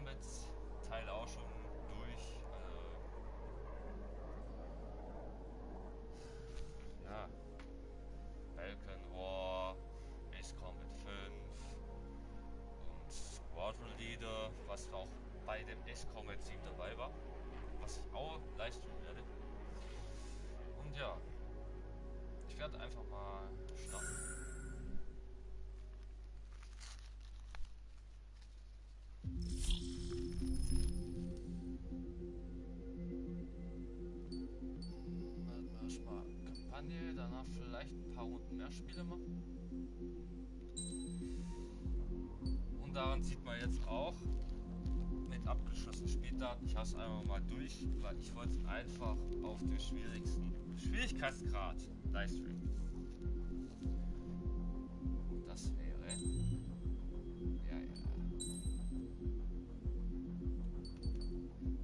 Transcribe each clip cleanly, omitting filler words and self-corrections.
damit Teil auch schon durch. Ja, Balkan ich komme mit 5 und Squadron Leader, was auch bei dem Combat Team dabei war, was ich auch livestreamen werde. Und ja, ich werde einfach mal starten. Erstmal Kampagne, danach vielleicht ein paar Runden mehr Spiele machen. Und daran sieht man jetzt auch mit abgeschlossenen Spieldaten. Ich habe es einfach mal durch, weil ich wollte es einfach auf den schwierigsten Schwierigkeitsgrad livestreamen. Und das wäre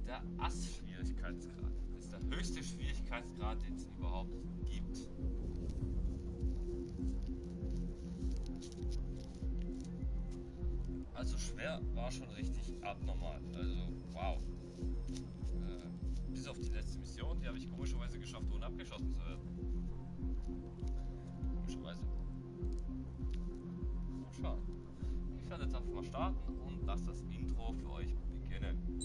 der Ass-Schwierigkeitsgrad. Das ist der höchste Schwierigkeitsgrad, den es überhaupt gibt. Also schwer war schon richtig abnormal. Also wow. Bis auf die letzte Mission, die habe ich komischerweise geschafft, ohne abgeschossen zu werden. Komischerweise. Mal schauen. Ich werde jetzt einfach mal starten und lasse das Intro für euch beginnen.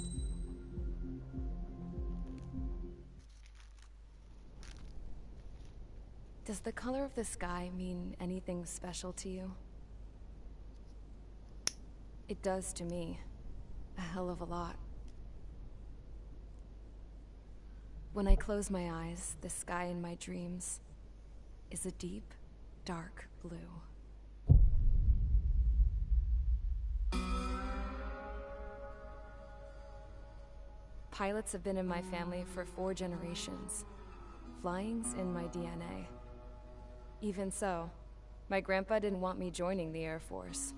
Does the color of the sky mean anything special to you? It does to me. A hell of a lot. When I close my eyes, the sky in my dreams is a deep, dark blue. Pilots have been in my family for 4 generations. Flying's in my DNA. Even so, my grandpa didn't want me joining the Air Force.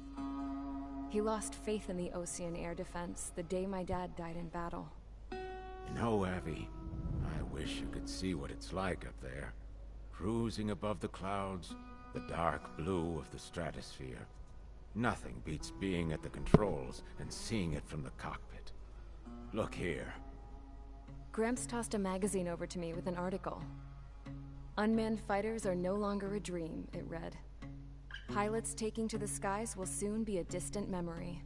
He lost faith in the Ocean Air Defense the day my dad died in battle. You know, Abby, I wish you could see what it's like up there. Cruising above the clouds, the dark blue of the stratosphere. Nothing beats being at the controls and seeing it from the cockpit. Look here. Gramps tossed a magazine over to me with an article. Unmanned fighters are no longer a dream, it read. Pilots taking to the skies will soon be a distant memory.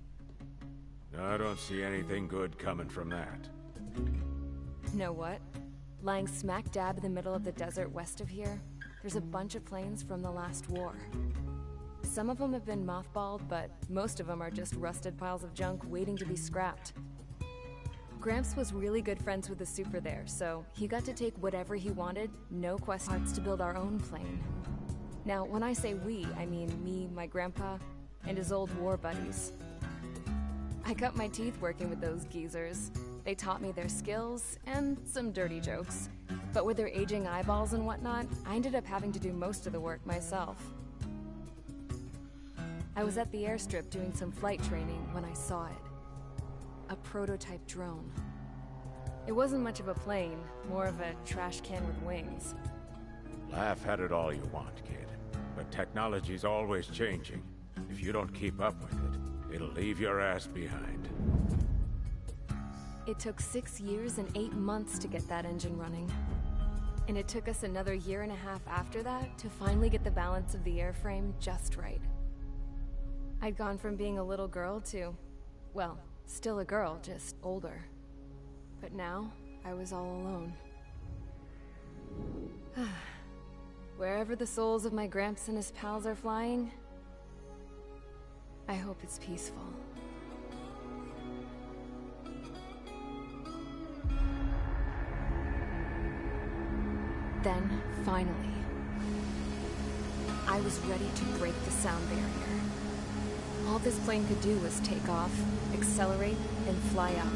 I don't see anything good coming from that. Know what? Lying smack dab in the middle of the desert west of here, there's a bunch of planes from the last war. Some of them have been mothballed, but most of them are just rusted piles of junk waiting to be scrapped. Gramps was really good friends with the super there, so he got to take whatever he wanted, no questions, to build our own plane. Now, when I say we, I mean me, my grandpa, and his old war buddies. I cut my teeth working with those geezers. They taught me their skills, and some dirty jokes. But with their aging eyeballs and whatnot, I ended up having to do most of the work myself. I was at the airstrip doing some flight training when I saw it. A prototype drone. It wasn't much of a plane, more of a trash can with wings. Laugh at it all you want, kid. But technology's always changing. If you don't keep up with it, it'll leave your ass behind. It took 6 years and 8 months to get that engine running. And it took us another 1.5 years after that to finally get the balance of the airframe just right. I'd gone from being a little girl to, well, still a girl, just older. But now, I was all alone. Wherever the souls of my Gramps and his pals are flying, I hope it's peaceful. Then, finally, I was ready to break the sound barrier. All this plane could do was take off, accelerate, and fly up.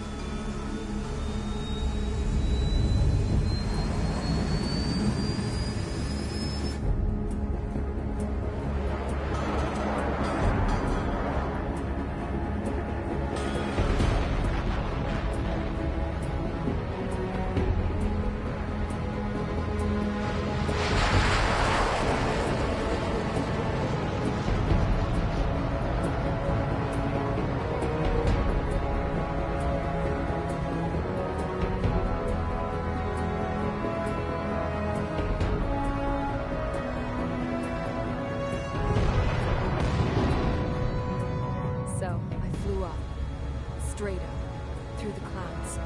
straight up, through the clouds,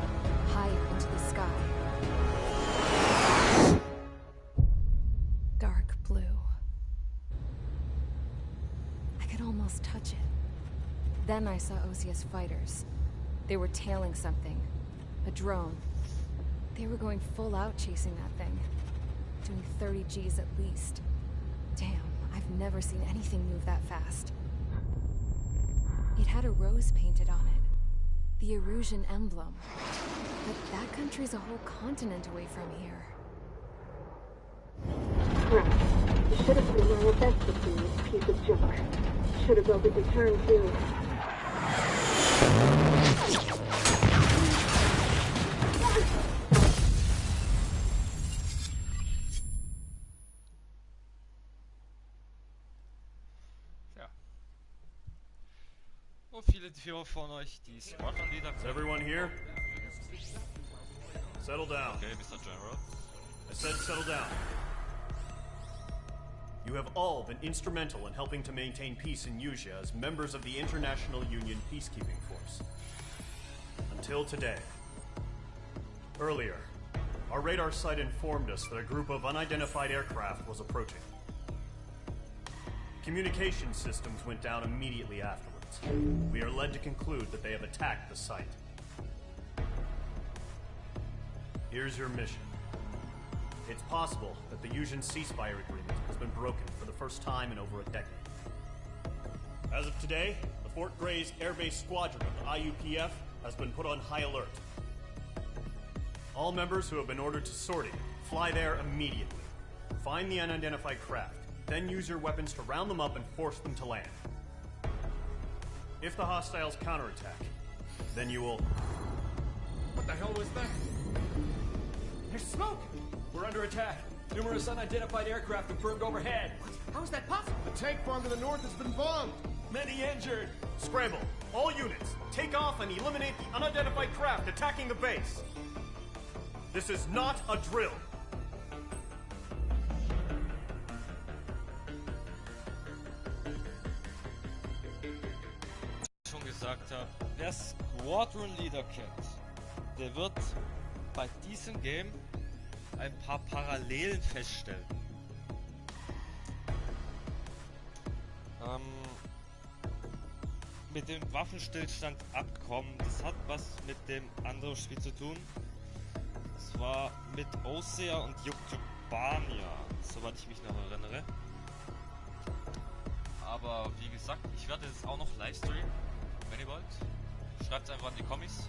higher into the sky. Dark blue. I could almost touch it. Then I saw Osia's fighters. They were tailing something. A drone. They were going full out chasing that thing. Doing 30 Gs at least. Damn, I've never seen anything move that fast. It had a rose painted on it. The Erusian emblem. But that country's a whole continent away from here. Crap. You should have been wearing a vest with you, you piece of junk. Should have built a return too. Ja. Und viele von euch, die Squadron-Leader... Is everyone here? Settle down. Okay, Mr. General. I said settle down. You have all been instrumental in helping to maintain peace in Euer as members of the International Union Peacekeeping Force. Until today. Earlier, our radar site informed us that a group of unidentified aircraft was approaching. Communication systems went down immediately afterwards. We are led to conclude that they have attacked the site. Here's your mission. It's possible that the Eusian ceasefire agreement has been broken for the first time in over a decade. As of today, the Fort Gray's Airbase Squadron of the IUPF has been put on high alert. All members who have been ordered to sortie, fly there immediately. Find the unidentified craft, then use your weapons to round them up and force them to land. If the hostiles counterattack, then you will... What the hell was that? There's smoke! We're under attack. Numerous unidentified aircraft confirmed overhead. How is that possible? The tank farm to the north has been bombed. Many injured. Scramble! All units, take off and eliminate the unidentified craft attacking the base. This is not a drill. Schon gesagt habe, wer Squadron Leader kennt, der wird bei diesem Game ein paar Parallelen feststellen. Mit dem Waffenstillstand abkommen, das hat was mit dem anderen Spiel zu tun. Das war mit Osea und Yuktubania, soweit ich mich noch erinnere. Aber wie gesagt, ich werde das auch noch livestreamen, wenn ihr wollt. Schreibt es einfach in die Kommis.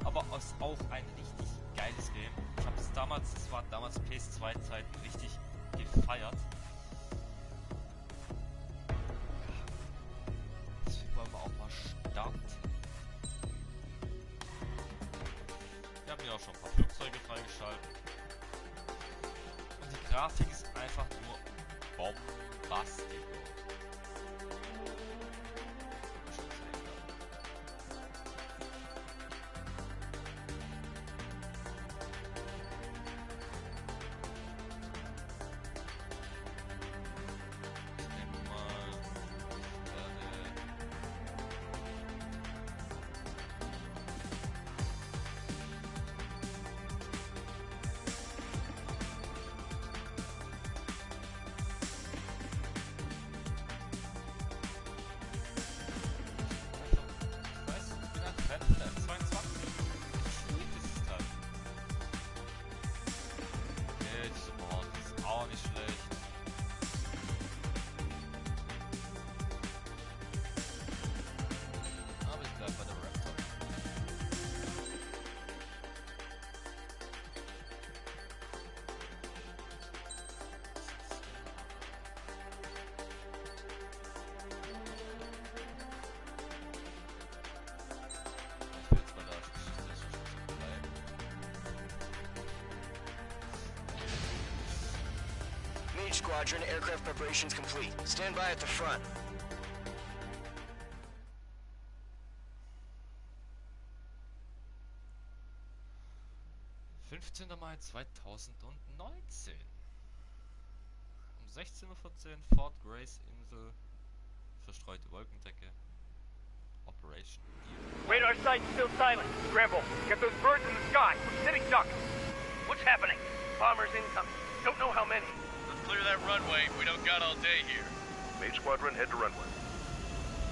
Aber es ist auch ein richtig geiles Game. Ich habe es damals, das war damals PS2-Zeiten, richtig gefeiert. Das wollen wir auch mal starten. Wir haben ja auch schon ein paar Flugzeuge freigeschaltet. Und die Grafik ist einfach nur bombastisch. Squadron, aircraft preparations complete. Stand by at the front. Mai 2019. Um 16:14 Uhr, Fort Grace Insel, verstreute Wolkendecke. Operation. Radar site's still silent. Scramble. Get those birds in the sky. We're sitting ducks. What's happening? Bombers incoming. Don't know how many. Let's clear that runway. We don't got all day here. Mage Squadron, head to runway.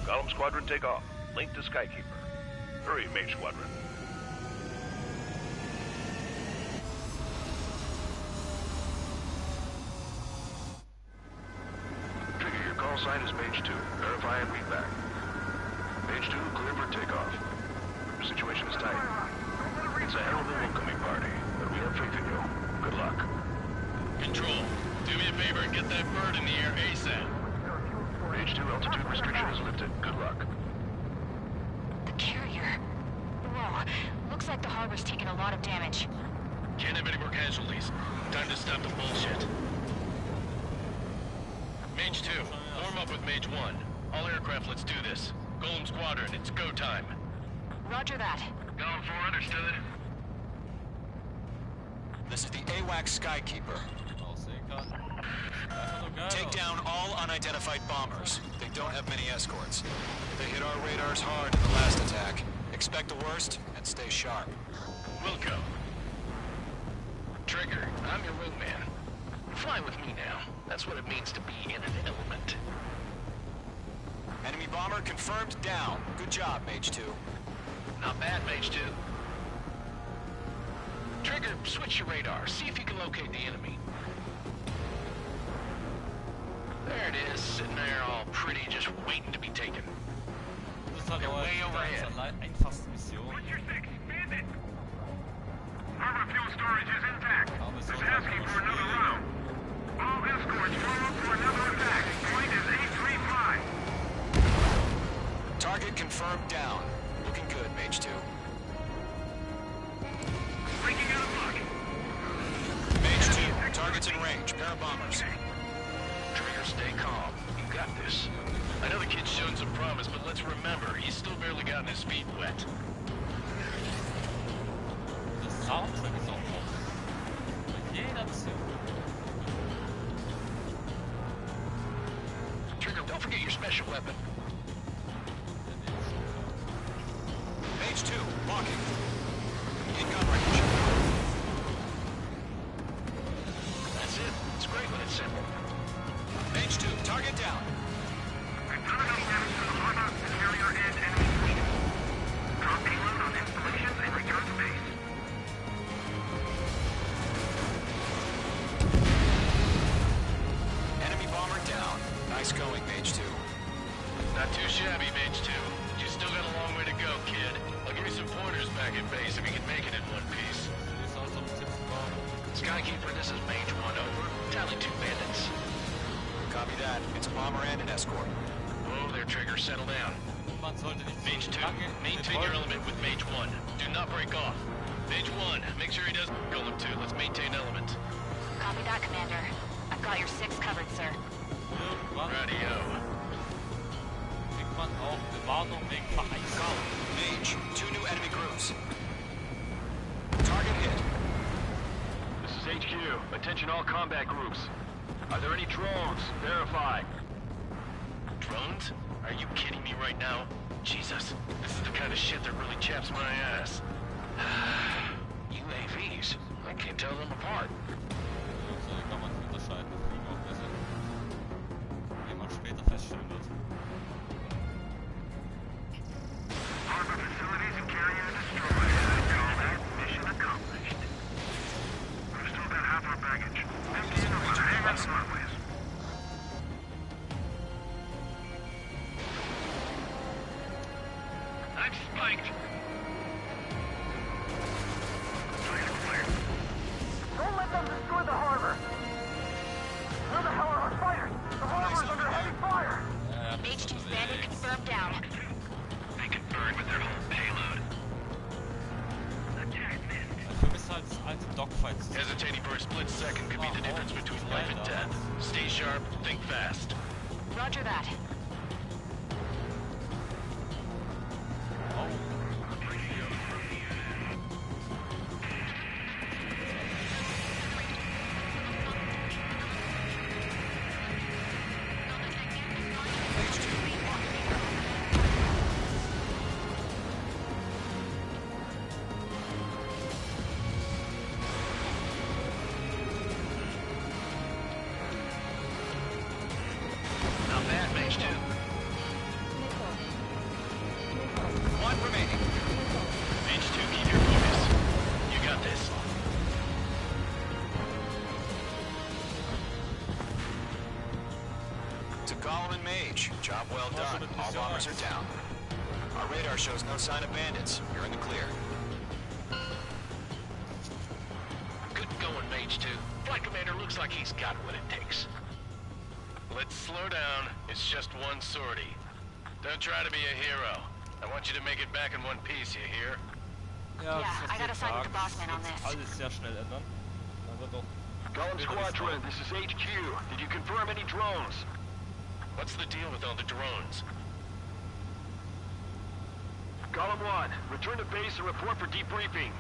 Column Squadron, take off. Link to Skykeeper. Hurry, Mage Squadron. Trigger, your call sign is Mage 2. Verify and read back. Mage 2, clear for takeoff. The situation is tight. It's a hell of a welcoming party, but we have faith in you. Good luck. Control, do me a favor and get that bird in the air ASAP. Mage 2, altitude restriction is lifted. Good luck. The carrier. Whoa. Looks like the harbor's taken a lot of damage. Can't have any more casualties. Time to stop the bullshit. Mage 2, warm up with Mage 1. All aircraft, let's do this. Golem Squadron, it's go time. Roger that. Golem 4, understood. This is the AWAC Skykeeper. Take down all unidentified bombers. They don't have many escorts. They hit our radars hard in the last attack. Expect the worst and stay sharp. Wilco. Trigger, I'm your wingman. Fly with me now. That's what it means to be in an element. Enemy bomber confirmed down. Good job, Mage 2. Not bad, Mage 2. Trigger, switch your radar. See if you can locate the enemy. There it is, sitting there all pretty, just waiting to be taken. They're way overhead. Einfachste Mission. What's your six? Bandit! Harbor fuel storage is intact. Just asking for another round. All escorts form up for another attack. Point is 835. Target confirmed down. Looking good, Mage 2. Breaking out of luck. Mage 2, target's in range. Pair of bombers. Trigger, stay calm. You got this. I know the kid's shown some promise, but let's remember, he's still barely gotten his feet wet. The soundtrack is auch noch. Bei jeder Mission. Trigger, don't forget your special weapon. Mage 2, locking. In gun range. That's it. It's great when it's simple. Mage 2, target down. Terminal damage to the harbor, the carrier, and enemy fleet. Drop payload on installations and return to base. Enemy bomber down. Nice going, Mage 2. Not too shabby, Mage 2. You still got a long way to go, kid. I'll give you some pointers back at base if you can make it in one piece. Skykeeper, this is Mage 1, over. Tally 2 bandits. Copy that. It's a bomber and an escort. Whoa there, Trigger. Settle down. Mage 2, maintain your element with Mage 1. Do not break off. Mage 1, make sure he doesn't Golem 2. Let's maintain element. Copy that, Commander. I've got your 6 covered, sir. Radio. Kriegt man auch eine Warnung wegen Verheißung. Mage, 2 new enemy groups. Target hit. This is HQ. Attention all combat groups. Are there any drones? Verify. Drones? Are you kidding me right now? Jesus, this is the kind of shit that really chaps my ass. UAVs? I can't tell them apart. So kann man nicht unterscheiden, das fliegen auch besser. Wie man später feststellen wird. Harbor facilities and carrier destroyed. And all that, mission accomplished. We're still about half our baggage. Empty in the water, hang on the runways. I'm spiked. Don't let them destroy the harbor. Where the hell are our fighters? The harbor's under heavy fire. Mage 2's bandit confirmed down. They can burn with their whole payload. Attack missed. Ich vermisse halt das alte Dogfights. Hesitating for a split second could be the difference between life and death. Stay sharp, think fast. Roger that. Mage 2. One remaining. Mage 2, keep your focus. You got this. To Gollum and Mage, job well done. All bombers are down. Our radar shows no sign of bandits. You're in the clear. Good going, Mage 2. Flight Commander looks like he's got what it takes. Let's slow down. It's just one sortie. Don't try to be a hero. I want you to make it back in one piece, you hear? Ja, Yeah, I gotta side with the boss man on this. Alles sehr schnell ändern. Also doch. Gollum Squadron, this is HQ. Did you confirm any drones? What's the deal with all the drones? Gollum 1, return to base and report for debriefing.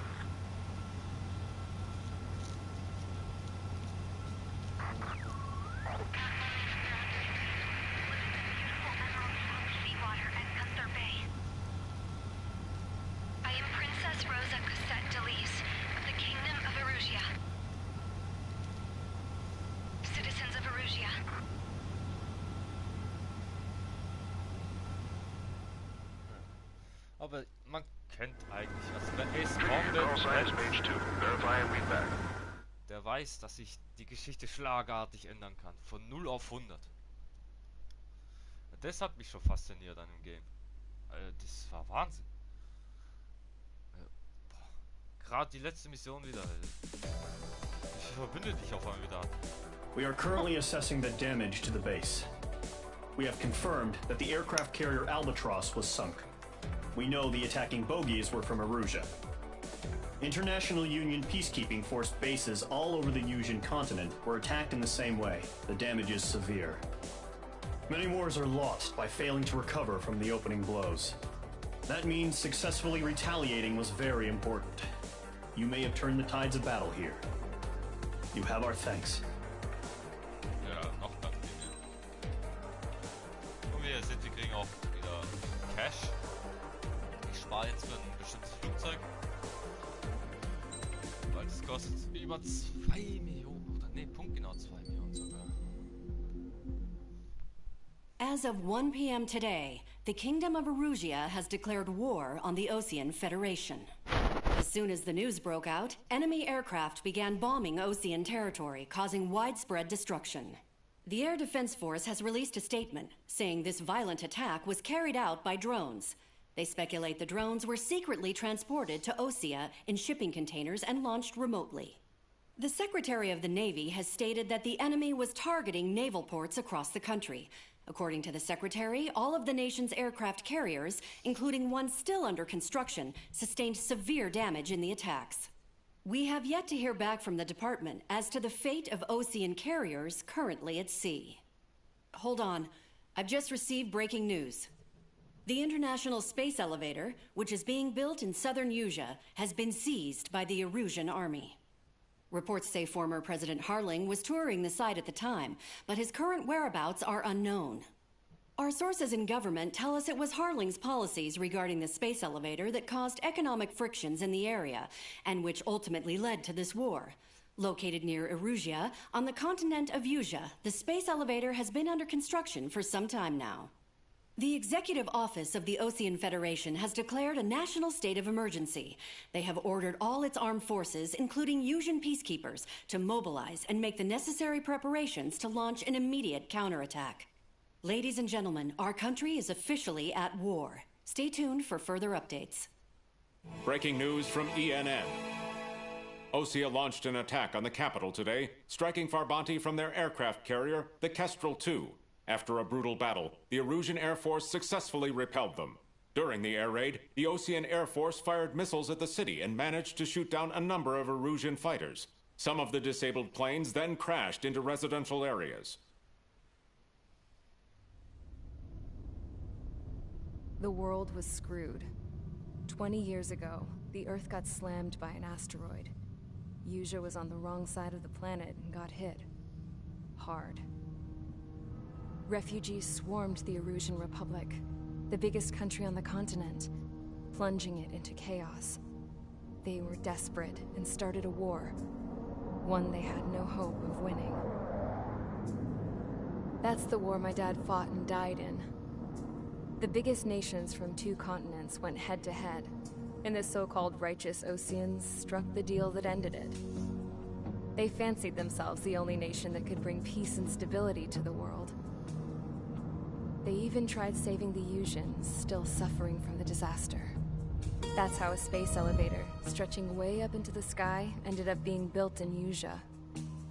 Aber man kennt eigentlich, also wer es kommt, der weiß, dass sich die Geschichte schlagartig ändern kann. Von 0 auf 100. Das hat mich schon fasziniert an dem Game. Das war Wahnsinn. Gerade die letzte Mission wieder. Ich verbinde dich auf einmal wieder. We are currently assessing the damage to the base. We have confirmed that the aircraft carrier Albatross was sunk. We know the attacking bogies were from Erusia. International Union peacekeeping force bases all over the Eusian continent were attacked in the same way. The damage is severe. Many wars are lost by failing to recover from the opening blows. That means successfully retaliating was very important. You may have turned the tides of battle here. You have our thanks. Ja, noch danke. Und wie ihr seht, wir kriegen auch wieder Cash. Ich spare jetzt für ein bestimmtes Flugzeug. Weil das kostet über 2 Millionen. Oder ne, punktgenau 2 Millionen sogar. As of 1 p.m. today, the Kingdom of Erusia has declared war on the Osean Federation. As soon as the news broke out, enemy aircraft began bombing Osean territory, causing widespread destruction. The Air Defense Force has released a statement saying this violent attack was carried out by drones. They speculate the drones were secretly transported to Osea in shipping containers and launched remotely. The Secretary of the Navy has stated that the enemy was targeting naval ports across the country. According to the Secretary, all of the nation's aircraft carriers, including one still under construction, sustained severe damage in the attacks. We have yet to hear back from the department as to the fate of Osean carriers currently at sea. Hold on. I've just received breaking news. The International Space Elevator, which is being built in southern Eusia, has been seized by the Erusian army. Reports say former President Harling was touring the site at the time, but his current whereabouts are unknown. Our sources in government tell us it was Harling's policies regarding the space elevator that caused economic frictions in the area, and which ultimately led to this war. Located near Erusia, on the continent of Eusia, the space elevator has been under construction for some time now. The Executive Office of the Osean Federation has declared a national state of emergency. They have ordered all its armed forces, including Eusian peacekeepers, to mobilize and make the necessary preparations to launch an immediate counterattack. Ladies and gentlemen, our country is officially at war. Stay tuned for further updates. Breaking news from ENN. Osea launched an attack on the capital today, striking Farbanti from their aircraft carrier, the Kestrel II. After a brutal battle, the Erusian Air Force successfully repelled them. During the air raid, the Osean Air Force fired missiles at the city and managed to shoot down a number of Erusian fighters. Some of the disabled planes then crashed into residential areas. The world was screwed. 20 years ago, the Earth got slammed by an asteroid. Eusia was on the wrong side of the planet and got hit. Hard. Refugees swarmed the Erusian Republic, the biggest country on the continent, plunging it into chaos. They were desperate and started a war, one they had no hope of winning. That's the war my dad fought and died in. The biggest nations from 2 continents went head-to-head, and the so-called righteous Oseans struck the deal that ended it. They fancied themselves the only nation that could bring peace and stability to the world. They even tried saving the Eusians, still suffering from the disaster. That's how a space elevator, stretching way up into the sky, ended up being built in Eusia,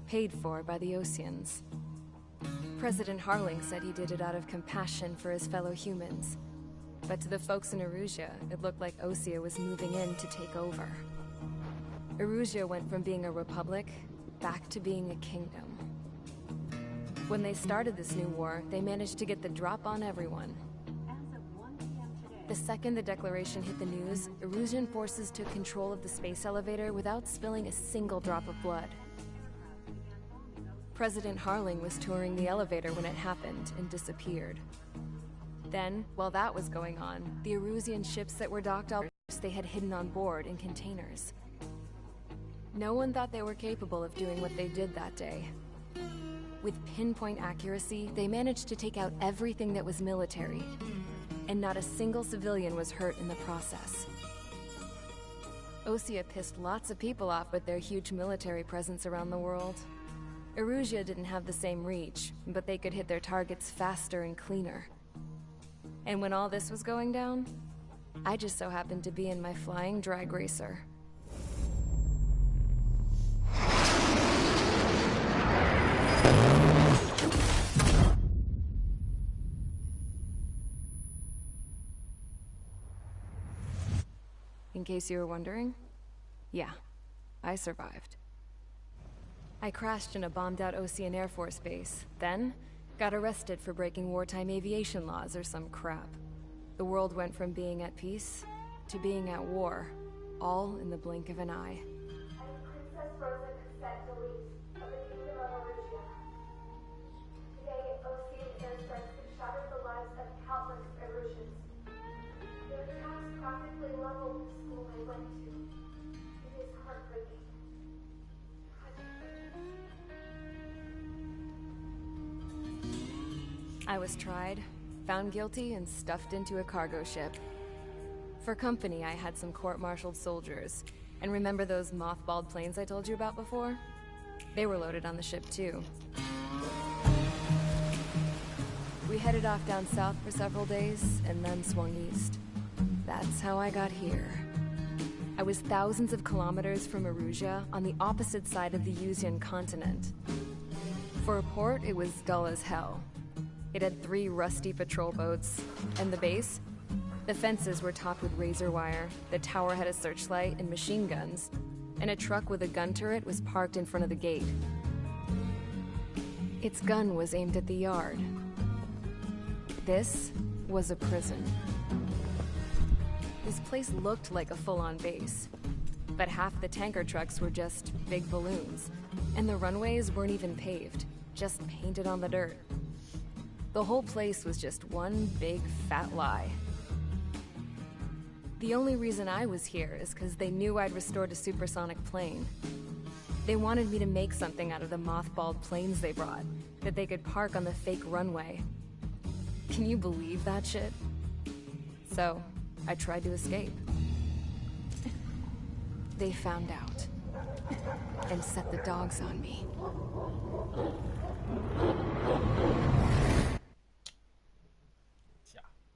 paid for by the Oseans. President Harling said he did it out of compassion for his fellow humans. But to the folks in Erusia, it looked like Osea was moving in to take over. Erusia went from being a republic back to being a kingdom. When they started this new war, they managed to get the drop on everyone. The second the declaration hit the news, Erusian forces took control of the space elevator without spilling a single drop of blood. President Harling was touring the elevator when it happened and disappeared. Then, while that was going on, the Erusian ships that were docked all they had hidden on board in containers. No one thought they were capable of doing what they did that day. With pinpoint accuracy, they managed to take out everything that was military, and not a single civilian was hurt in the process. Osea pissed lots of people off with their huge military presence around the world. Erusia didn't have the same reach, but they could hit their targets faster and cleaner. And when all this was going down, I just so happened to be in my flying drag racer. In case you were wondering, yeah, I survived. I crashed in a bombed-out Osean Air Force base, then got arrested for breaking wartime aviation laws or some crap. The world went from being at peace to being at war, all in the blink of an eye. Princess Rosa Cassette Delete of the Kingdom of Erusia. Today, Osean airstrikes have shattered the lives of countless Erusians. Their attacks practically leveled the school I went to. It is heartbreaking. I was tried, found guilty, and stuffed into a cargo ship. For company, I had some court-martialed soldiers. And remember those mothballed planes I told you about before? They were loaded on the ship, too. We headed off down south for several days, and then swung east. That's how I got here. I was thousands of kilometers from Erusia, on the opposite side of the Eusian continent. For a port, it was dull as hell. It had 3 rusty patrol boats, and the base? The fences were topped with razor wire, the tower had a searchlight and machine guns, and a truck with a gun turret was parked in front of the gate. Its gun was aimed at the yard. This was a prison. This place looked like a full-on base, but half the tanker trucks were just big balloons, and the runways weren't even paved, just painted on the dirt. The whole place was just one big fat lie. The only reason I was here is because they knew I'd restored a supersonic plane. They wanted me to make something out of the mothballed planes they brought, that they could park on the fake runway. Can you believe that shit? So, I tried to escape. They found out, and set the dogs on me.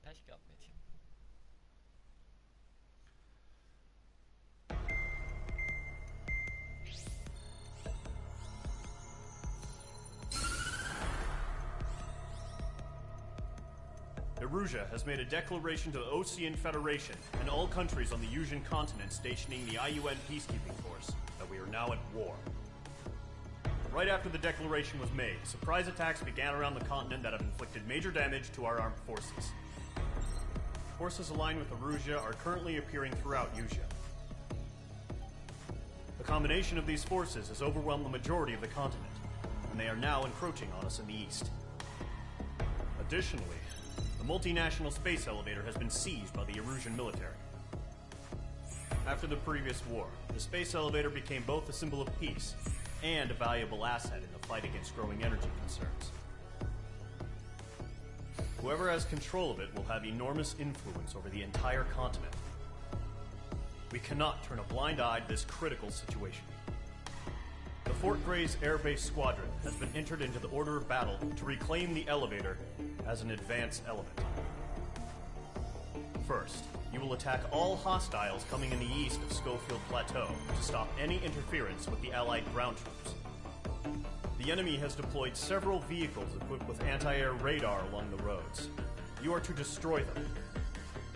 Pech gehabt, Mädchen. Erusia has made a declaration to the Osean Federation and all countries on the Eusian continent stationing the IUN peacekeeping force that we are now at war. Right after the declaration was made, surprise attacks began around the continent that have inflicted major damage to our armed forces. Forces aligned with Erusia are currently appearing throughout Eusia. The combination of these forces has overwhelmed the majority of the continent, and they are now encroaching on us in the east. Additionally, the multinational space elevator has been seized by the Erusian military. After the previous war, the space elevator became both a symbol of peace and a valuable asset in the fight against growing energy concerns. Whoever has control of it will have enormous influence over the entire continent. We cannot turn a blind eye to this critical situation. The Fort Gray's Air Base Squadron has been entered into the order of battle to reclaim the elevator as an advance element. First, you will attack all hostiles coming in the east of Schofield Plateau to stop any interference with the Allied ground troops. The enemy has deployed several vehicles equipped with anti-air radar along the roads. You are to destroy them.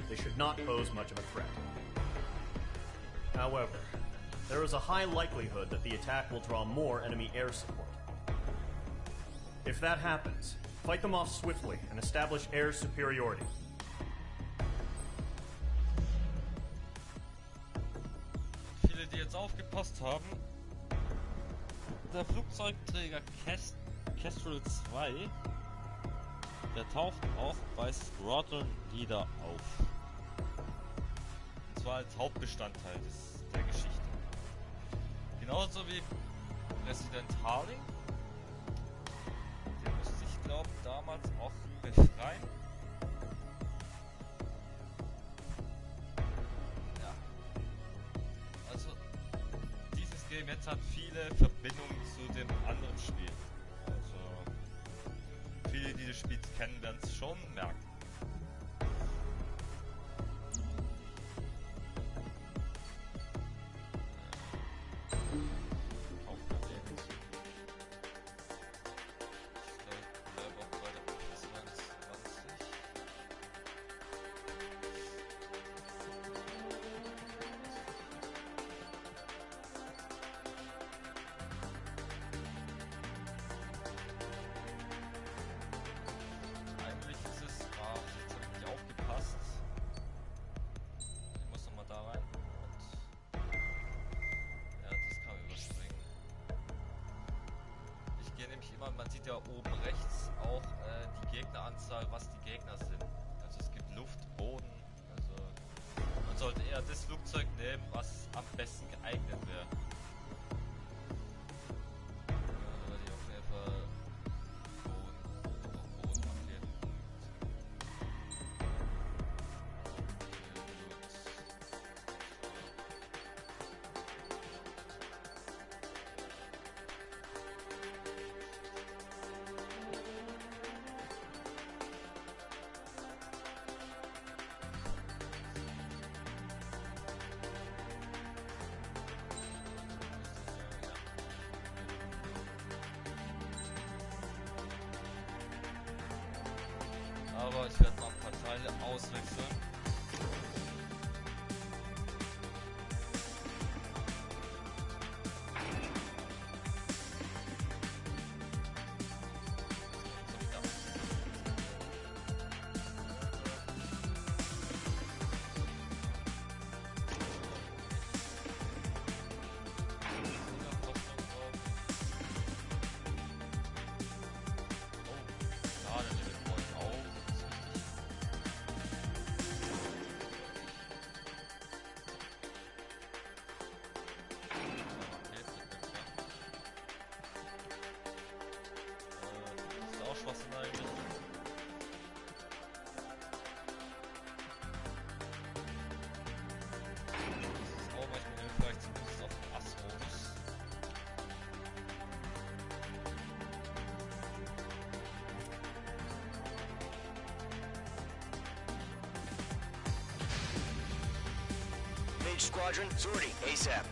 They should not pose much of a threat. However, there is a high likelihood that the attack will draw more enemy air support. If that happens, fight them off swiftly and establish air superiority. Viele, die jetzt aufgepasst haben, der Flugzeugträger Kestrel 2, der taucht auch bei Squadron Leader auf. Und zwar als Hauptbestandteil der Geschichte. Genauso wie Präsident Harding. Den musste ich, glaube damals auch befreien. Ja. Also, dieses Game jetzt hat viele Verbindungen zu dem anderen Spiel. Also, viele, die das Spiel kennen, werden es schon merken. Man sieht ja oben rechts auch die Gegneranzahl, was die Gegner sind. Also es gibt Luft, Boden. Also man sollte eher das Flugzeug nehmen, was am besten geeignet wäre. Weil die auf jeden Fall Boden markieren. Aber ich werde noch ein paar Teile auswechseln. Schwachsinn eigentlich. Das ist auch manchmal hilfreich, zumindest auf dem Ass-Modus. Mage Squadron, sortie, ASAP.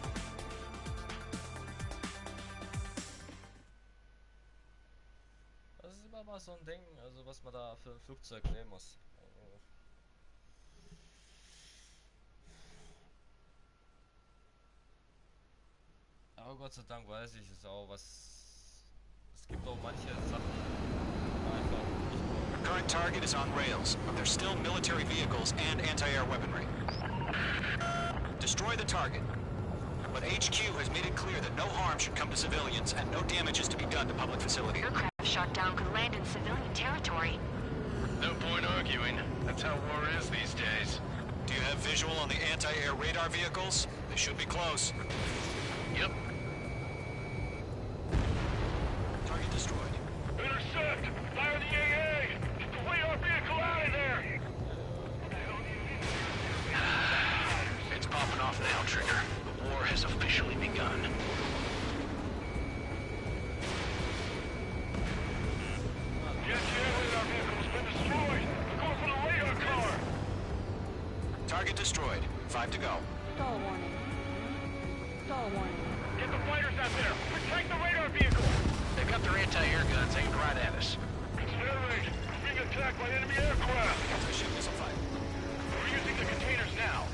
So ein Ding, also was man da für ein Flugzeug nehmen muss. Aber Gott sei Dank weiß ich es auch, was... Es gibt auch manche Sachen, einfach nicht. Current target is on rails, but there's still military vehicles and anti-air weaponry. Destroy the target. But HQ has made it clear that no harm should come to civilians and no damage is to be done to public facilities. Aircraft shot down could land in civilian territory. No point arguing. That's how war is these days. Do you have visual on the anti-air radar vehicles? They should be close. Yep. Target destroyed. Intercept! Fire the AA! Delay our vehicle! Target destroyed. 5 to go. Stall warning. Stall warning. Get the fighters out there! Protect the radar vehicle! They've got their anti-air guns aimed right at us. Federation, being attacked by enemy aircraft! Anti-ship missile fire. We're using the containers now.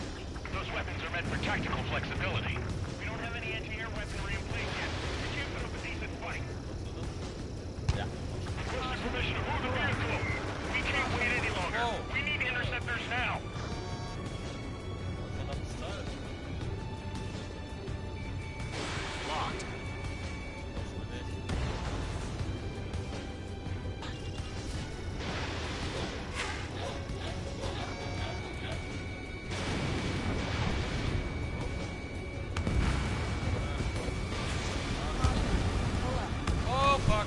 Those weapons are meant for tactical flexibility. We don't have any anti-air weaponry in place yet. We can't put up a decent fight. Requesting permission to move the vehicle. We can't wait any longer. We need interceptors now. Locked. Oh fuck!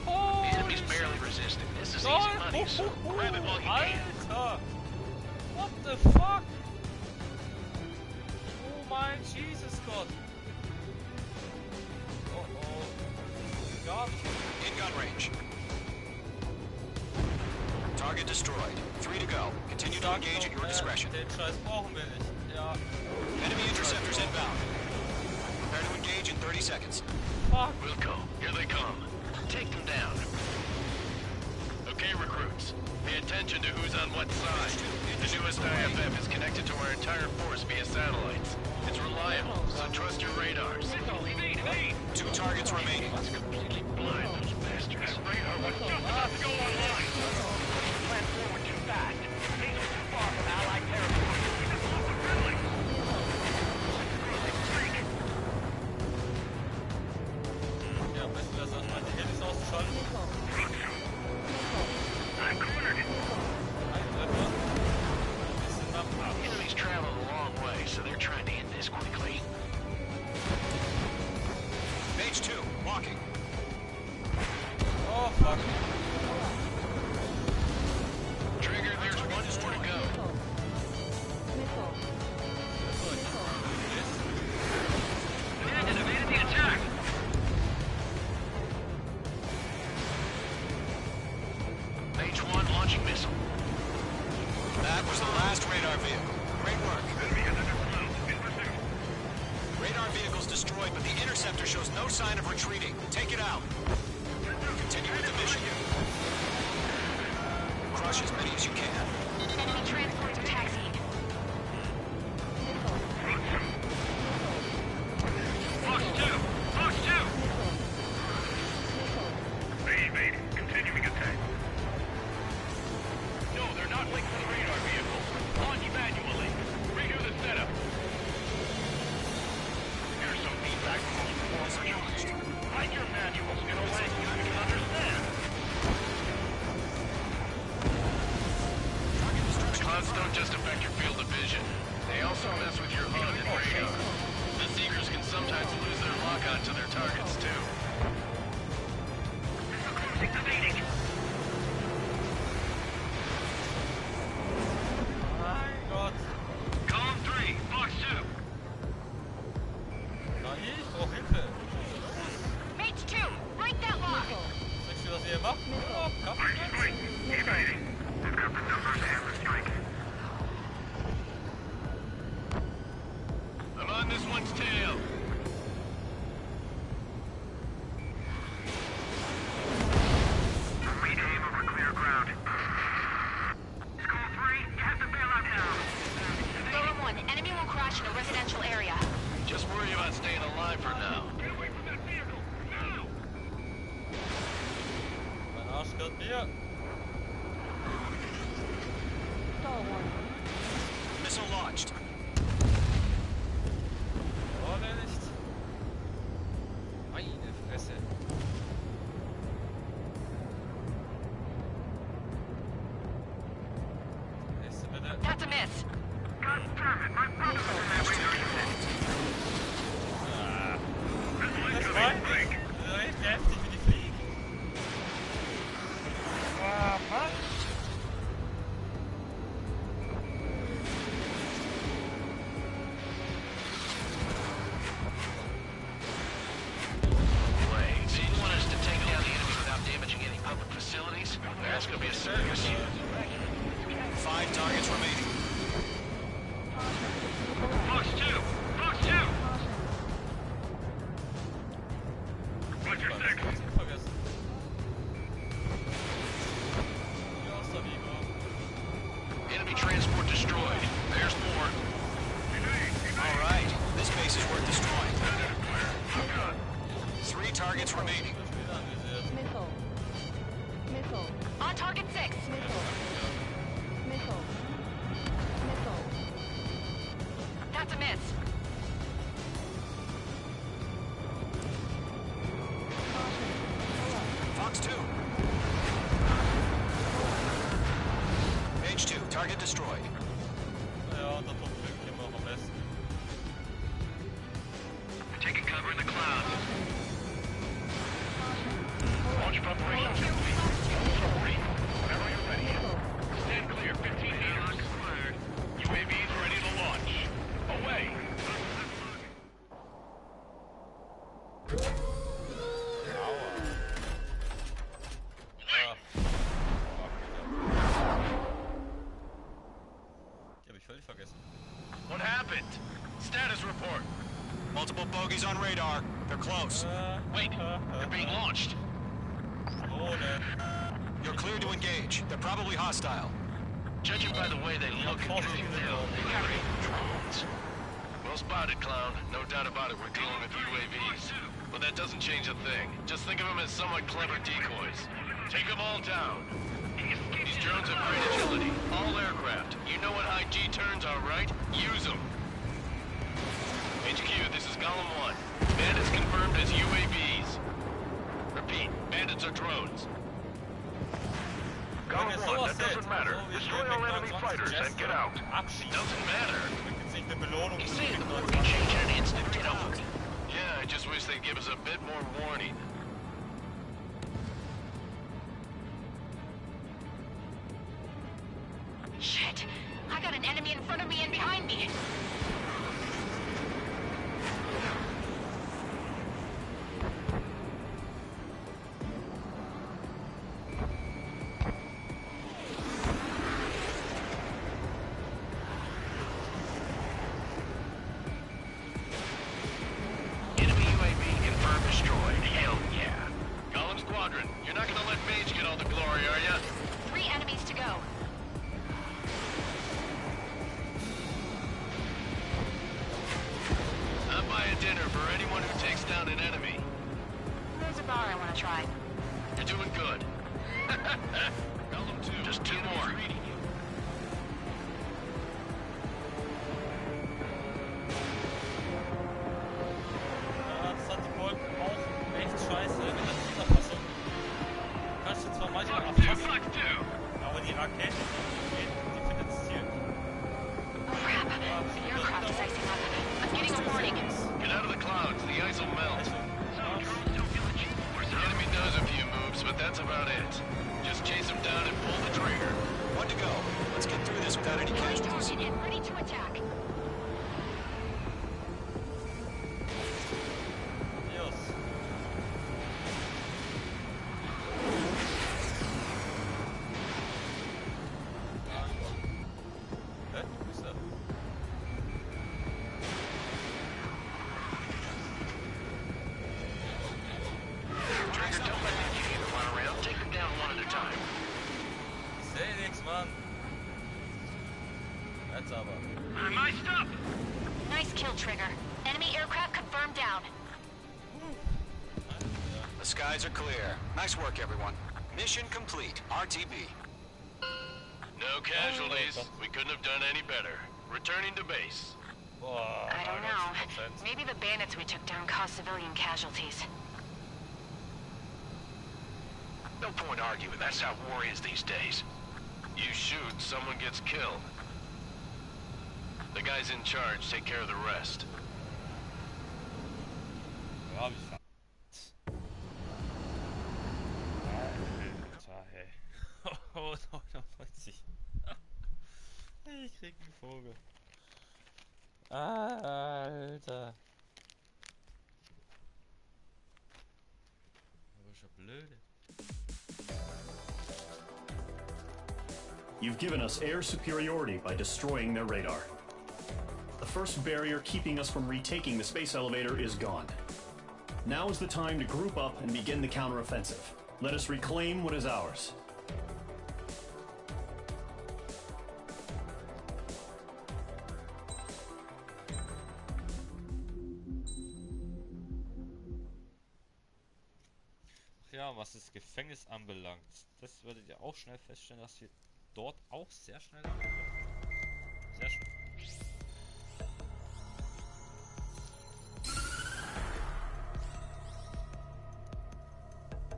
Oh, The enemy's barely resisting. This is easy money, so grab it while you can. Alter! What the fuck? Oh mein Jesus Gott! Oh oh. God. In gun range. Target destroyed. 3 to go. Continue to engage at your discretion. Den Scheiß brauchen wir nicht. Ja. Enemy interceptors inbound. Prepare to engage in 30 seconds. Fuck. Wilco, here they come. Take them down. Okay, recruits. Pay attention to who's on what side. The newest IFF is connected to our entire force via satellites. It's reliable, so trust your radars. 2 targets remaining. Let's completely blind those bastards. That radar was just about to go online. Plan forward too fast. Things are too far from Allied territory. We just lost the friendly. Ja, am besten wäre es erstmal die Handys auszuschalten. I'm cornered. The enemy's traveled a long way, so they're trying to end this quickly. Mage 2, walking. Oh fuck. Trigger, there's one more to go. Command evaded the attack. Mage 1 launching missile. That was the last radar vehicle. Great work. Radar vehicle's destroyed, but the interceptor shows no sign of retreating. Take it out. Continue with the mission. Crush as many as you can. Enemy transports are taxiing. Fox 2! Fox 2! They evaded. Continuing attack. No, they're not linked to the radar vehicle. Launch manually. Redo the setup. Here's some feedback from those performers. Write your manuals in a language you can understand. The clouds don't just affect your field of vision. They also mess with your HUD and radar. The Seekers can sometimes lose their lock-on to their targets, too. Activating. Mein Gott. Column 3, Fox 2. Na, ich brauch Hilfe. Mage 2, break that lock. Sagst du, was ihr macht? Oh, Strike. Evading. We've got the numbers and the strike. I'm on this one's tail. Read aim over clear ground. School 3, you have to bail out now. Golem 1, enemy will crash in a residential area. Just worry about staying alive for now. Get away from that vehicle, now! Mein Arsch gehört mir. Stall warning. Missile launched. Oder nicht? Meine Fresse. Nächste bitte. That's a miss. God damn it, my brother was in that radar unit. Das war nicht. Das war echt heftig, wie die fliegen. Ah, was? Wait, so you want us to take down the enemy without damaging any public facilities? That's gonna be a circus. 5 targets remaining. Enemy transport destroyed. There's more. All right, this base is worth destroying. 3 targets remaining. Missile. Missile. On target 6. Missile. Missile. Missile. That's a miss. Fox 2. Mage 2, target destroyed. Ja, da kommt wirklich immer am besten. Taking cover in the clouds. Launch preparations complete. Submarine, whenever you're ready. Stand clear, 15 meters. UAVs ready to launch. Away. Die hab ich völlig vergessen. What happened? Status report. Multiple bogeys on radar. They're close. Wait, they're being launched. Oh, ne. You're cleared to engage. They're probably hostile. Judging by the way they look and can feel, they carry drones. Well spotted, clown. No doubt about it, we're dealing with UAVs. But that doesn't change a thing. Just think of them as somewhat clever decoys. Take them all down. These drones have great agility. All aircraft. You know what high G turns are, right? Use them. HQ, this is Column 1. Bandits confirmed as UAVs. Repeat, bandits are drones. Column 1, that doesn't matter. Destroy all enemy fighters and get out. Doesn't matter. He's saying the war can change in an instant. Get out. Yeah, I just wish they'd give us a bit more warning. Shit. I got an enemy in front of me and behind me. Enemy UAV confirmed destroyed. Hell yeah. Column Squadron, you're not gonna let Mage get all the glory, are ya? 3 enemies to go. I'll buy a dinner for anyone who takes down an enemy. There's a bar I want to try. You're doing good. Column 2. Just 2 more. Ja, das hat die Wolken auch echt scheiße mit der Zielerfassung. Du kannst du zwar manchmal erfassen, aber die Raketen, die findet das Ziel. Oh crap. The aircraft is icing up. I'm getting a warning. Get out of the clouds. The ice will melt. The enemy does a few moves, but that's about it. Just chase him down and pull the trigger. 1 to go. Let's get through this without any casualties. Target and ready to attack. Dios. Hä? Wo ist er? Trigger, don't let them get either one around. Take them down one at a time. Ich seh nix, Mann. Jetzt aber. My stuff! Nice kill, Trigger. Enemy aircraft confirmed down. The skies are clear. Nice work, everyone. Mission complete. RTB. No casualties. We couldn't have done any better. Returning to base. Boah, I don't know. 90%. Maybe the bandits we took down caused civilian casualties. No point arguing. That's how war is these days. You shoot, someone gets killed. The guys in charge take care of the rest. Ja, hab ich ver... Alter, hey. Oh, 99. Ich krieg einen Vogel. Alter. Aber schon blöde. You've given us air superiority by destroying their radar. The first barrier keeping us from retaking the space elevator is gone. Now is the time to group up and begin the counteroffensive. Let us reclaim what is ours. Ja, was das Gefängnis anbelangt, das werdet ihr auch schnell feststellen, dass wir dort auch sehr schnell ankommen. Sehr schnell.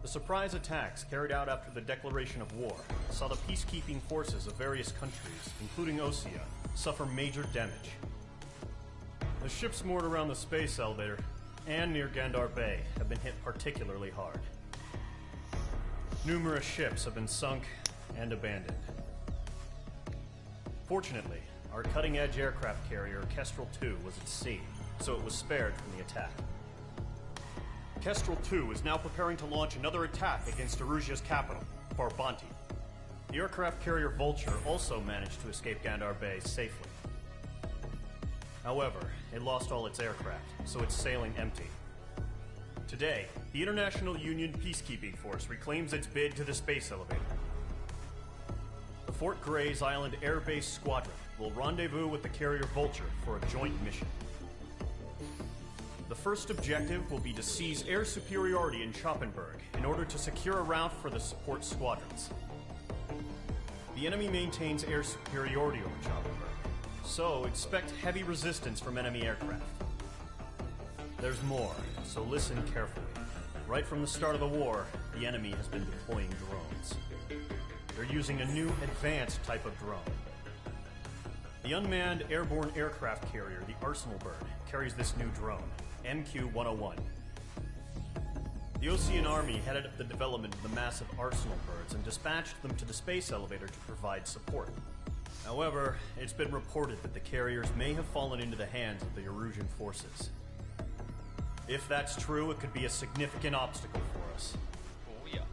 The surprise attacks carried out after the declaration of war saw the peacekeeping forces of various countries, including Osea, suffer major damage. The ships moored around the space elevator and near Gandar Bay have been hit particularly hard. Numerous ships have been sunk and abandoned. Fortunately, our cutting-edge aircraft carrier Kestrel 2 was at sea, so it was spared from the attack. Kestrel 2 is now preparing to launch another attack against Erusia's capital, Farbanti. The aircraft carrier Vulture also managed to escape Gandar Bay safely. However, it lost all its aircraft, so it's sailing empty. Today, the International Union Peacekeeping Force reclaims its bid to the space elevator. The Fort Gray's Island Air Base Squadron will rendezvous with the carrier Vulture for a joint mission. The first objective will be to seize air superiority in Schoppenberg in order to secure a route for the support squadrons. The enemy maintains air superiority over Schoppenberg, so expect heavy resistance from enemy aircraft. There's more, so listen carefully. Right from the start of the war, the enemy has been deploying drones. They're using a new advanced type of drone. The unmanned airborne aircraft carrier, the Arsenal Bird, carries this new drone, MQ-101. The Osean Army headed up the development of the massive Arsenal Birds and dispatched them to the space elevator to provide support. However, it's been reported that the carriers may have fallen into the hands of the Erusian forces. If that's true, it could be a significant obstacle for us. Oh yeah.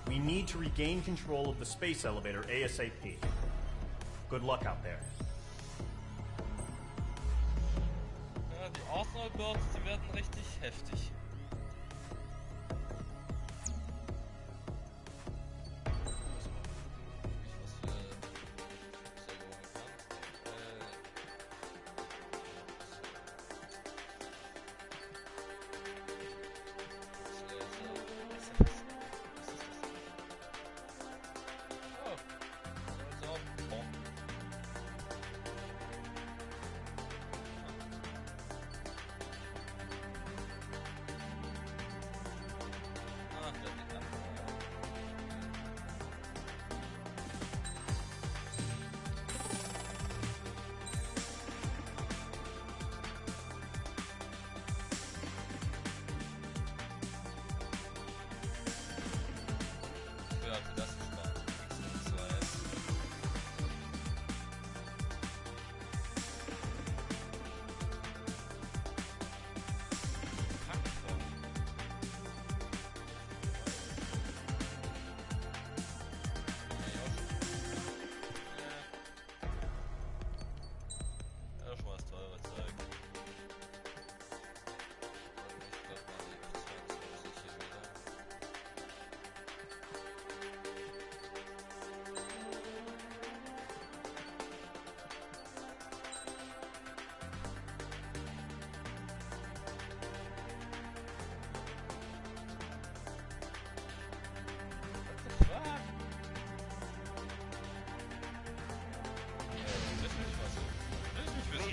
We need to regain control of the space elevator ASAP. Good luck out there. Ja, die Arsenal Birds, die werden richtig heftig.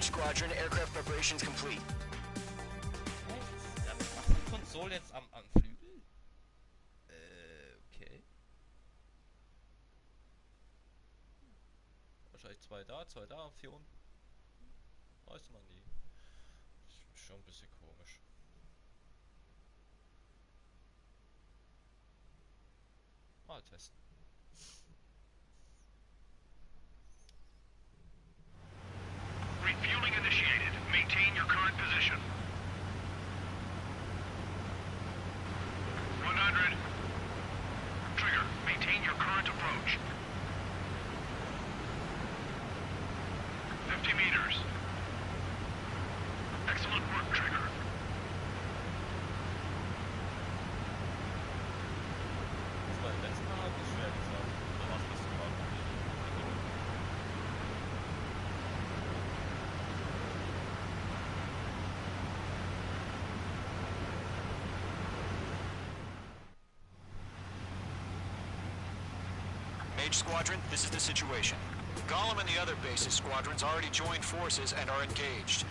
Squadron, aircraft preparations complete. Ja, was macht die Konsole jetzt am Flügel? Okay. Wahrscheinlich zwei da, 4 unten. Weiß man nie. Ist schon ein bisschen komisch. Mal testen. Refueling initiated. Maintain your current position. 100. Trigger. Maintain your current approach. 50 meters. Excellent work, Trigger. Das war das letzte Mal nicht schwer gesagt. Oder was bist du gerade? Mage Squadron, this is the situation. Gollum and the other base's squadrons already joined forces and are engaged.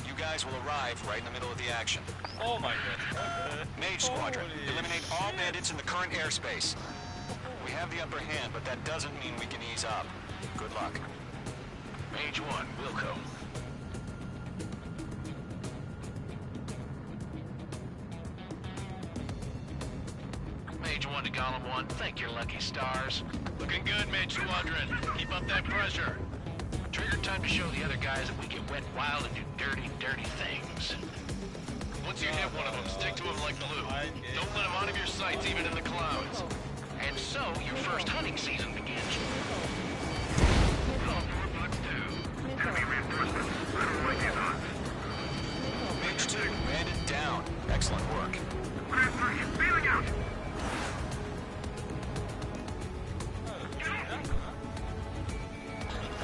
You guys will arrive right in the middle of the action. Oh my god. Mage Squadron, eliminate all bandits in the current airspace. We have the upper hand, but that doesn't mean we can ease up. Good luck. Mage 1, Willkommen. Mage 1 to Gollum 1, thank your lucky stars. Looking good, Mage Squadron. Keep up that pressure. Trigger time to show the other guys that we can wet wild and do dirty, dirty things. Once you hit one of them, stick to him like glue. Don't let him out of your sights, even in the clouds. And so, your first hunting season begins. Enemy reinforcements. I don't like these odds. Mage 2, bandit down. Excellent work. Grand 3, bailing out.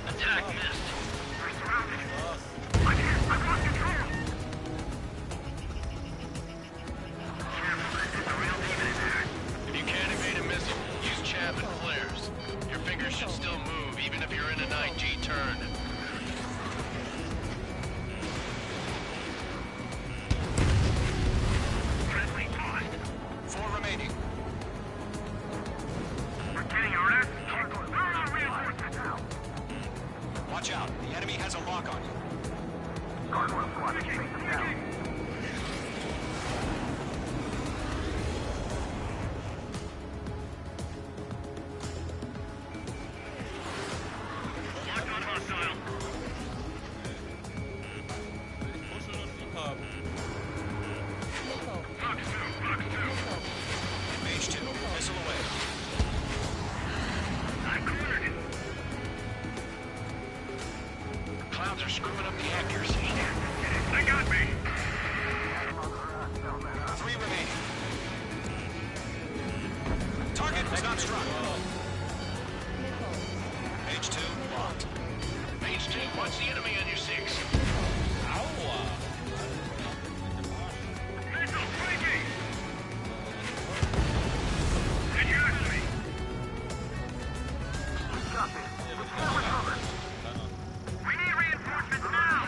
Attack missed. We're surrounded. I'm here. I've lost control. It's a real demon in there. If you can't evade a missile, use chaff and flares. Your fingers should still move, even if you're in an IG turn. Friendly tossed. 4 remaining. We're getting our ass kicked. Where are our reinforcements now? Watch out, the enemy has a lock on you. Gargoyle squad, take them down. Locked on hostile. Box 2. Mage 2, missile away. I'm cornered. Clouds are screwing up the accuracy. They got me. 3 remaining. Target was not struck. Mage 2, locked. Mage 2, watch the enemy on your 6. Missile, breaking. Can you hear me? Got this. We're covered. We need reinforcements now.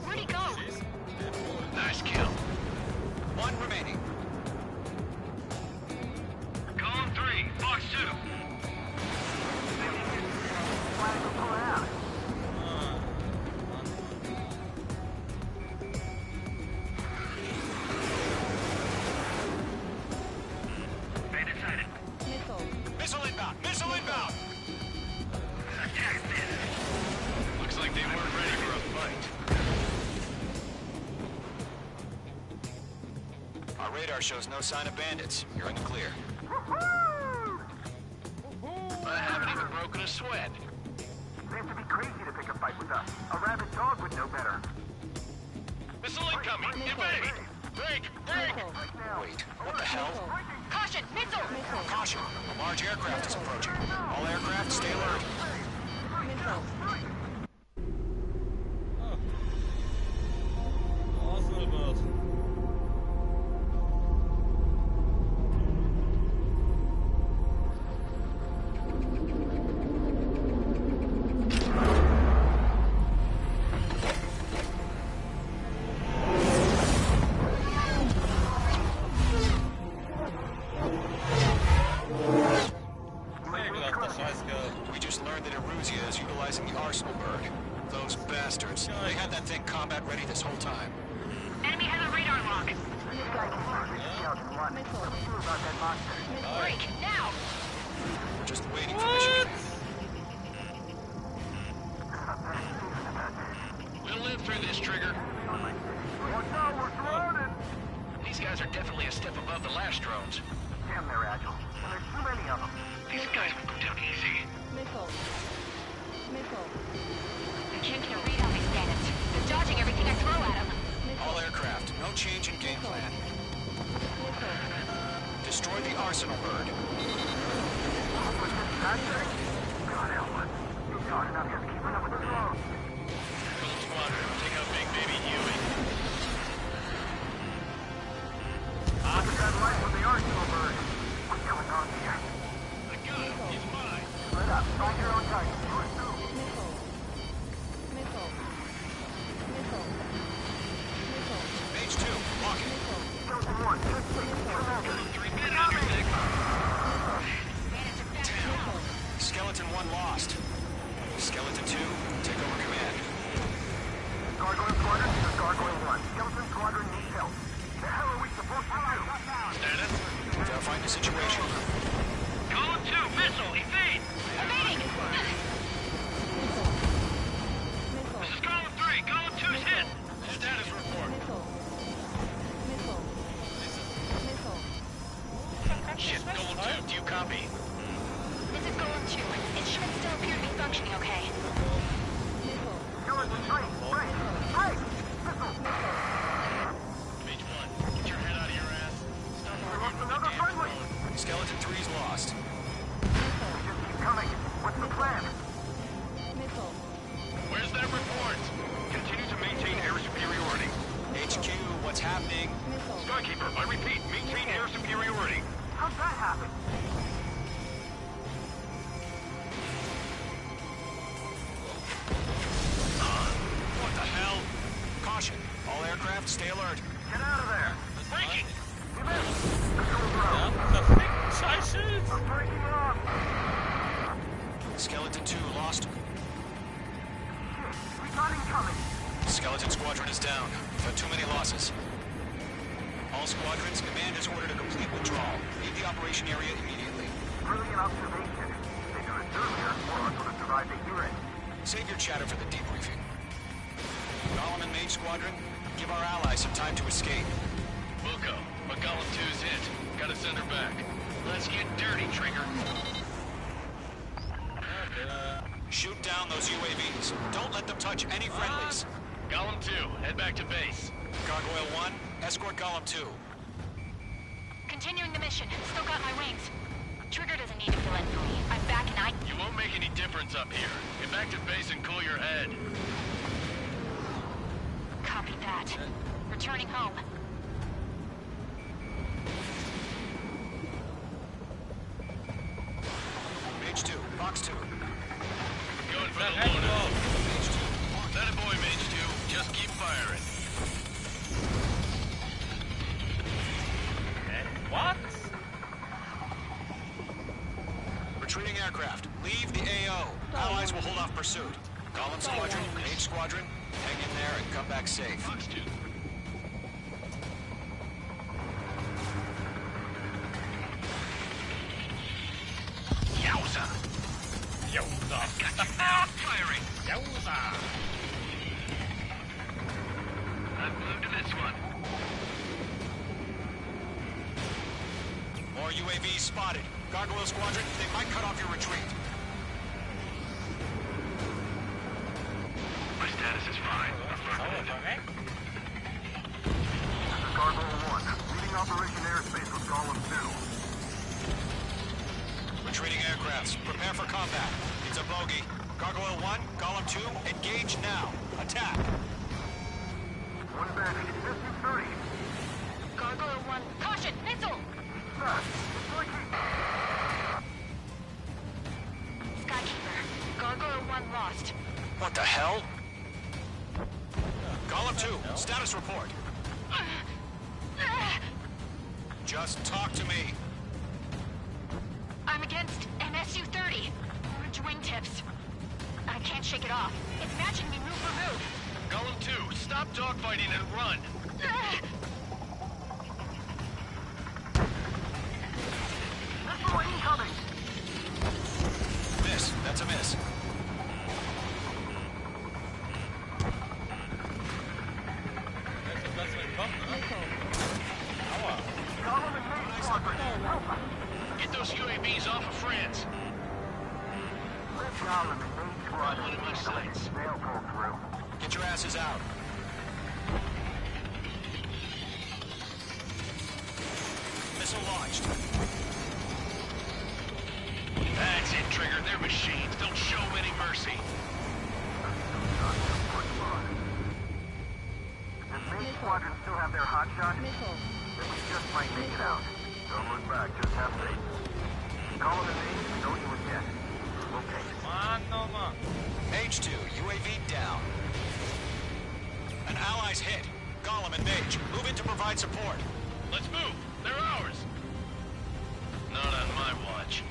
Where'd he go? Nice kill. 1 remaining. Column 3, box 2. Bandit sighted. Missile inbound! Missile inbound! Attack this. Looks like they weren't ready for a fight. Our radar shows no sign of bandits. You're in the clear. I haven't even broken a sweat. Seems to be crazy to pick a fight with us. A rabid dog would know better. Missile incoming! Evade! Break! Break! Wait, what the hell? Caution! Missile! Caution! A large aircraft is approaching. All aircraft, stay alert. We just learned that Eruzia is utilizing the Arsenal bird. Those bastards. They had that thing combat ready this whole time. Enemy has a radar lock. Break, now! We're just waiting for mission. We'll live through this, Trigger. These guys are definitely a step above the last drones. Damn, they're agile. And there's too many of them. These guys will go down easy. Missile. I can't get a read on these bandits. They're dodging everything I throw at them. All aircraft, no change in game plan. Destroy the Arsenal bird. God help us. You're not enough just keeping up with the drones. Gold Squadron, take out Big Baby Huey. Look at that light from the Arsenal bird. What's going on here? I Split up. Find your own target. Missile. Missile. Missile. Missile. Page 2, walking. Skeleton 1, check 6. Commander. 3 men on your dick. 10. Skeleton 1 lost. Skeleton 2, take over command. Gargoyle Squadron, this is Gargoyle 1. Skeleton Squadron needs help. The hell are we supposed to do? Status? Verifying the situation. Column 2, missile, evade! Evading! This is column 3, column 2's hit! Status report. Missile. Missile. Missile. Shit, column 2, do you copy? This is Golem 2. Instruments still appear to be functioning okay. Missile. Skeleton 3, break! Break! Missile! Page 1, get your head out of your ass. Stop We arguing lost with another the damn friendly! phone. Skeleton 3's lost. Just keep coming. What's the plan? Missile. Where's that report? Continue to maintain air superiority. HQ, what's happening? Missile. Skykeeper, I repeat, maintain air superiority. How'd that happen? What the hell? Caution, all aircraft stay alert. Get out of there! Breaking! You missed! Control ground. Verfickten Scheiße! I'm breaking off! Skeleton 2 lost. Shit, we got incoming! Skeleton Squadron is down. We've had too many losses. All squadrons, command is ordered a complete withdrawal. Leave the operation area immediately. Brilliant observation. They do it earlier, morons would have survived to hear it. Save your chatter for the debriefing. Golem and Mage Squadron, give our allies some time to escape. Wilco, but column 2's hit. Gotta send her back. Let's get dirty, Trigger. Shoot down those UAVs. Don't let them touch any friendlies. Column 2, head back to base. Gargoyle 1, escort Golem 2. Continuing the mission. Still got my wings. Trigger doesn't need to fill in for me. I'm back and I... You won't make any difference up here. Get back to base and cool your head. Copy that. Returning home. Mage 2, Box 2. Going for the loadout. Mage 2, That a boy, Mage 2. Just keep firing. What? retreating aircraft. Leave the AO. Allies will hold off pursuit. Golem Squadron, Mage Squadron, hang in there and come back safe. Yowza! Yowza! Got you now! Firing! Yowza! I'm glued to this one. More UAVs spotted. Gargoyle Squadron, they might cut off your retreat. My status is fine. This is Gargoyle 1. Leading Operation Airspace with Golem 2. Retreating aircrafts, prepare for combat. It's a bogey. Gargoyle 1, Golem 2, engage now. Attack. One back. Distance 30. Gargoyle 1, caution, missile! Skykeeper, Gargoyle 1 lost. What the hell? Golem 2, status report. Just talk to me. I'm against MSU-30. Orange wingtips. I can't shake it off. It's matching me move for move. Golem 2, stop dogfighting and run! Missile incoming! Miss, that's a miss. Golem and Mage Squadron, help us! Get those UAVs off of France! Let Golem and Mage Squadron One of my sights. they'll pull through. Get your asses out. Missile launched. That's it, Trigger. They're machines. Don't show them any mercy. Does Mage Squadron still have their hot shot? Missile. Then we just might make it out. Don't look back, just have faith. Golem and Mage, we know you again. provide support. Let's move. They're ours. Not on my watch.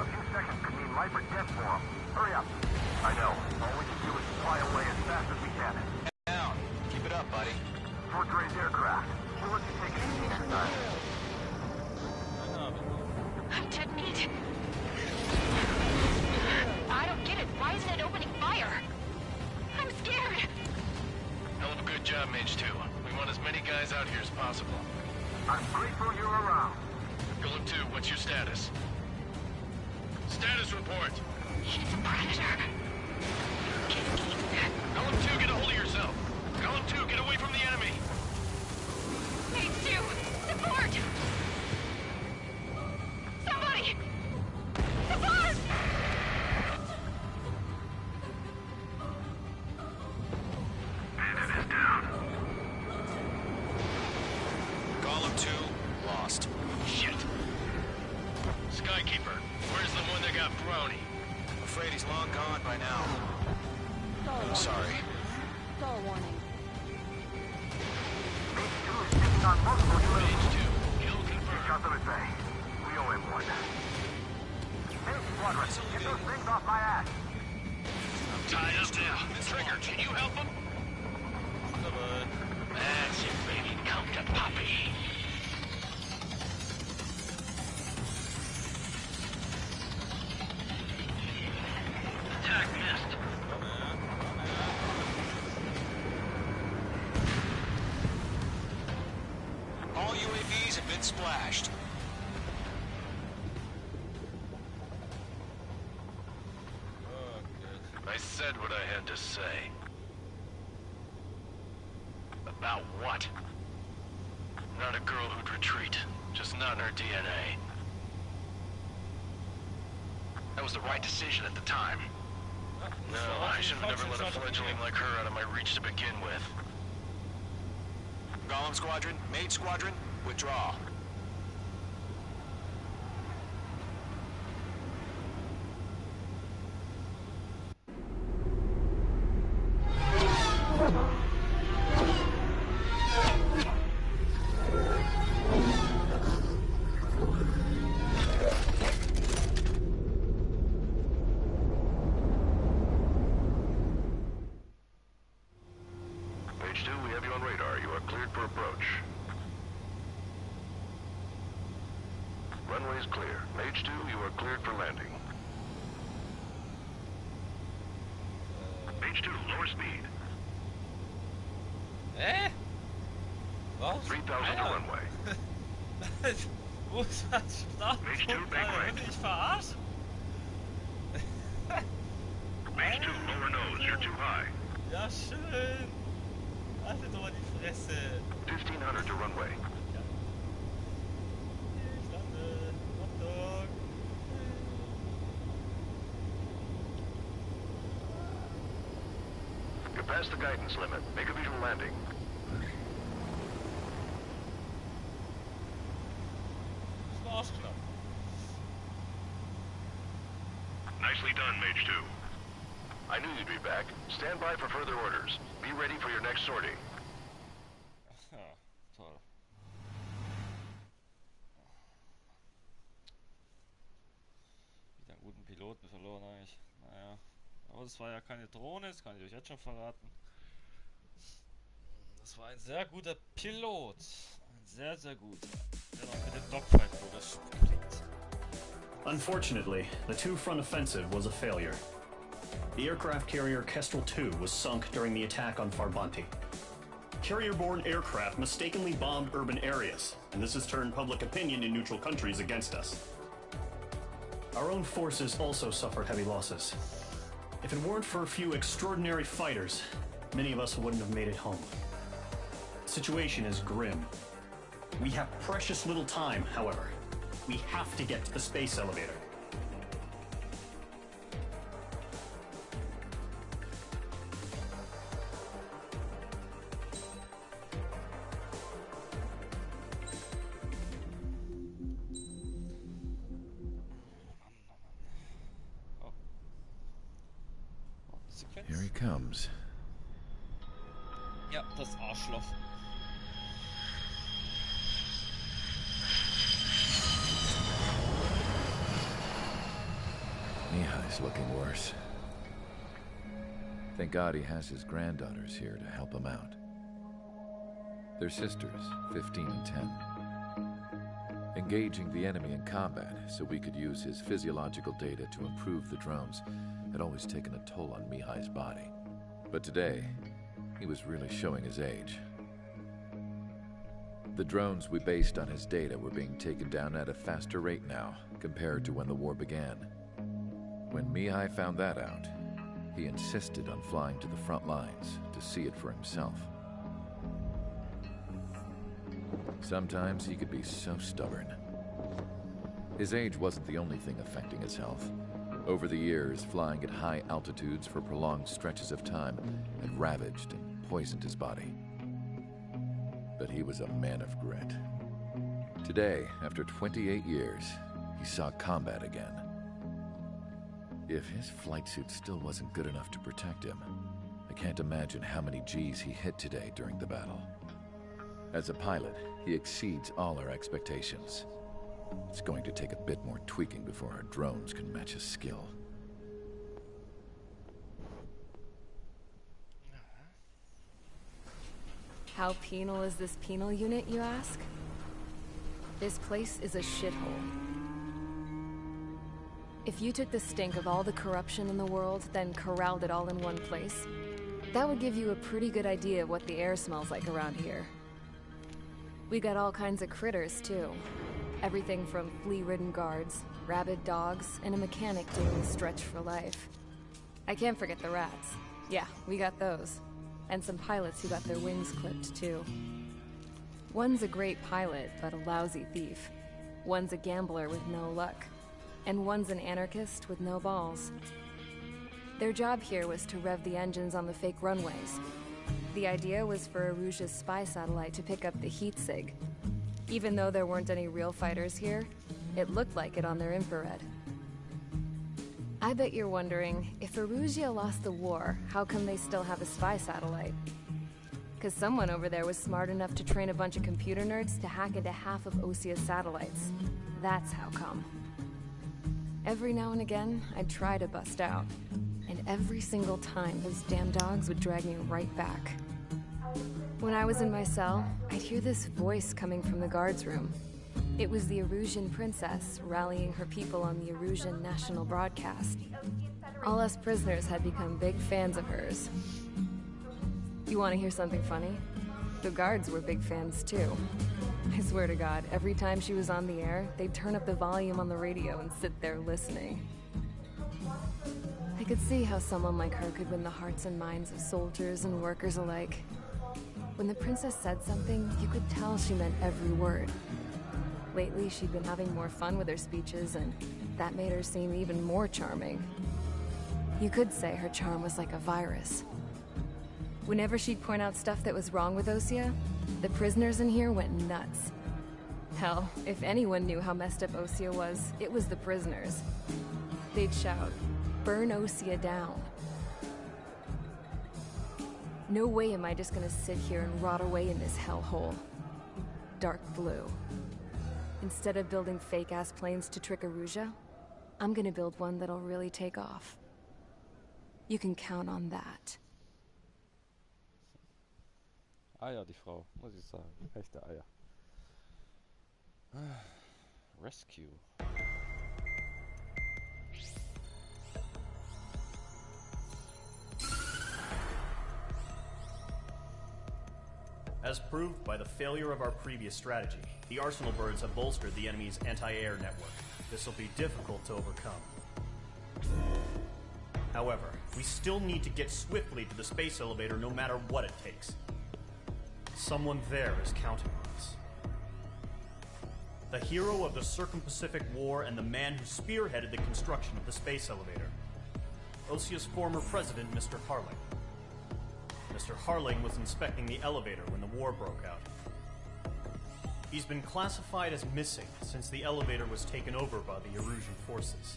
A few seconds could mean life or death for them. Hurry up. I know. All we can do is fly away as fast as we can. Down. Keep it up, buddy. Fort Gray's aircraft. We'll let you take it easy next time. I'm dead meat. I don't get it. Why isn't it opening fire? I'm scared. Hell of a good job, Mage 2. We want as many guys out here as possible. I'm grateful you're around. Golem 2, what's your status? Status report. He's a predator. Golem 2, get a hold of yourself. Golem 2, get away from the enemy. Mage 2, support! Somebody! Support! Bandit is down. Golem 2, lost. Shit. Skykeeper, where's the one that got brownie? Afraid he's long gone by now. Stall Sorry. Stall warning. Mage 2 is taking on multiple UAVs. Mage 2, kill confirmed. Got them at bay. We owe him one. Hey, Squadron, get those things off my ass. I'm tied up now. Trigger, can you help him? That's it, baby. Come to Poppy. Attack missed. All UAVs have been splashed. I said what I had to say. About what? Not a girl who'd retreat. Just not in her DNA. That was the right decision at the time. No, I should have never let a fledgling like her out of my reach to begin with. Golem Squadron, Mage Squadron, withdraw. Mage 2, we have you on radar. You are cleared for approach. Runway is clear. Mage 2, you are cleared for landing. Mage 2, lower speed. Was? 3000 to runway. Wo ist das Startpunkt? Mage 2, make Alter, right. will ich verarschen? Mage 2, lower nose. You're too high. Ja, schön. Haltet doch mal die Fresse. 1500 to runway. Ich lande. Hotdog. You're past the guidance limit. Make a visual landing. Das war Arschknapp. Nicely done, Mage 2. I knew you'd be back. Stand by for further orders. Be ready for your next sortie. Ja, toll. Wieder einen guten Piloten verloren eigentlich. Naja. Aber das war ja keine Drohne, das kann ich euch jetzt schon verraten. Das war ein sehr guter Pilot. Ein sehr, sehr guter. Der noch mit dem Dogfight-Modus fliegt. Unfortunately, the two-front offensive was a failure. The aircraft carrier Kestrel II was sunk during the attack on Farbanti. Carrier-borne aircraft mistakenly bombed urban areas, and this has turned public opinion in neutral countries against us. Our own forces also suffered heavy losses. If it weren't for a few extraordinary fighters, many of us wouldn't have made it home. The situation is grim. We have precious little time, however. We have to get to the space elevator. Here he comes. Ja, das Arschloch. Mihai's looking worse. Thank God he has his granddaughters here to help him out. They're sisters, 15 and 10. Engaging the enemy in combat so we could use his physiological data to improve the drones had always taken a toll on Mihai's body. But today, he was really showing his age. The drones we based on his data were being taken down at a faster rate now compared to when the war began. When Mihai found that out, he insisted on flying to the front lines to see it for himself. Sometimes he could be so stubborn. His age wasn't the only thing affecting his health. Over the years, flying at high altitudes for prolonged stretches of time had ravaged and poisoned his body. But he was a man of grit. Today, after 28 years, he saw combat again. If his flight suit still wasn't good enough to protect him, I can't imagine how many G's he hit today during the battle. As a pilot, he exceeds all our expectations. It's going to take a bit more tweaking before our drones can match his skill. How penal is this penal unit, you ask? This place is a shithole. If you took the stink of all the corruption in the world, then corralled it all in one place, that would give you a pretty good idea of what the air smells like around here. We got all kinds of critters, too. Everything from flea-ridden guards, rabid dogs, and a mechanic doing stretch for life. I can't forget the rats. Yeah, we got those. And some pilots who got their wings clipped, too. One's a great pilot, but a lousy thief. One's a gambler with no luck. And one's an anarchist with no balls. Their job here was to rev the engines on the fake runways. The idea was for Erusia's spy satellite to pick up the heat sig. Even though there weren't any real fighters here, it looked like it on their infrared. I bet you're wondering, if Erusia lost the war, how come they still have a spy satellite? Because someone over there was smart enough to train a bunch of computer nerds to hack into half of Osia's satellites. That's how come. Every now and again, I'd try to bust out. And every single time, those damn dogs would drag me right back. When I was in my cell, I'd hear this voice coming from the guards room. It was the Erusian princess rallying her people on the Erusian national broadcast. All us prisoners had become big fans of hers. You want to hear something funny? The guards were big fans too. I swear to God, every time she was on the air, they'd turn up the volume on the radio and sit there listening. I could see how someone like her could win the hearts and minds of soldiers and workers alike. When the princess said something, you could tell she meant every word. Lately, she'd been having more fun with her speeches, and that made her seem even more charming. You could say her charm was like a virus. Whenever she'd point out stuff that was wrong with Osia, the prisoners in here went nuts. Hell, if anyone knew how messed up Osia was, it was the prisoners. They'd shout, "Burn Osia down." No way am I just gonna sit here and rot away in this hellhole. Dark blue. Instead of building fake-ass planes to trick Erusia, I'm gonna build one that'll really take off. You can count on that. Eier, die Frau, muss ich sagen. Echte Eier. Rescue. As proved by the failure of our previous strategy, the Arsenal birds have bolstered the enemy's anti-air network. This will be difficult to overcome. However, we still need to get swiftly to the space elevator no matter what it takes. Someone there is counting on us. The hero of the Circum-Pacific War and the man who spearheaded the construction of the space elevator. Osia's former president, Mr. Harling. Mr. Harling was inspecting the elevator when the war broke out. He's been classified as missing since the elevator was taken over by the Erusian forces.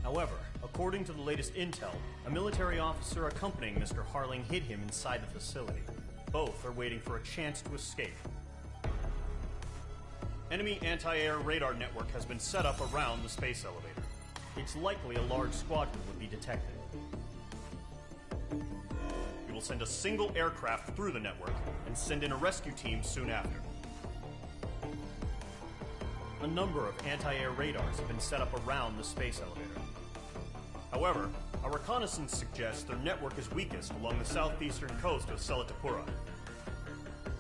However, according to the latest intel, a military officer accompanying Mr. Harling hid him inside the facility. Both are waiting for a chance to escape. Enemy anti-air radar network has been set up around the space elevator. it's likely a large squadron would be detected. We will send a single aircraft through the network and send in a rescue team soon after. A number of anti-air radars have been set up around the space elevator. However, our reconnaissance suggests their network is weakest along the southeastern coast of Selatapura,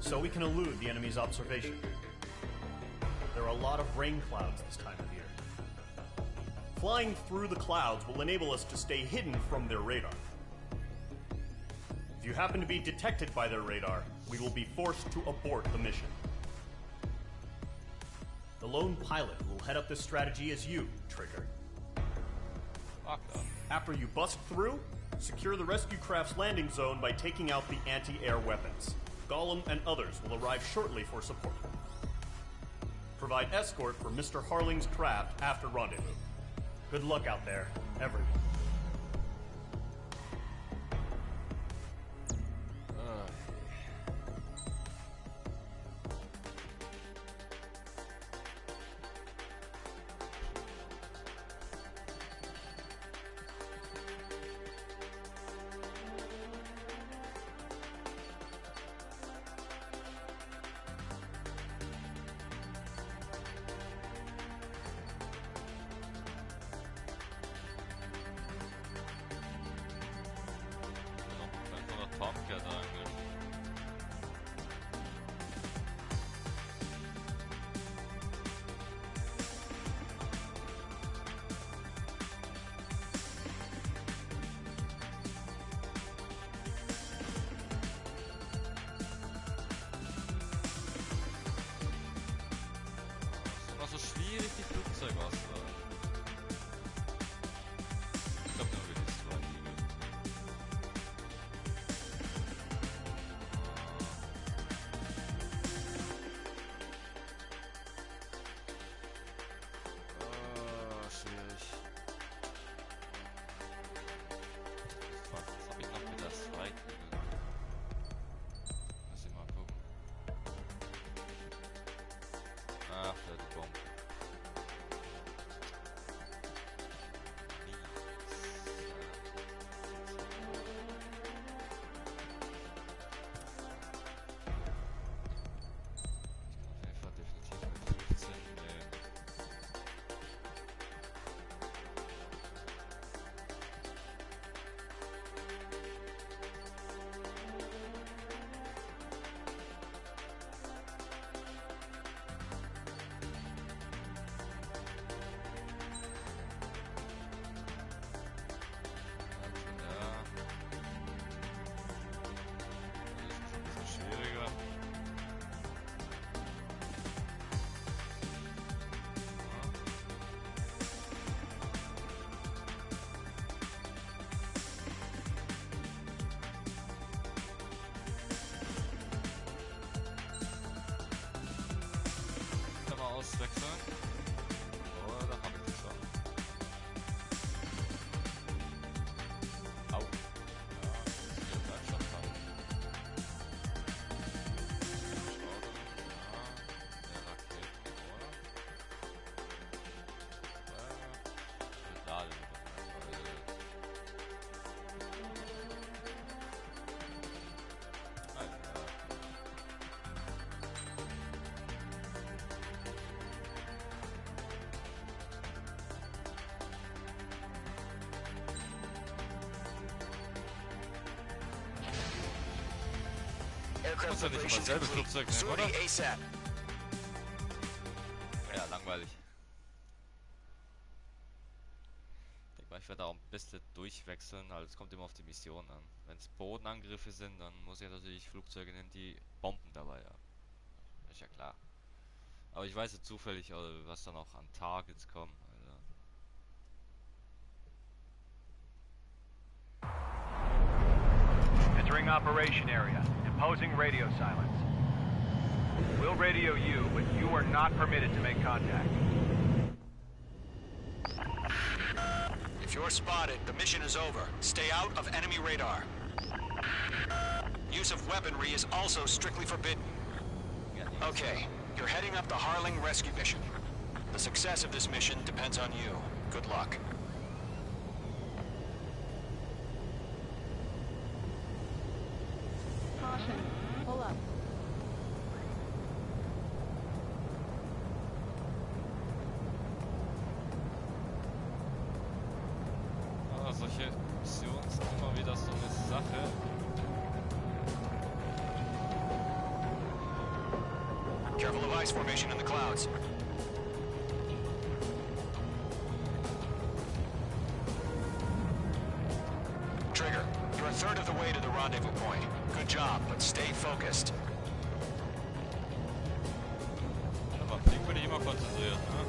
so we can elude the enemy's observation. There are a lot of rain clouds this time of year. Flying through the clouds will enable us to stay hidden from their radar. If you happen to be detected by their radar, we will be forced to abort the mission. The lone pilot who will head up this strategy is you, Trigger. After you bust through, secure the rescue craft's landing zone by taking out the anti-air weapons. Gollum and others will arrive shortly for support. Provide escort for Mr. Harling's craft after rendezvous. Good luck out there, everyone. Wechseln. Oder habe ich das schon? Au. Ja, hier bleibt schon dran. Ja, der Raketen, oder? Laden. Muss ja nicht immer selbe Flugzeug nehmen, oder? Ja, langweilig. Ich denke mal, ich werde auch ein bisschen durchwechseln, also es kommt immer auf die Mission an. Wenn es Bodenangriffe sind, dann muss ich natürlich Flugzeuge nehmen, die Bomben dabei haben. Ist ja klar. Aber ich weiß ja zufällig, was dann auch an Targets kommen. Entering operation area. Imposing radio silence. We'll radio you, but you are not permitted to make contact. If you're spotted, the mission is over. Stay out of enemy radar. Use of weaponry is also strictly forbidden. Okay, you're heading up the Harling rescue mission. The success of this mission depends on you. Good luck. ice formation in the clouds. Trigger, you're a third of the way to the rendezvous point. Good job, but stay focused. Aber Flieg würde ich immer konzentrieren, ne?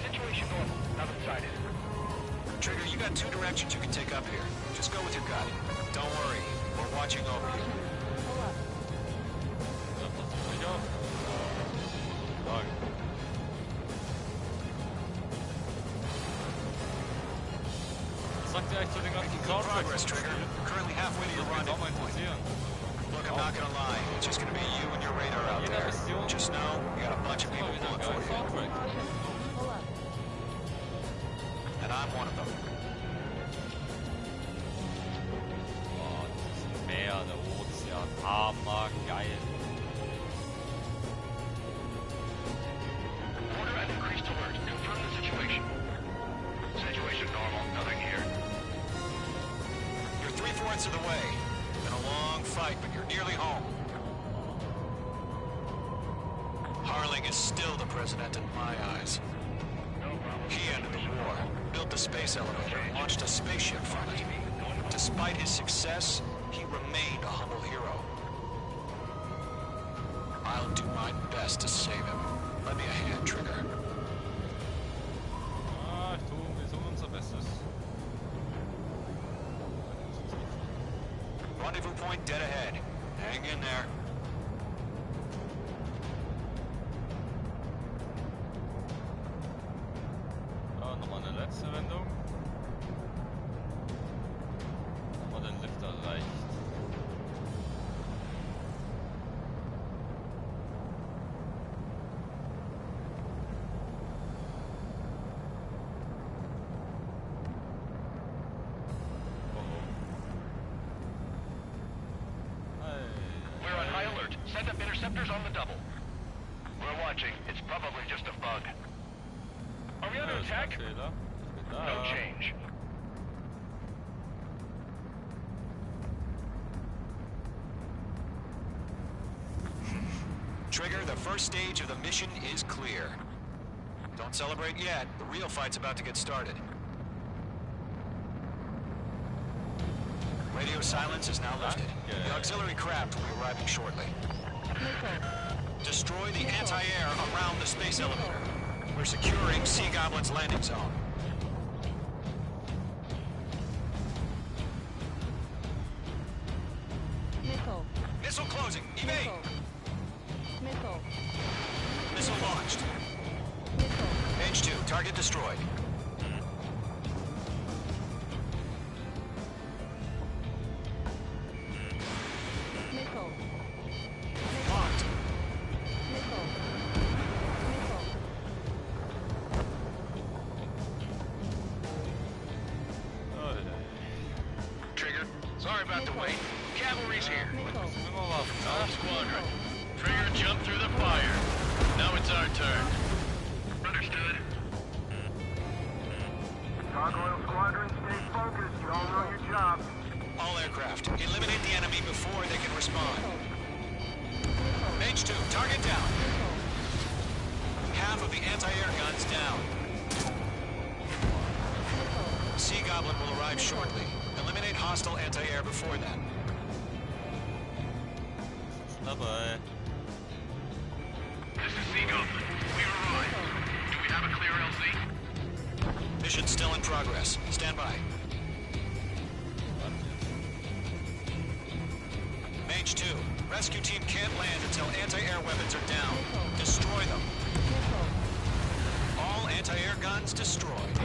Situation normal. Nothing sighted. Trigger, you got two directions you can take up here. Just go with your gut. Don't worry, we're watching over you. Sagt ihr eigentlich zu den ganzen Progress, Trigger. Currently halfway to your rendezvous point. Look, I'm not gonna lie. It's just gonna be you and your radar out there. Just know, you got a bunch of people pulling for you. And I'm one of them. Oh, dieses Meer, der Ozean. Hammergeil. Order an increased alert. Confirm the situation. Situation normal. Nothing here. You're 3/4 of the way. Been a long fight, but you're nearly home. Harling is still the president in my eyes. He ended the war, built the space elevator, and launched a spaceship from it. Despite his success, he remained a humble hero. I'll do my best to save him. Lend me a hand, Trigger. Wir tun unser Bestes. Rendezvous point dead ahead. Hang in there. Nochmal eine letzte Wendung. Haben wir den Lift erreicht. We're on high alert. Send up interceptors on the double. We're watching. It's probably just a bug. Are we under attack? No change. Trigger, the first stage of the mission is clear. Don't celebrate yet. The real fight's about to get started. Radio silence is now lifted. The auxiliary craft will be arriving shortly. Destroy the anti-air around the space elevator. We're securing Sea Goblin's landing zone. Missile closing. Evade. Missile launched. H2, target destroyed. Locked. Trigger, sorry about the wait. Cavalry's here. All squadron. Trigger jumped through the fire. Now it's our turn. Understood. Gargoyle Squadron, stay focused. You all know your job. All aircraft, eliminate the enemy before they can respond. H2, target down. Half of the anti-air guns down. Sea Goblin will arrive shortly. Eliminate hostile anti-air before then. Dabei. This is Sea Goblin. We've arrived. Do we have a clear LZ? Mission still in progress. Stand by. Mage 2, rescue team can't land until anti-air weapons are down. Destroy them. All anti-air guns destroyed.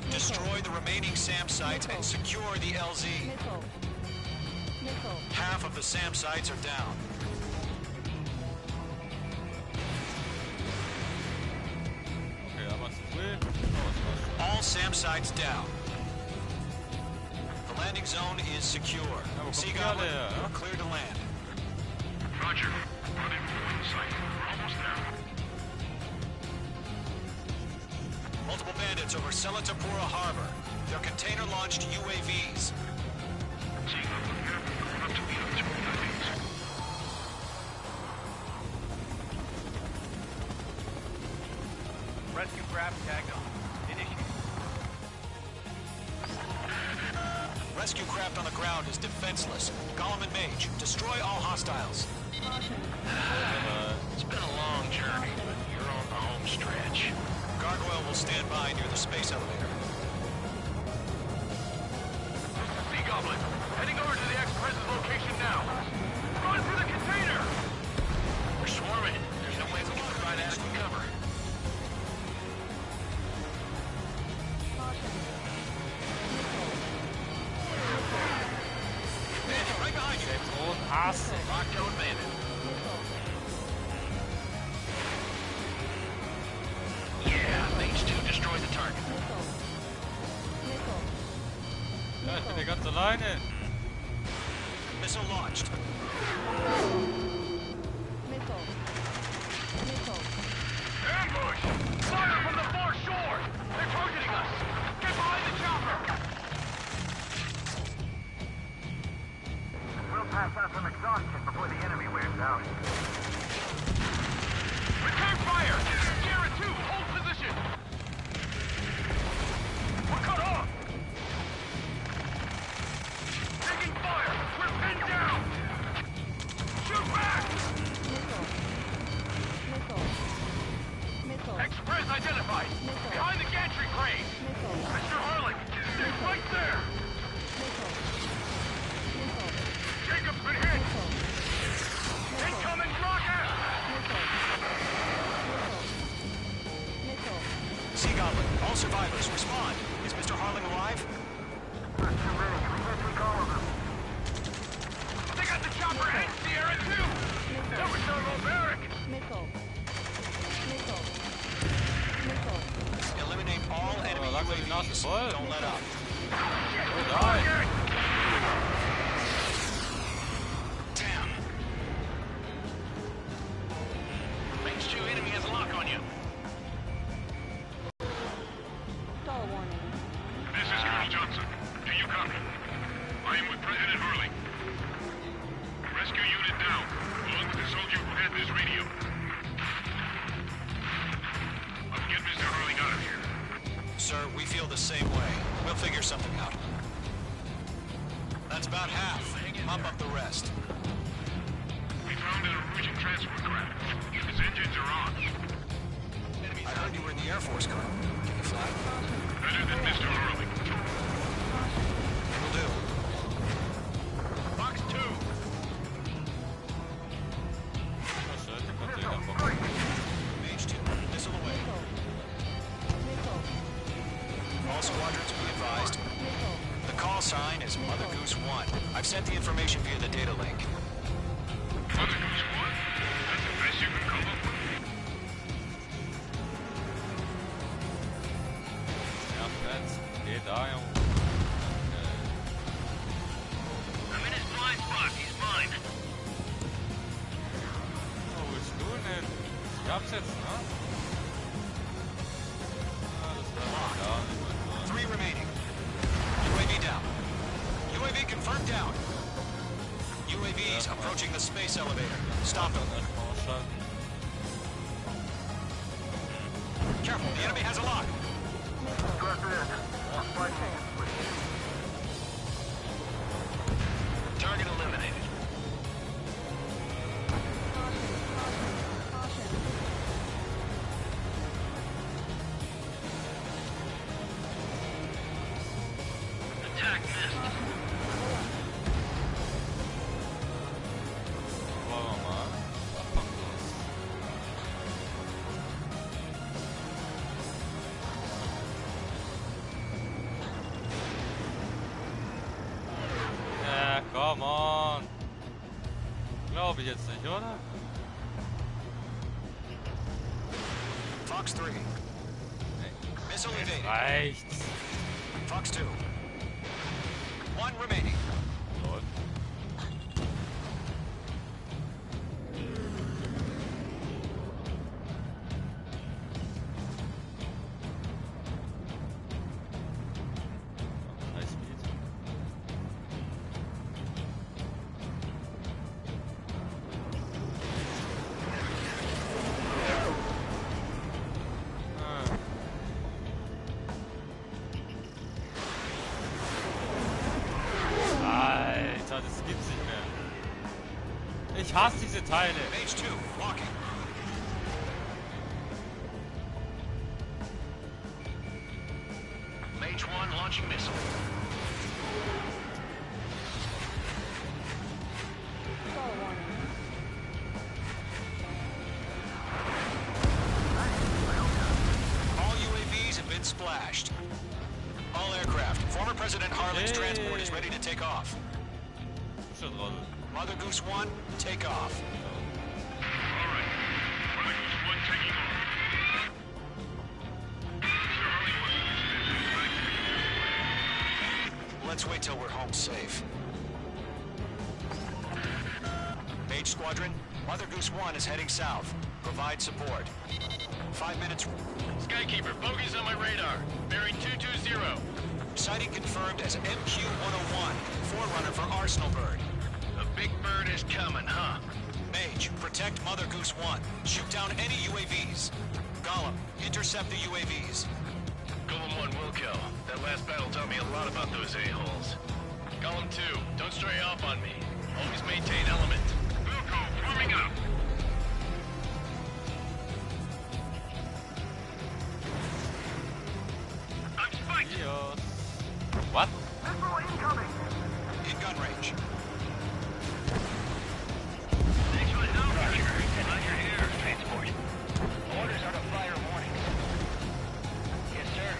Destroy the remaining SAM sites and secure the LZ. Half of the SAM sites are down. All SAM sites down. The landing zone is secure. Sea Goblin, you're clear to land. Roger. Rendezvous site. We're almost there. Multiple bandits over Selatapura Harbor. They're container-launched UAVs. Rescue craft tagged on. Initiate. Rescue craft on the ground is defenseless. Gollum and Mage, destroy all hostiles. It's been a long journey, but you're on the home stretch. Gargoyle will stand by near the space elevator. Sea Goblin, heading over to the Ex-President's location now. Run for the container! We're swarming. There's no way we can provide adequate cover. Bandit, right behind you. Rock-toed bandit. Yeah, Mage 2, destroy the target. Ja, ich bin hier ganz alleine. Missile launched. Ambush! Fire from the far shore! They're targeting us! Get behind the chopper! We'll pass out some exhaustion before the enemy wears out. Return fire! Sierra 2, hold position! We're cut off! Taking fire! We're pinned down! Shoot back! Express identified! Behind the gantry crane! Mr. Harling! Stay right there! Jacob's been hit! Incoming rocket! Sea Goblin, all survivors, respond. Is Mr. Harling alive? Not too many. We can't take all of them. They got the chopper and Sierra too! That was so barbaric! Eliminate all enemy UAVs. Don't let up. Damn. Mage 2, enemy has a lock on you. This is Colonel Johnson. Do you copy? I am with President Hurley. Rescue unit down, along with the soldier who had this radio. Let's get Mr. Hurley out of here. Sir, we feel the same way. We'll figure something out. That's about half. Mop up the rest. We found an Norwegian transport craft. Its engines are on. I heard you were in the Air Force, Colonel. Can you fly? Better than Mr. Hurley. Will do. Box 2! Mage 2, missile away. All squadrons be advised. The call sign is Mother Goose 1. I've sent the information via the data link. Mother Goose 1? That's the best you can come up with? Ja, Fans, geht da, Junge. I'm in his blind spot. He's mine. Oh, wo bist du denn? Ich hab's jetzt, ne? Ah, das war gar nicht mal so. 3 remaining. UAV down. UAV confirmed down. UAVs approaching the space elevator. Stop them. Careful, the enemy has a lock. Target eliminated. Attack missed. Wollen wir mal. Was kommt los? Ja, come on. Glaube ich jetzt nicht, oder? Fox 3. Missile evaded. Reicht's. Fox 2. 1 remaining. Lol. Ich hasse diese Teile. Mage 2, walking. Mage 1 launching missile. All UAVs have been splashed. All aircraft. Former President Harling's transport is ready to take off. Mother Goose 1, take off. Alright. Mother Goose 1 taking off. Mr. Harley wasn't Let's wait till we're home safe. Mage Squadron, Mother Goose 1 is heading south. Provide support. 5 minutes. Skykeeper, bogeys on my radar. Bearing 220. Sighting confirmed as MQ-101, forerunner for Arsenal Bird. The big bird is coming, huh? Mage, protect Mother Goose 1. Shoot down any UAVs. Gollum, intercept the UAVs. Golem 1 will kill. That last battle taught me a lot about those a-holes. Golem 2, don't stray off on me. Always maintain element. Wilco, forming up. I'm spiked. What? Missile incoming. In gun range. Excellent now, Roger. Roger here, transport. Orders are to fire warning. Yes, sir.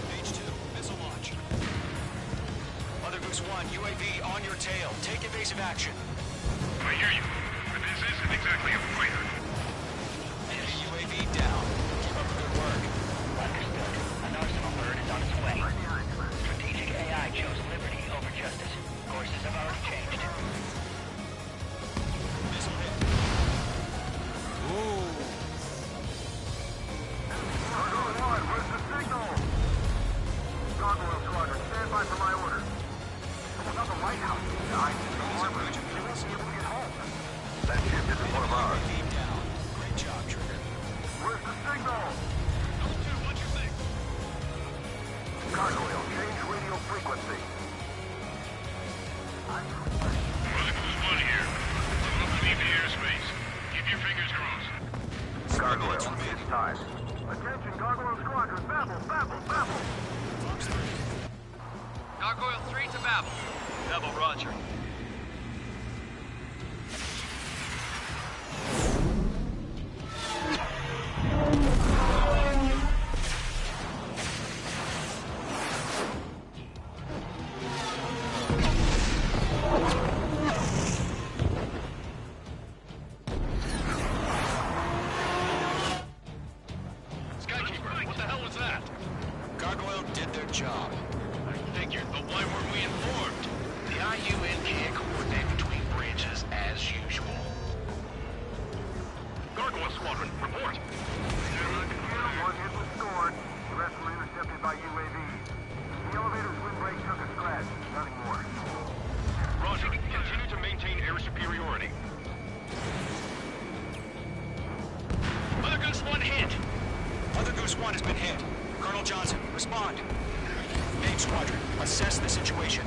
Mage 2, missile launch. Mother Goose 1, UAV on your tail. Take evasive action. I hear you. But this isn't exactly a fighter. Enemy UAV down. Keep up the good work. Understood. An Arsenal bird is on its way. Strategic AI chose liberty over justice. Courses have already changed. Missile hit. Ooh. Cargo 1, where's the signal? Gargoyle Squadron, stand by for my orders. Not the lighthouse. I need the harbor. You won't be able to get home. That ship isn't one of ours. UAV down. Great job, Trigger. Where's the signal? Golem 2, what's your thing? Gargoyle, change radio frequency. Mother Goose 1 here. I'm up to leave the airspace. Keep your fingers crossed. Gargoyle, it's time. Attention, Gargoyle Squadron. Babble, babble, babble. Gargoyle 3 to Babel. Babel, roger. Skykeeper, what the hell was that? Gargoyle did their job. I figured, but why weren't we informed? The IUN can't coordinate between branches as usual. Gargoyle Squadron, report. One hit was scored. The rest were intercepted by UAVs. The elevator's windbreak took a scratch. Nothing more. Roger. Continue to maintain air superiority. Mother Goose 1 hit. Mother Goose 1 has been hit. Colonel Johnson, respond. Mage Squadron, assess the situation.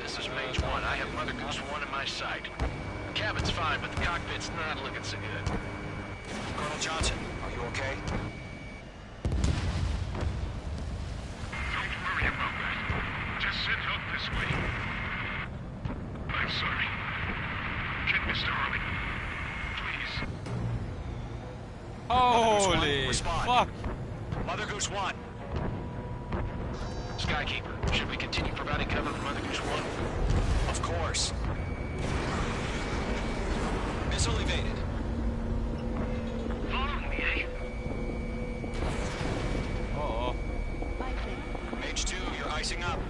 This is Mage 1. I have Mother Goose 1 in my sight. The cabin's fine, but the cockpit's not looking so good. Colonel Johnson, are you okay? Don't worry about that. Just sit up this way. I'm sorry. Get Mr. Harley. Please. Holy Respond. fuck. Mother Goose 1. Skykeeper, should we continue providing cover for Mother Goose 1? Of course. Missile evaded. Following me, eh? Uh-oh. Mage 2, you're icing up.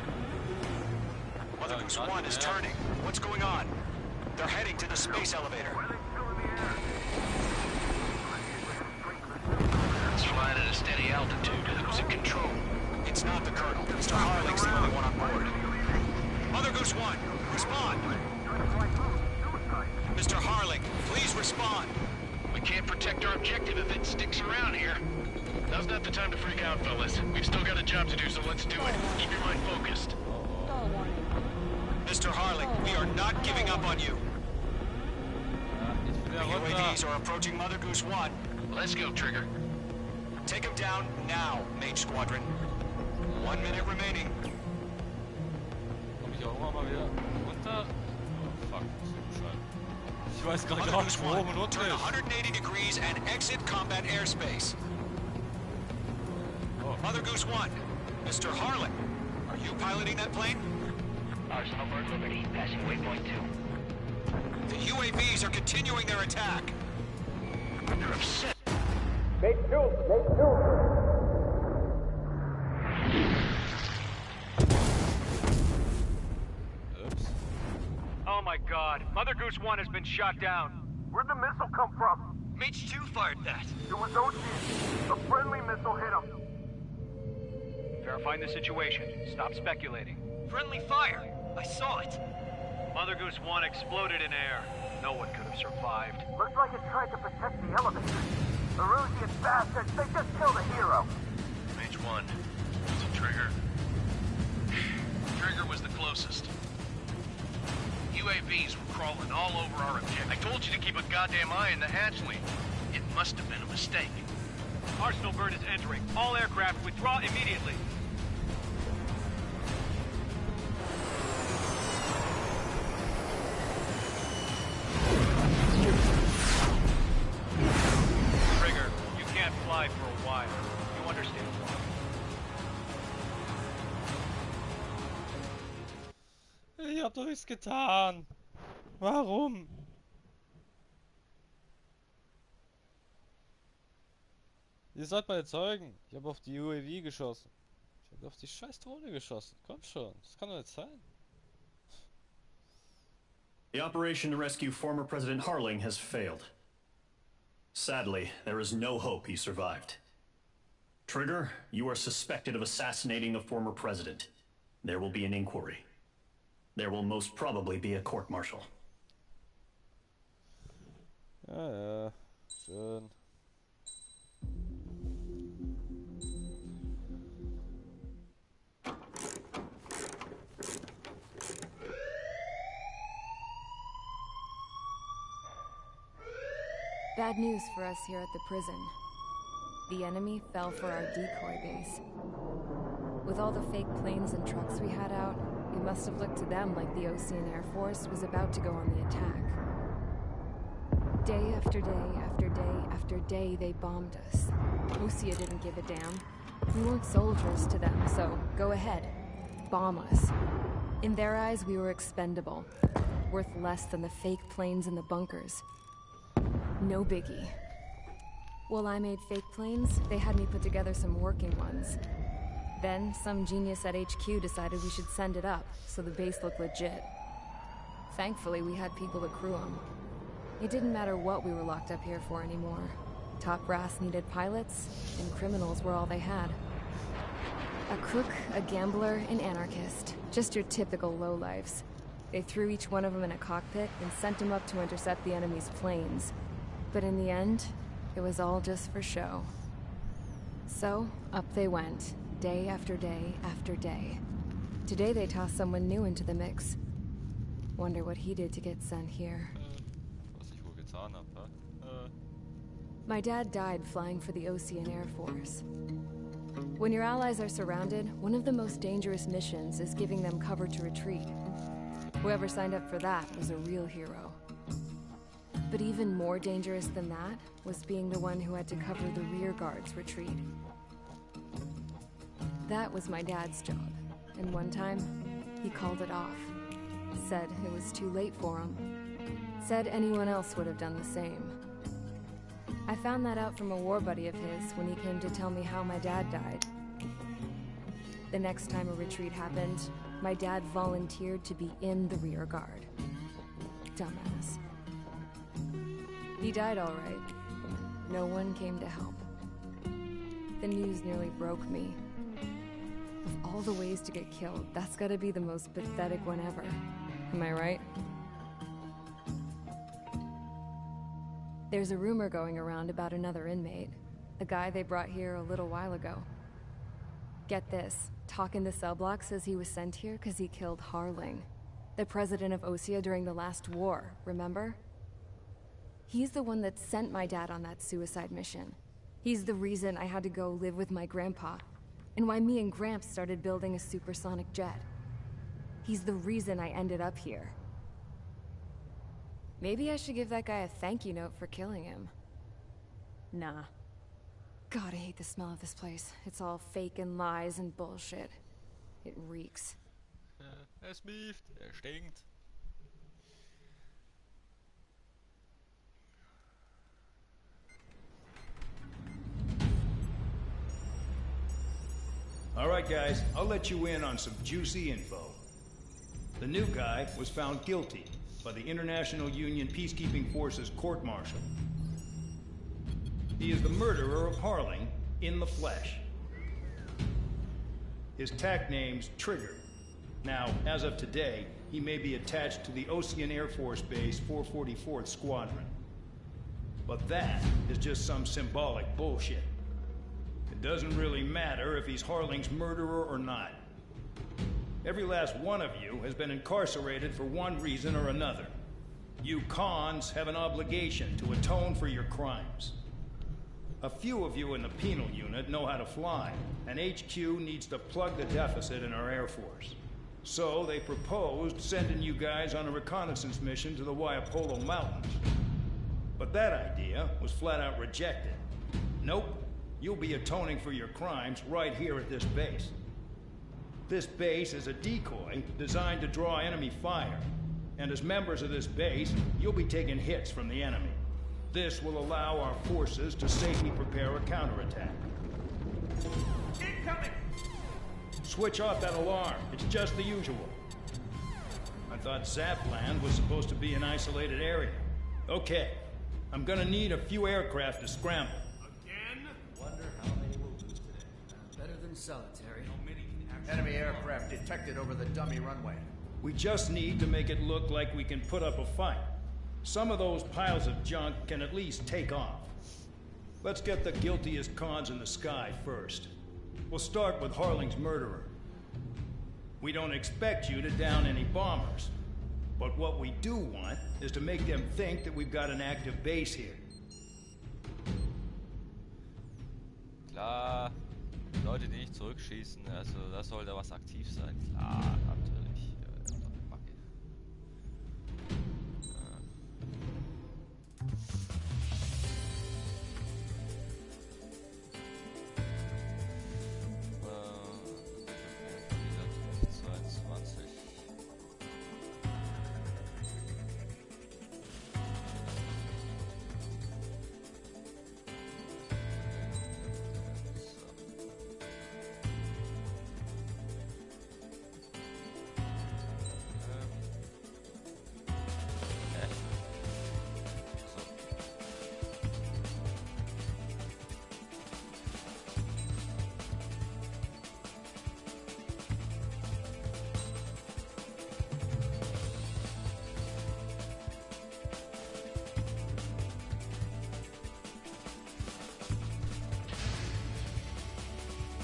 Mother Goose 1 is turning. What's going on? They're heading to the space elevator. It's flying at a steady altitude. Who's in control? It's not the Colonel. Mr. Harling's the only one on board. Mother Goose 1, respond. Mr. Harling, please respond. We can't protect our objective if it sticks around here. Now's not the time to freak out, fellas. We've still got a job to do, so let's do it. Keep your mind focused. Mr. Harling, we are not giving up on you. Ich bin The ja runter. UAVs are approaching Mother Goose 1. Let's go, Trigger. Take him down now, Mage Squadron. 1 minute remaining. Komm ich auch mal wieder runter? Oh, fuck, das ist bescheuert. Ich weiß gar nicht, Mother ob Goose es 1, oben und unten turn ist. 180 degrees and exit combat airspace. Oh. Mother Goose 1, Mr. Harling, are you piloting that plane? Arsenal Bird Liberty, passing waypoint 2. The UAVs are continuing their attack. You're upset. Make two. Oops. Oh my god, Mother Goose 1 has been shot down. Where'd the missile come from? Mage 2 fired that. It was Ocean. A friendly missile hit him. Verifying the situation. Stop speculating. Friendly fire. I saw it. Mother Goose 1 exploded in air. No one could have survived. Looks like it tried to protect the elevator. The Rusian bastards, they just killed a hero. Mage 1. Is it Trigger? Trigger was the closest. UAVs were crawling all over our objective. I told you to keep a goddamn eye in the hatchling. It must have been a mistake. Arsenal Bird is entering. All aircraft withdraw immediately. Trigger, you can't fly for a while. You understand why? Ich hab doch nichts getan. Warum? Ihr seid meine Zeugen. Ich habe auf die UAV geschossen. Ich habe auf die scheiß Drohne geschossen. Komm schon, das kann doch nicht sein. The operation to rescue former President Harling has failed. Sadly, there is no hope he survived. Trigger, you are suspected of assassinating a former president. There will be an inquiry. There will most probably be a court-martial. Ja, schön. Bad news for us here at the prison. The enemy fell for our decoy base. With all the fake planes and trucks we had out, it must have looked to them like the Ocean Air Force was about to go on the attack. Day after day after day after day, they bombed us. Osea didn't give a damn. We weren't soldiers to them, so go ahead. Bomb us. In their eyes, we were expendable. Worth less than the fake planes in the bunkers. No biggie. While I made fake planes, they had me put together some working ones. Then, some genius at HQ decided we should send it up, so the base looked legit. Thankfully, we had people to crew them. It didn't matter what we were locked up here for anymore. Top brass needed pilots, and criminals were all they had. A crook, a gambler, an anarchist. Just your typical lowlifes. They threw each one of them in a cockpit and sent them up to intercept the enemy's planes. But in the end, it was all just for show. So, up they went, day after day after day. Today they tossed someone new into the mix. Wonder what he did to get sent here. Was ich wohl getan hab, hä? My dad died flying for the Ocean Air Force. When your allies are surrounded, one of the most dangerous missions is giving them cover to retreat. Whoever signed up for that was a real hero. But even more dangerous than that was being the one who had to cover the rear guard's retreat. That was my dad's job, and one time, he called it off. Said it was too late for him. Said anyone else would have done the same. I found that out from a war buddy of his when he came to tell me how my dad died. The next time a retreat happened, my dad volunteered to be in the rear guard. Dumbass. He died all right. No one came to help. The news nearly broke me. Of all the ways to get killed, that's gotta be the most pathetic one ever. Am I right? There's a rumor going around about another inmate. A guy they brought here a little while ago. Get this, talk in the cell block says he was sent here because he killed Harling. The president of Osea during the last war, remember? He's the one that sent my dad on that suicide mission. He's the reason I had to go live with my grandpa, and why me and Gramps started building a supersonic jet. He's the reason I ended up here. Maybe I should give that guy a thank you note for killing him. Nah. God, I hate the smell of this place. It's all fake and lies and bullshit. It reeks. Smieft, stinkt. Alright guys, I'll let you in on some juicy info. The new guy was found guilty by the International Union Peacekeeping Forces court-martial. He is the murderer of Harling in the flesh. His tack name's Trigger. Now, as of today, he may be attached to the Ocean Air Force Base 444th Squadron. But that is just some symbolic bullshit. It doesn't really matter if he's Harling's murderer or not. Every last one of you has been incarcerated for one reason or another. You cons have an obligation to atone for your crimes. A few of you in the penal unit know how to fly, and HQ needs to plug the deficit in our Air Force. So they proposed sending you guys on a reconnaissance mission to the Waiapolo Mountains. But that idea was flat out rejected. Nope, you'll be atoning for your crimes right here at this base. This base is a decoy designed to draw enemy fire, and as members of this base, you'll be taking hits from the enemy. This will allow our forces to safely prepare a counterattack. Incoming! Switch off that alarm. It's just the usual. I thought Zapland was supposed to be an isolated area. Okay, I'm gonna need a few aircraft to scramble. Again? Wonder how many we'll lose today. Better than solitary. Enemy aircraft detected over the dummy runway. We just need to make it look like we can put up a fight. Some of those piles of junk can at least take off. Let's get the guiltiest cons in the sky first. We'll start with Harling's murderer. We don't expect you to down any bombers. But what we do want is to make them think that we've got an active base here. Klar, Leute, die nicht zurückschießen, also da soll da was aktiv sein. Klar, natürlich. Macke.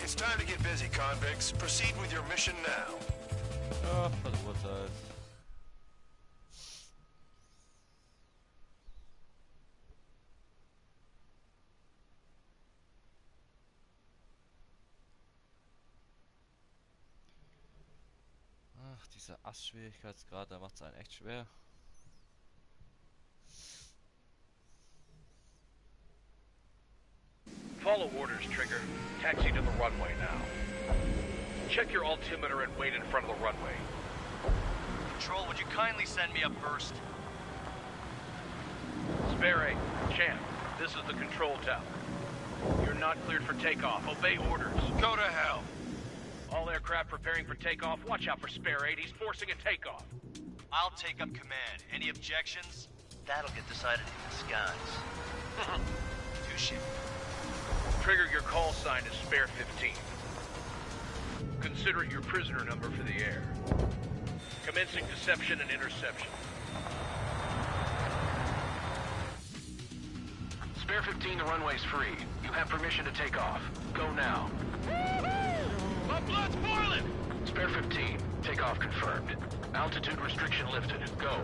It's time to get busy, convicts. Proceed with your mission now. Ja, verurteilt. Ach, dieser Ass-Schwierigkeitsgrad, der macht es einen echt schwer. Follow orders, Trigger. Taxi to the runway now. Check your altimeter and wait in front of the runway. Control, would you kindly send me up first? Spare 8, Champ, this is the control tower. You're not cleared for takeoff. Obey orders. Go to hell. All aircraft preparing for takeoff. Watch out for Spare 8. He's forcing a takeoff. I'll take up command. Any objections? That'll get decided in the skies. Touche. Trigger, your call sign is Spare 15. Consider it your prisoner number for the air. Commencing deception and interception. Spare 15, the runway's free. You have permission to take off. Go now. My blood's boiling! Spare 15, takeoff confirmed. Altitude restriction lifted. Go.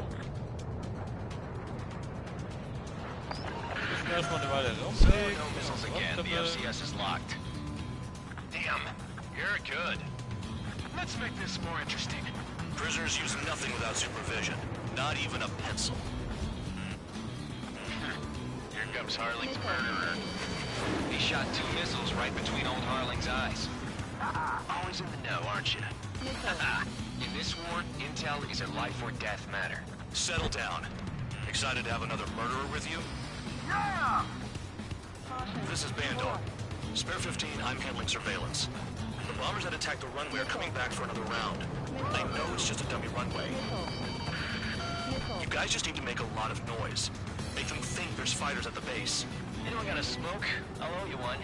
So, no missiles again. The FCS is locked. Damn, you're good. Let's make this more interesting. Prisoners use nothing without supervision. Not even a pencil. Here comes Harling's murderer. He shot 2 missiles right between old Harling's eyes. Always in the know, aren't you? In this war, intel is a life or death matter. Settle down. Excited to have another murderer with you? Yeah! This is Bandog. Spare 15, I'm handling surveillance. The bombers that attacked the runway are coming back for another round. I know it's just a dummy runway. You guys just need to make a lot of noise. Make them think there's fighters at the base. Anyone got a smoke? I'll owe you one.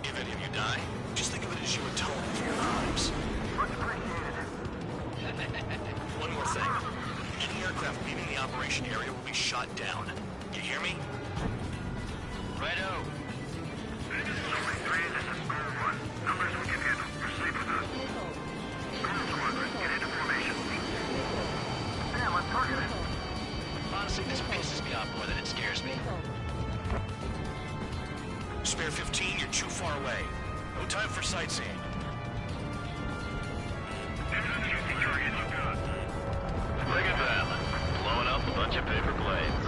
If any of you die, just think of it as you atone for your crimes. Much appreciated. One more thing. Any aircraft leaving the operation area will be shot down. You hear me? Righto. This is Goal 1. Numbers we can handle. Proceed with us. Goal Squadron, get into formation. Damn, I'm targeted. Honestly, this pisses me off more than it scares me. Spare 15, you're too far away. No time for sightseeing. Look at that. Blowing up a bunch of paper planes.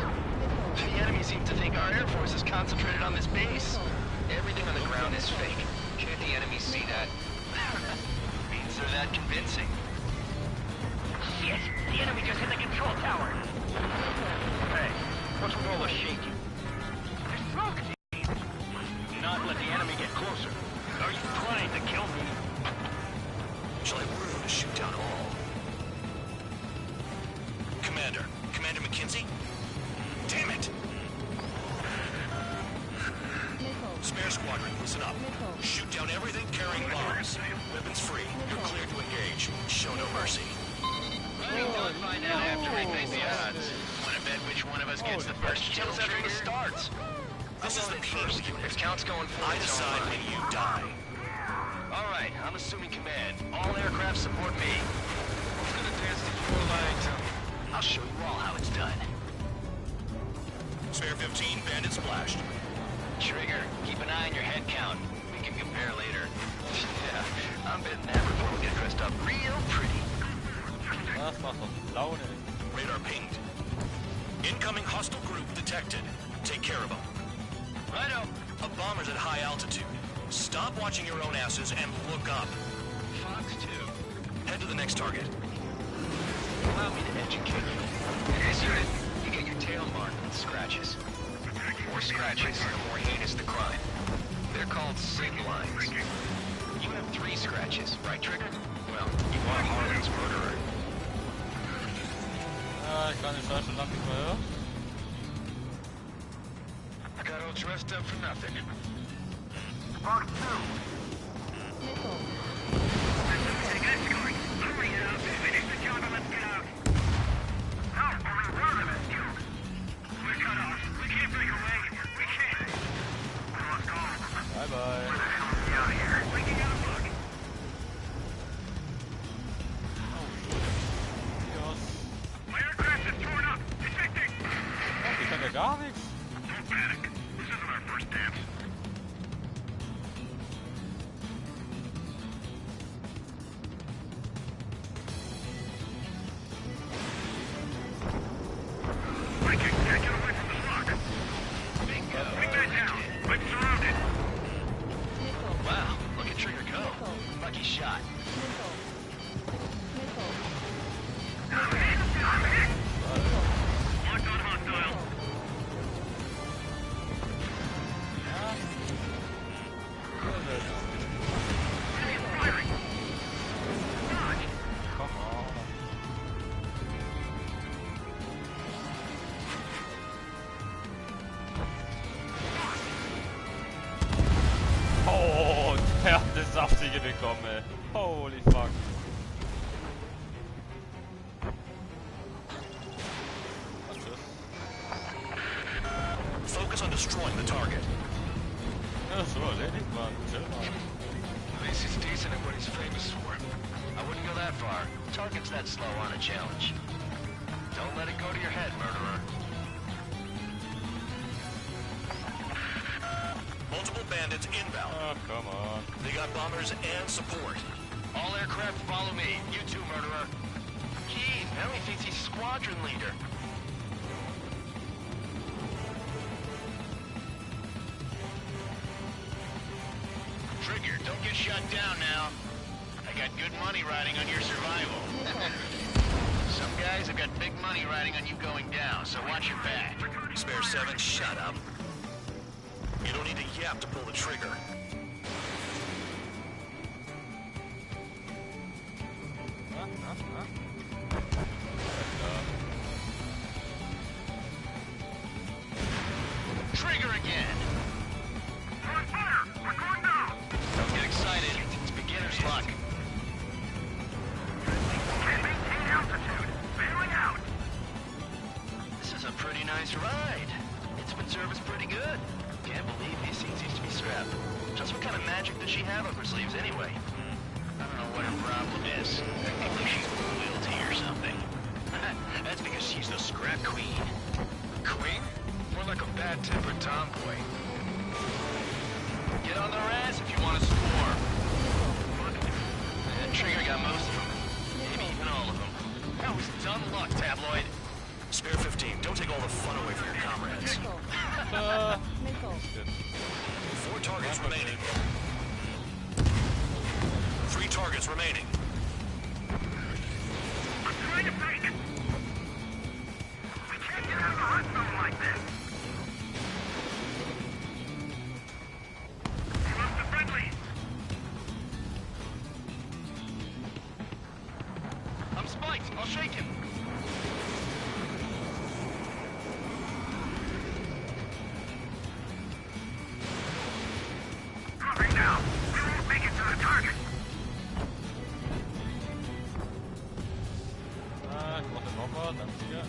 The enemy seems to think our Air Force is concentrated on this base. Everything on the ground is fake. Can't the enemy see that? Means they're that convincing. Shit! The enemy just hit the control tower! Hey, what's with all the shaking? There's smoke! Do not let the enemy get closer. Are you trying to kill me? Shall I order them to shoot down all? Commander McKenzie? Damn it! Spare squadron, listen up. Shoot down everything carrying bombs. Weapons free. You're cleared to engage. Show no mercy. We'll find out after we face the odds. Want to bet which one of us gets the first kill after the starts? This is the first unit. If count's going for I decide when you die. All right, I'm assuming command. All aircraft support me. Who's gonna dance to your light? I'll show you all how it's done. Spare 15, bandit splashed. Trigger, keep an eye on your head count. We can compare later. Yeah, I'm betting that report will get dressed up real pretty. Das macht doch Laune. Radar pinged. Incoming hostile group detected. Take care of them. Righto. A bomber's at high altitude. Stop watching your own asses and look up. Fox 2. Head to the next target. Allow me to educate you. In this unit, you get your tail marked with scratches. The more scratches, the more heinous the crime. They're called sig lines. You have 3 scratches, right, Trigger? Well, you are Harling's murderer. Ja, ich kann den Scheiß schon lange nicht mehr hören. I got all dressed up for nothing. Fox 2. Finish the job and let's get out. No, only one of us. We're cut off. We can't break away. We can't. We lost all of them. Bye bye. Where the hell are we out here? We can get a look. My aircraft is torn up. Detecting. Ich kann ja gar nichts. Don't panic. This isn't our first dance. Viking, can't get away from the rock. Bingo. Bring that down. I'm surrounded. Wow, look at Trigger go. Lucky shot. I'm hit. Locked on hostile. Enemy firing. Dodge. Come on. Oh, der hat eine saftige bekommen, ey. Holy fuck. Focus on destroying the target. Ja, so erledigt, Mann. Chill mal. At least he's decent at what he's famous for. I wouldn't go that far. Target's that slow on a challenge. Don't let it go to your head, murderer. Multiple bandits inbound. Oh, come on. They got bombers and support. All aircraft follow me. You too, murderer. Keith, now he thinks he's squadron leader. Trigger, don't get shut down now. I got good money riding on your survival. Some guys have got big money riding on you going down, so watch your back. Spare 7, shut up. You don't need to yap to pull the trigger. Trigger again! We're on fire! We're going down! Don't get excited. It's beginner's luck. Can't maintain altitude! Bailing out! This is a pretty nice ride. Instrument service pretty good. Can't believe these things used to be scrapped. Just what kind of magic does she have up her sleeves anyway? I don't know what her problem is. I think she's royalty or something. That's because she's the scrap queen. Queen? More like a bad-tempered tomboy. Get on their ass if you want to score. Trigger got most of them. Maybe even all of them. That was dumb luck, tabloid. Spare 15. Don't take all the fun away from your comrades. 4 targets remaining. 3 targets remaining. I'm trying to break it! We can't get out of the hot zone like this! He lost the friendly! I'm spiked. I'll shake him. Dropping down! We won't make it to the target! Ich brauche nochmal, danke.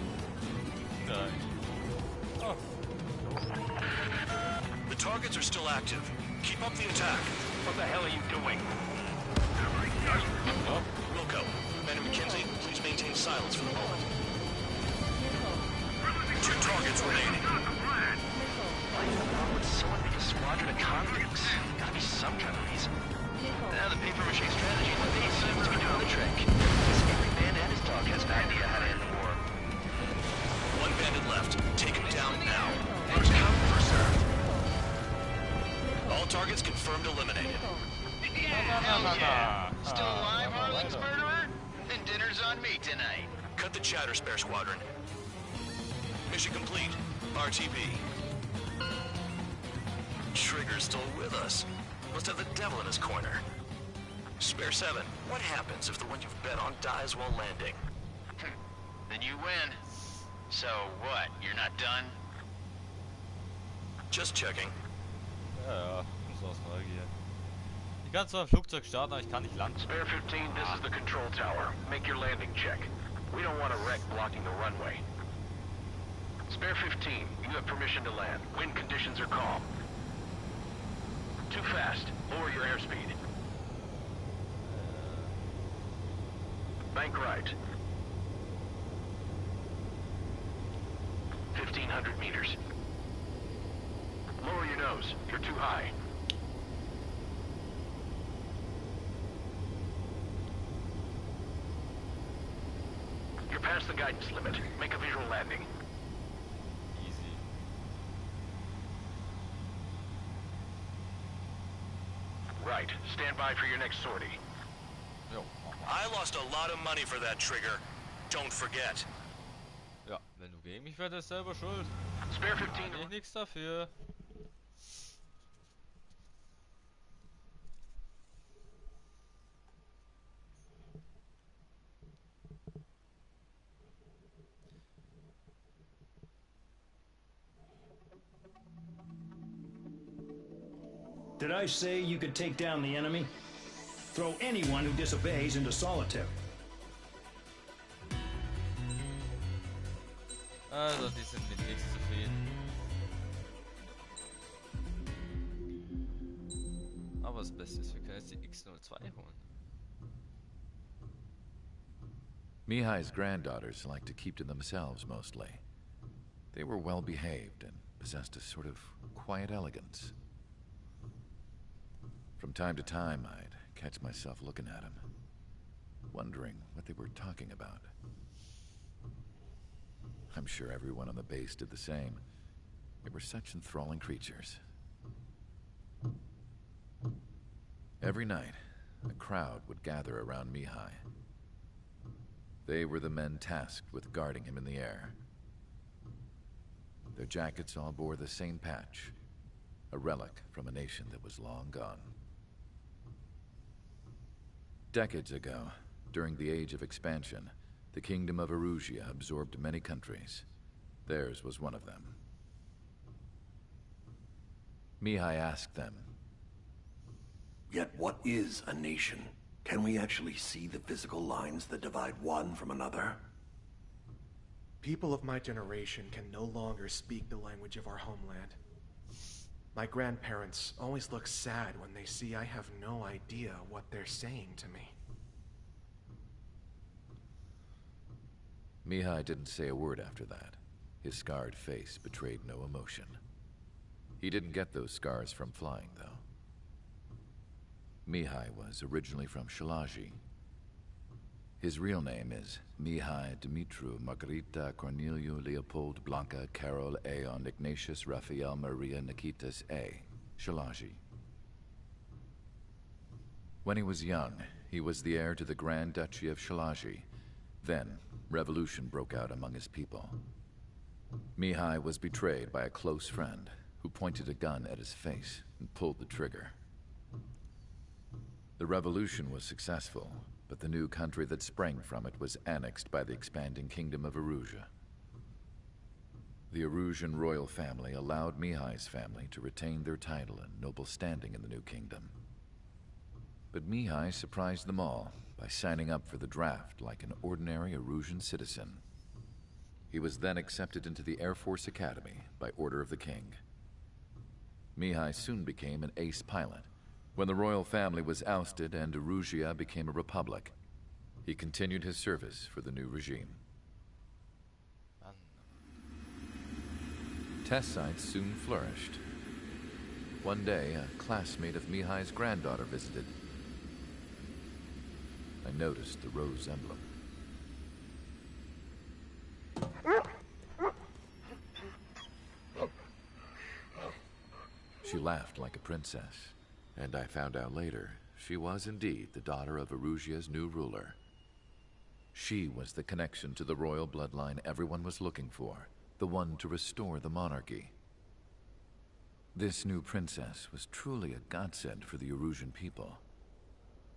Nein. Oh. The targets are still active. Keep up the attack. What the hell are you doing? Oh. Wilco, Commander McKenzie, please maintain silence for the moment. 2 targets remaining. Why in the world would someone make a squadron of convicts? Gotta be some kind of reason. Now the paper-mache strategy in the base seems to be doing the trick. Every man and his dog has an idea how to end the war. 1 bandit left. Take him down now. First come, first served. All targets confirmed eliminated. Hell yeah! Still alive, Harling's murderer? Then dinner's on me tonight. Cut the chatter, Spare Squadron. Mission complete. RTB. Trigger's still with us. Must have the devil in his corner. Spare 7, what happens if the one you've bet on dies while landing? Then you win. So what, you're not done? Just checking. Ja, muss aus Neugier. Ich kann zwar ein Flugzeug starten, aber ich kann nicht landen. Spare 15, this is the control tower. Make your landing check. We don't want a wreck blocking the runway. Spare 15, you have permission to land. Wind conditions are calm. Too fast. Lower your airspeed. Bank right. 1,500 meters. Lower your nose. You're too high. You're past the guidance limit. Make a visual landing. Easy. Right. Stand by for your next sortie. Jo. I lost a lot of money for that trigger. Don't forget. Ja, wenn du gegen mich wettest, selber schuld. Spare 15. Kann ich nichts dafür. Did I say you could take down the enemy? Throw anyone who disobeys into solitary. Also, die sind mit nichts zufrieden. Aber das Beste ist, wir können jetzt die X02 holen. Mihai's granddaughters liked to keep to themselves mostly. They were well behaved and possessed a sort of quiet elegance. From time to time, I'd catch myself looking at them, wondering what they were talking about. I'm sure everyone on the base did the same. They were such enthralling creatures. Every night, a crowd would gather around Mihai. They were the men tasked with guarding him in the air. Their jackets all bore the same patch, a relic from a nation that was long gone. Decades ago, during the Age of Expansion, the Kingdom of Erusia absorbed many countries. Theirs was one of them. Mihai asked them, "Yet what is a nation? Can we actually see the physical lines that divide one from another?" People of my generation can no longer speak the language of our homeland. My grandparents always look sad when they see I have no idea what they're saying to me. Mihai didn't say a word after that. His scarred face betrayed no emotion. He didn't get those scars from flying, though. Mihai was originally from Shalaji. His real name is Mihai Dumitru Margarita Corneliu Leopold Blanca Carol Aeon Ignatius Raphael Maria Nikitas A. Shalaji. When he was young, he was the heir to the Grand Duchy of Shalaji. Then, revolution broke out among his people. Mihai was betrayed by a close friend who pointed a gun at his face and pulled the trigger. The revolution was successful, but the new country that sprang from it was annexed by the expanding Kingdom of Erusia. The Erusian royal family allowed Mihai's family to retain their title and noble standing in the new kingdom. But Mihai surprised them all by signing up for the draft like an ordinary Erusian citizen. He was then accepted into the Air Force Academy by order of the king. Mihai soon became an ace pilot. When the royal family was ousted and Erusia became a republic, he continued his service for the new regime. Test sites soon flourished. One day, a classmate of Mihai's granddaughter visited. I noticed the rose emblem. She laughed like a princess, and I found out later she was indeed the daughter of Erusia's new ruler. She was the connection to the royal bloodline everyone was looking for, the one to restore the monarchy. This new princess was truly a godsend for the Erusian people.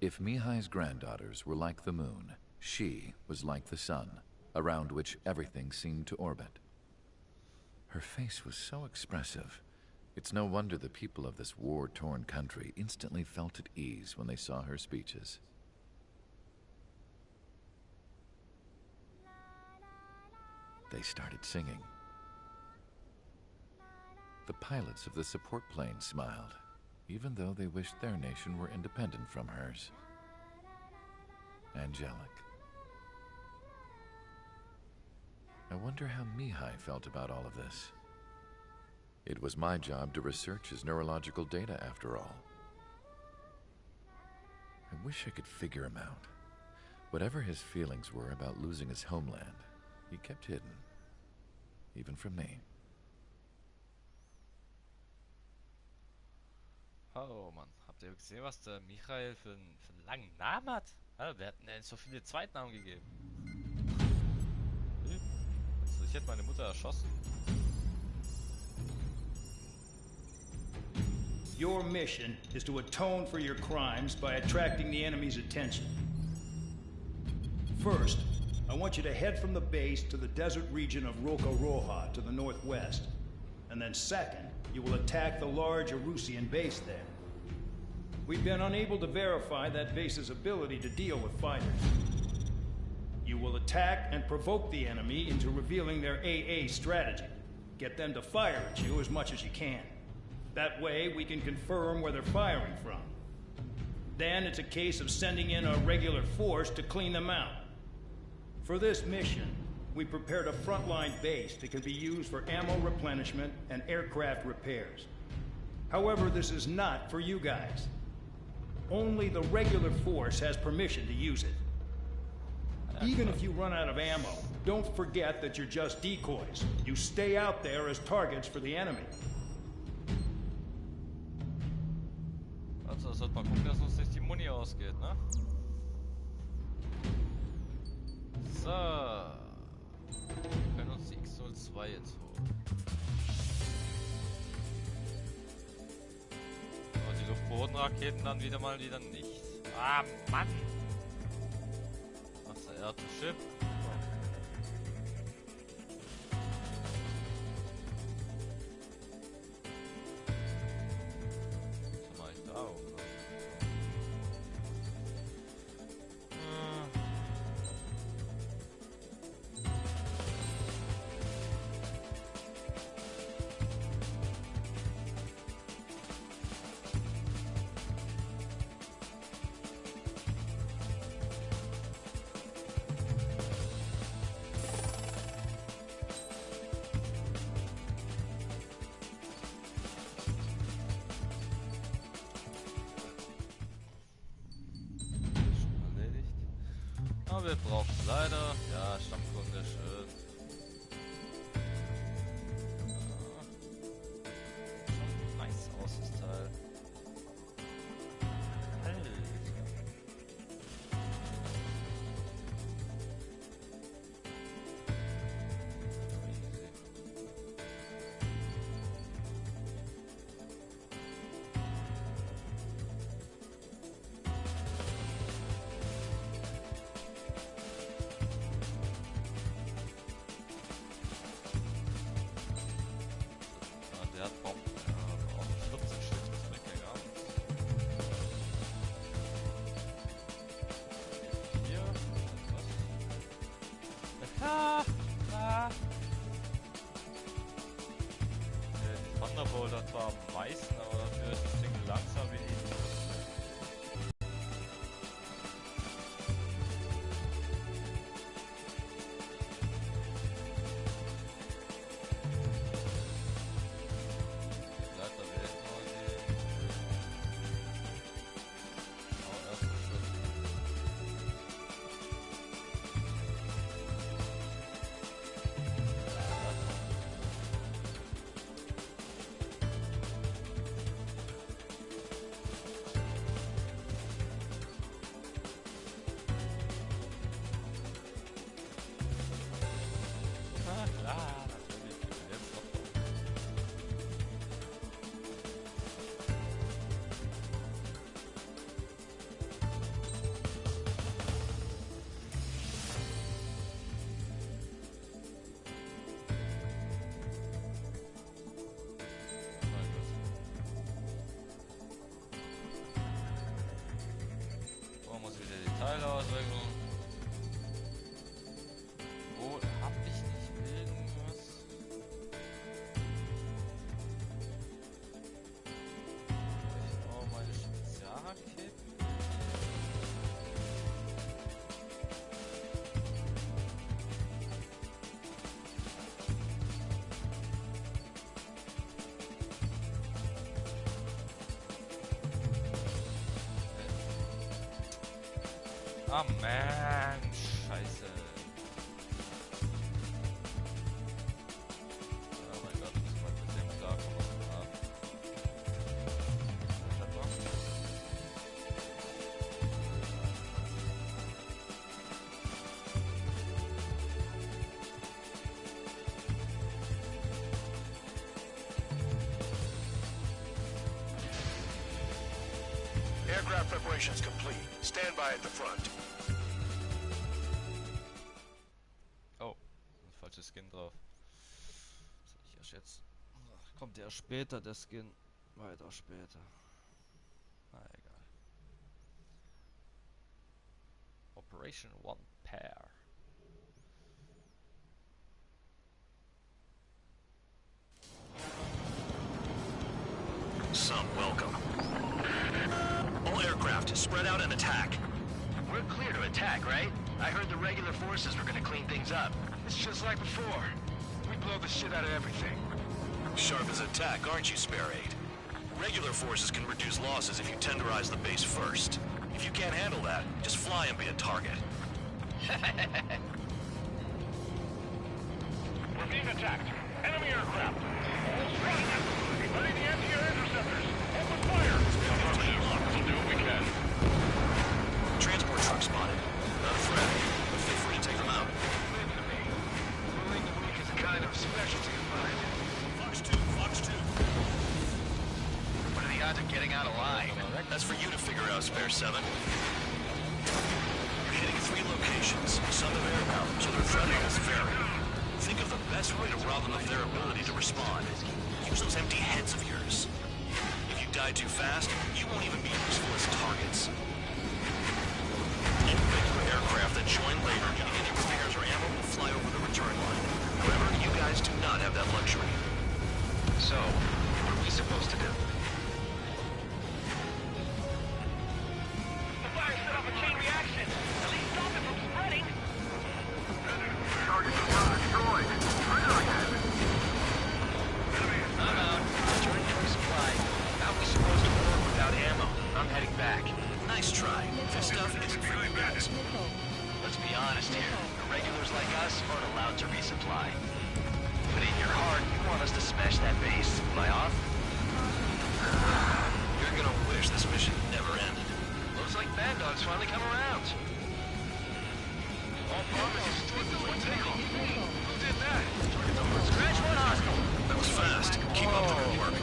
If Mihai's granddaughters were like the moon, she was like the sun, around which everything seemed to orbit. Her face was so expressive. It's no wonder the people of this war-torn country instantly felt at ease when they saw her speeches. They started singing. The pilots of the support plane smiled, even though they wished their nation were independent from hers. Angelic. I wonder how Mihai felt about all of this. It was my job to research his neurological data, after all. I wish I could figure him out. Whatever his feelings were about losing his homeland, he kept hidden, even from me. Oh Mann, habt ihr gesehen, was der Michael für einen langen Namen hat? Alter, wer hat denn so viele Zweitnamen gegeben? Also, ich hätte meine Mutter erschossen. Your mission is to atone for your crimes by attracting the enemy's attention. First, I want you to head from the base to the desert region of Roja to the northwest. And then second, you will attack the large Erusian base there. We've been unable to verify that base's ability to deal with fighters. You will attack and provoke the enemy into revealing their AA strategy. Get them to fire at you as much as you can. That way, we can confirm where they're firing from. Then it's a case of sending in a regular force to clean them out. For this mission, we prepared a frontline base that can be used for ammo replenishment and aircraft repairs. However, this is not for you guys. Only the regular force has permission to use it. Even if you run out of ammo, don't forget that you're just decoys. You stay out there as targets for the enemy. Also, sollte mal gucken, dass uns nicht die Muni ausgeht, ne? So. Wir können uns die X-02 jetzt holen. Aber die Luftbodenraketen dann wieder nicht. Ah, Mann! Ach, der Air to Ship. Was mach ich da oben? Wir brauchen leider, ja, Stammkunde, schön. Schaut nice aus, das Teil. Thunderbolt hat zwar am meisten, aber dafür ist das Ding langsam wie die. Teilauswirkung. Wo hab ich nicht irgendwas? Ich brauche meine Spezialraketen. Ah, man, scheiße. Oh mein Gott, muss mal mit dem klarkommen, was wir haben. Warte mal. Aircraft preparations complete. Stand by at the front. Oh, ein falsches Skin drauf. Das hab ich erst jetzt. Kommt der später, der Skin. Weiter später. Na egal. Operation One Pair. Some welcome. All aircraft, spread out and attack. We're clear to attack, right? I heard the regular forces were gonna clean things up. It's just like before. We blow the shit out of everything. Sharp as a tack, aren't you, Spare 8? Regular forces can reduce losses if you tenderize the base first. If you can't handle that, just fly and be a target. We're being attacked. Enemy aircraft. Ready the anti-air interceptors. Open fire. We'll do what we can. Transport truck spotted. Not a threat, but feel free to take them out. Moving the weak is a kind of specialty of mine. Fox 2, Fox 2. What are the odds of getting out alive? That's for you to figure out, Spare 7. You're hitting 3 locations. Some have air power, so their threat levels vary. Think of the best way to rob them of their ability to respond. Use those empty heads of yours. If you die too fast, you won't even be useful as targets. Any regular aircraft that join later needing any repairs or ammo will fly over the return line. However, you guys do not have that luxury. So, what are we supposed to do? The fire set off a chain reaction. At least stop it from spreading. Target is not destroyed. Trigger again. I'm out. Returning to resupply. How are we supposed to work without ammo? I'm heading back. Nice try. This stuff isn't for you guys. Let's be honest here. The regulars like us aren't allowed to resupply. But in your heart, you want us to smash that base. Am I off? You're gonna wish this mission never ended. Looks like Bad Dog's finally come around. All promises towards the one takeoff. Who did that? Scratch one hostile. That was fast. Keep up the good work.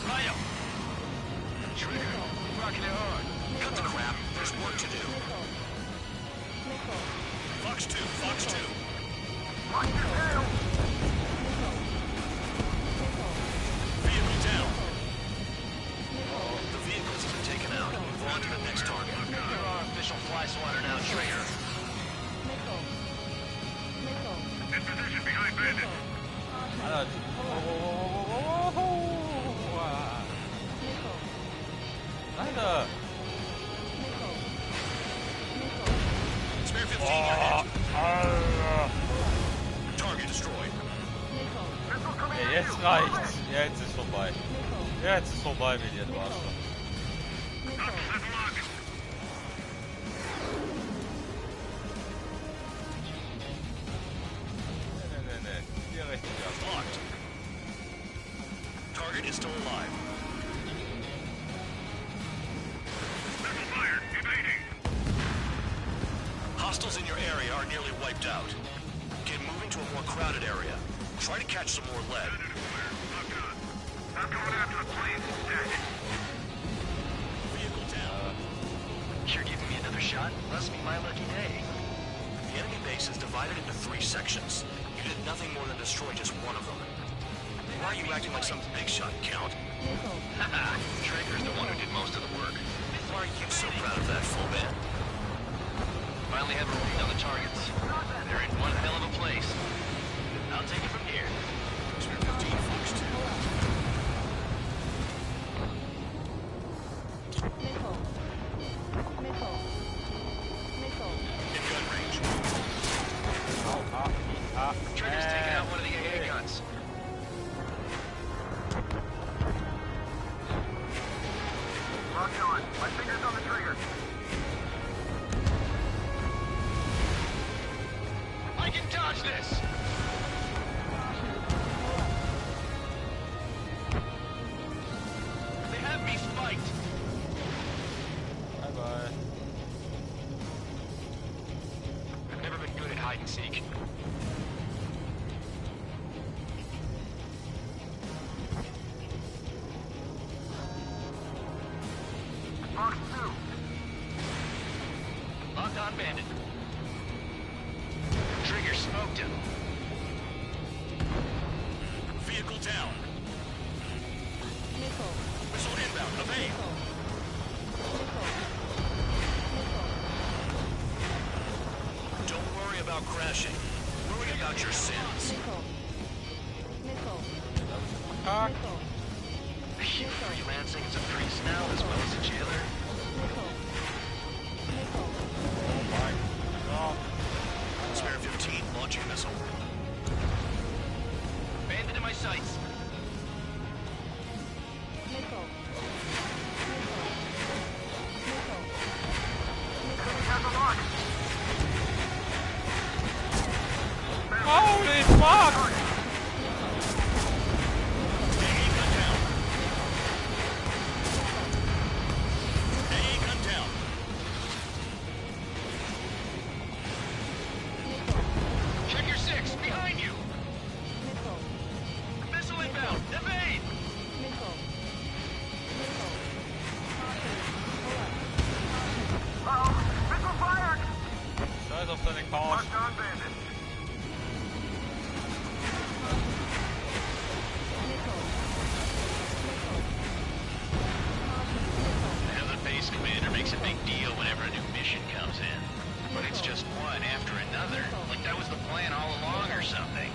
Rhino. Trigger. Rocking it hard. Cut the crap. There's work to do. Fox 2, Fox 2. Watch your tail. Vehicle down. The vehicles have been taken out. Move on to the next target. You're our official fly swatter now, Trigger. In position behind Bandit. Alter! Spare 15, you're hit. Target destroyed. Ja, jetzt reicht's. Jetzt ist vorbei. Jetzt ist vorbei mit dir, du Arschloch. Nee. Hier richtig ab. Locked. Target is still alive. Hostiles in your area are nearly wiped out. Get moving to a more crowded area. Try to catch some more lead. I'm going after the plane. Vehicle down. You're giving me another shot? Must be my lucky day. The enemy base is divided into 3 sections. You did nothing more than destroy just one of them. Why are you acting like some big shot, Count? Haha, Trigger's the one who did most of the work. Why are you so proud of that, full band? Finally have a read on the targets. They're in one hell of a place. I'll take it from here. Spare 15, Fox 2. In gun range. Trigger's taking out one of the AA guns. Locked on. My finger's on the trigger. I can dodge this! They have me spiked! Bye-bye. I've never been good at hide and seek. Fox 2. Locked on Bandit. Trigger smoked him. Vehicle down. Missile inbound. Evade. Don't worry about crashing. Worry about your sins. Are you freelancing as a priest now as well as a jailer? Oh my makes a big deal whenever a new mission comes in. But it's just one after another. Like that was the plan all along or something.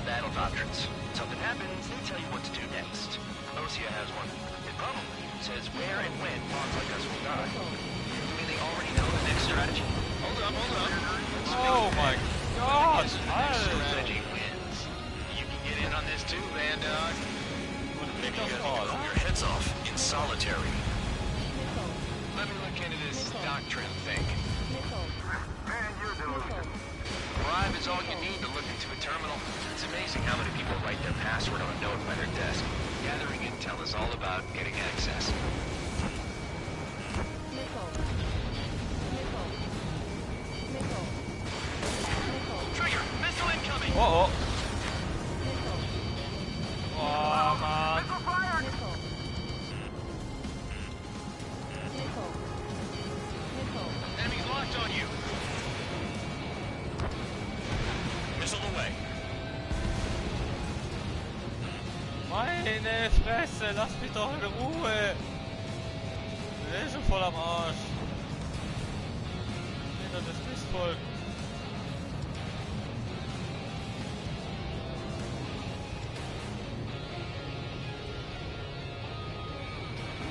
Battle doctrines. Something happens, they tell you what to do next. Osea has one. It probably says where and when pawns like us will die. Do they already know the next strategy? Hold up, hold up. Oh my god! Strategy wins. You can get in on this too, Vandog. Maybe you gotta blow your heads off in solitary. Let me look into this doctrine thing. Man, you're delusional. Bribe is all you need to look into a terminal. It's amazing how many people write their password on a note by their desk. Gathering intel is all about getting access. Trigger! Missile incoming! Oh, oh, man. Enemies locked on you! Missile away. Meine Fresse, lass mich doch in Ruhe! Ich bin schon voll am Arsch. Hinter das Mistvolk.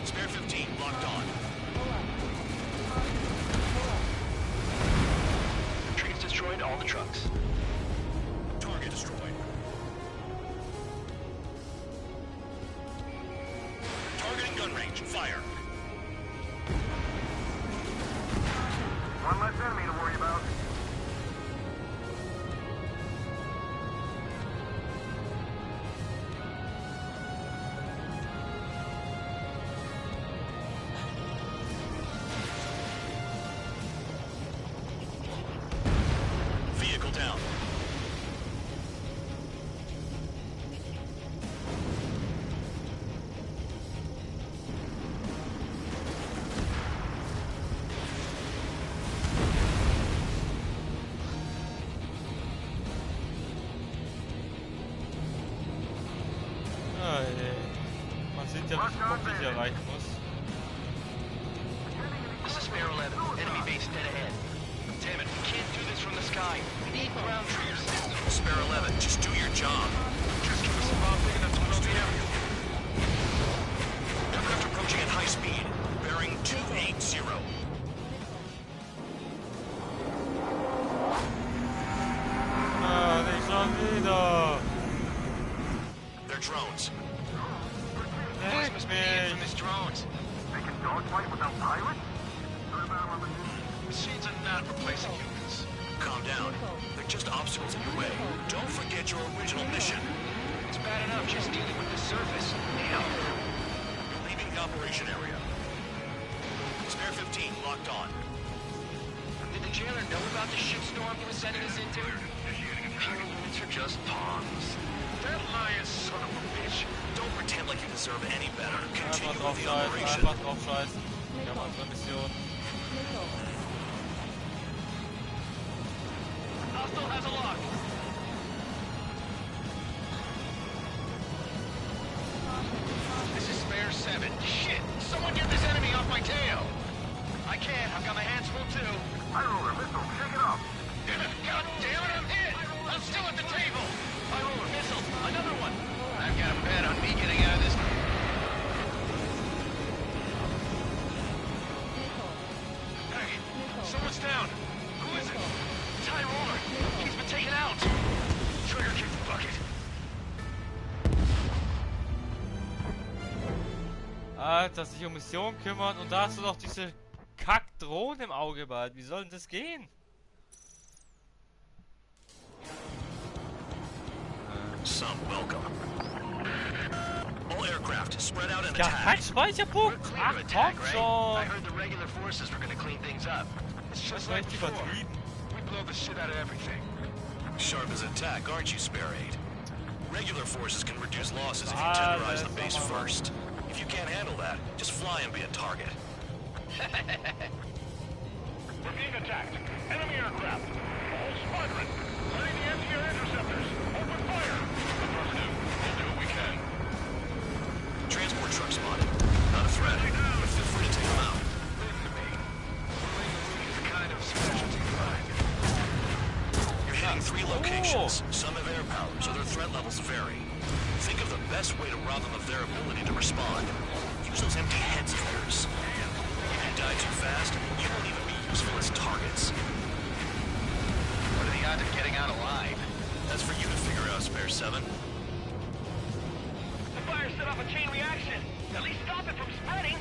Spare 15 locked on. Trees destroyed all the trucks. Target destroyed. Target in gun range. Fire. One less enemy to worry about. Vehicle down. Man sieht ja, wie viel ich erreichen muss. This is Spare 11. Enemy base dead ahead. Damn it, we can't do this from the sky. We need ground troops. Spare 11, just do your job. Just give us a bomb big enough to blow the area. Aircraft approaching at high speed. Bearing 280. Ah, nicht schon wieder. They're drones. What must be infamous drones? They can dogfight without pilots? Machines are not replacing humans. Calm down. They're just obstacles in your way. Don't forget your original mission. It's bad enough just dealing with the surface. Now, You're leaving the operation area. Spare 15 locked on. did the jailer know about the shitstorm he was sending us into? Pure units are just pawns. That lying son of a bitch. Don't pretend like you deserve any better. Einfach Continue drauf with the scheißen, operation. einfach drauf scheißen. Wir haben unsere Mission. Hostile has a lock. This is Spare 7. Shit! Someone get this enemy off my tail! I can't. I've got my hands full too. I roll a missile. Shake it off. God damn it, I'm hit! I'm still at the table! I roll a missile. Another one. I've got a bet on me getting out of this. Hey, someone's down. Who is it? Tyrone. He's been taken out. Trigger kick the bucket. Alter, sich um Missionen kümmern und da hast du doch diese Kack-Drohnen im Auge bald. Wie soll denn das gehen? Some welcome. All aircraft spread out and Ja, attack. kein Speicherpunkt! Clear Ach, to attack, komm right? schon! I heard the regular forces were gonna clean things up. It's Das just war like echt before. übertrieben. We blow the shit out of everything. Sharp as a tack, aren't you, Spare 8? Regular forces can reduce losses if you Ah, tenderize the that's base not my first. If you can't handle that, just fly and be a target. We're being attacked. Enemy aircraft. A whole squadron. Letting the anti-air interceptors. Open fire. Affirmative. We'll do what we can. Transport truck spotted. Not a threat, but feel free to take them out. nations. Some have air power, so their threat levels vary. Think of the best way to rob them of their ability to respond. Use those empty heads of theirs. If you die too fast, you won't even be useful as targets. What are the odds of getting out alive? That's for you to figure out, Spare 7. The fire set off a chain reaction. At least stop it from spreading.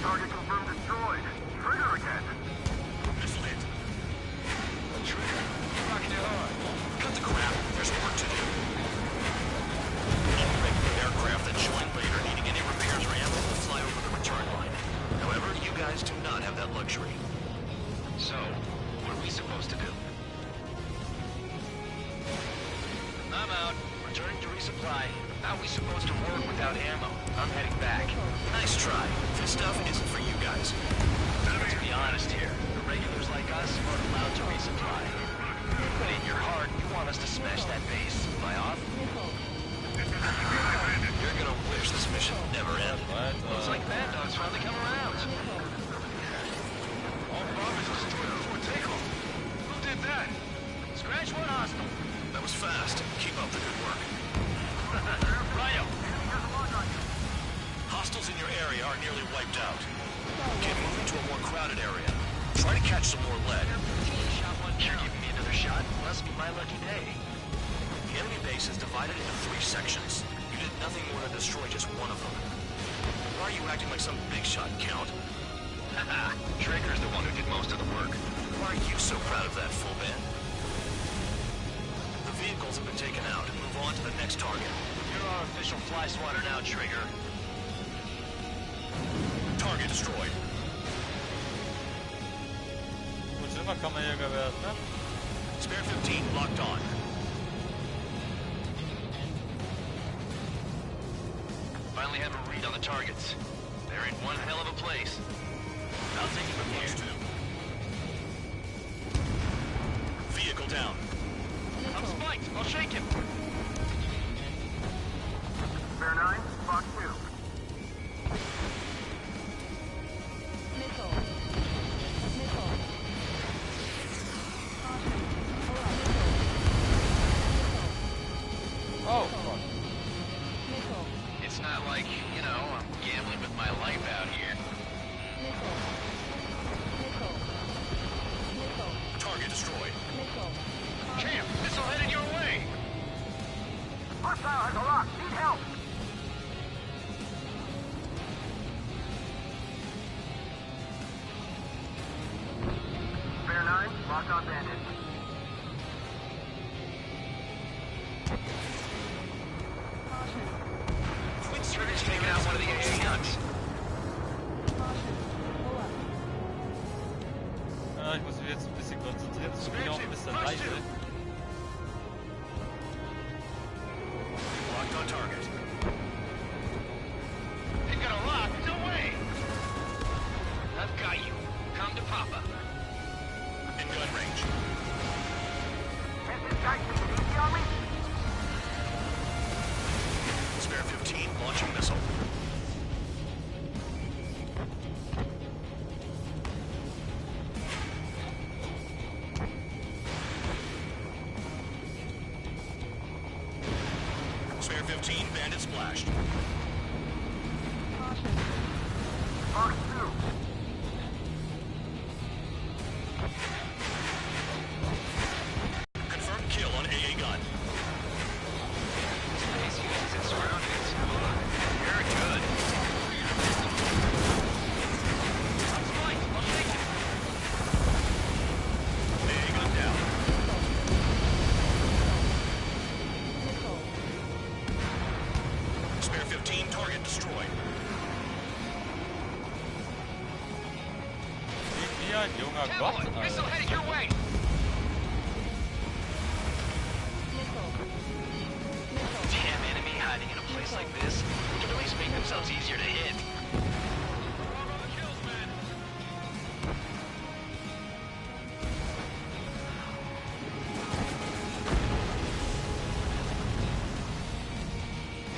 Target confirmed destroyed. Trigger again. Missile hit. Trigger, rocking it hard. Cut the crap. There's work to do. Irregular aircraft that join later needing any repairs or ammo will fly over the return line. However, you guys do not have that luxury. So, what are we supposed to do? I'm out. Returning to resupply. How are we supposed to work without ammo? I'm heading back. Nice try. This stuff isn't for you guys. To be honest here, the regulars like us aren't allowed to resupply. But in your heart, you want us to smash that base. Am I off? You're gonna wish this mission never ended. Looks like Bad Dog's finally come around. All bombers destroyed before takeoff. Who did that? Scratch one hostile. That was fast. Keep up the good work. Ryo. Hostiles in your area are nearly wiped out. Get moving to a more crowded area. Try to catch some more lead. Shot one. You're giving me another shot? Must be my lucky day. The enemy base is divided into 3 sections. You did nothing more than destroy just one of them. Why are you acting like some big shot, Count? Haha, Trigger's the one who did most of the work. Why are you so proud of that, Full Ben? The vehicles have been taken out. Move on to the next target. You're our official fly swatter now, Trigger. Target destroyed. Gut, immer kann man Jäger werden, ne? Spare 15 locked on. Finally have a read on the targets. They're in one hell of a place. I'll take it from here. Vehicle down. I'm spiked. I'll shake him. Spare 9, Fox 2. Oh, fuck. It's not like, you know, I'm gambling with my life out here. Target destroyed. Champ, missile headed your way. Hostile has a lock. Need help. Spare 9, locked on bandit. Trigger's taking out one of the AA guns. Ja, ich muss mich jetzt ein bisschen konzentrieren, ich bin auch ein bisschen leise. Locked on target. You got a lock? No way. I've got you. Come to Papa. In gun range. Has this guy taken it easy on me? Spare 15 launching missile. Spare 15 bandit splashed. Fox 2. Confirmed kill on AA gun. Space uses its surroundings. Very good. I'm spiked. I'll shake him. AA gun down. Spare 15 target destroyed. Wie ein junger Gott, Cowboy, missile Alter. headed your way. Damn enemy hiding in a place like this. We can at least make themselves easier to hit.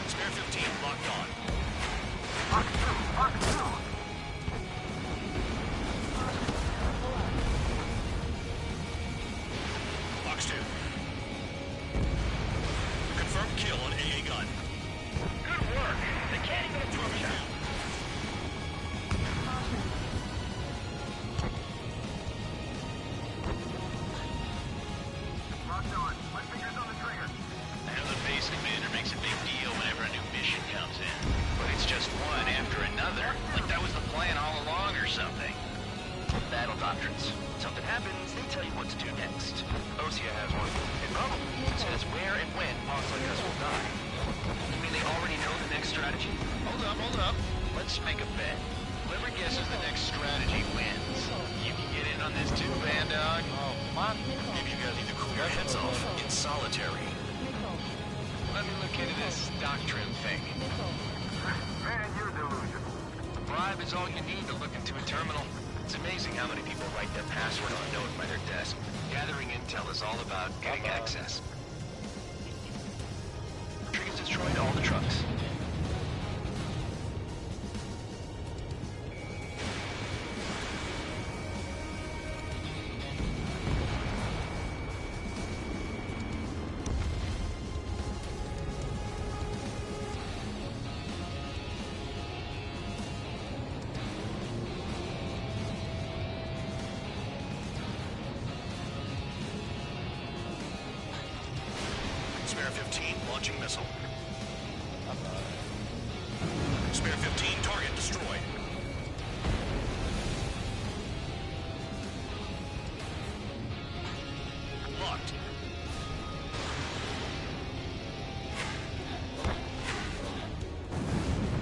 Spare 15 locked on. Fox 2, Fox 2. Box 2. up. Let's make a bet. Whoever guesses the next strategy wins. You can get in on this too, Van Dog. Oh, man. Maybe you guys need to cool your heads off in solitary. Let me look into this doctrine thing. Man, you're delusional. A bribe is all you need to look into a terminal. It's amazing how many people write their password unknown by their desk. Gathering intel is all about getting access. Triggers destroyed all the trucks. Spare 15, launching missile. Spare 15, target destroyed. Locked.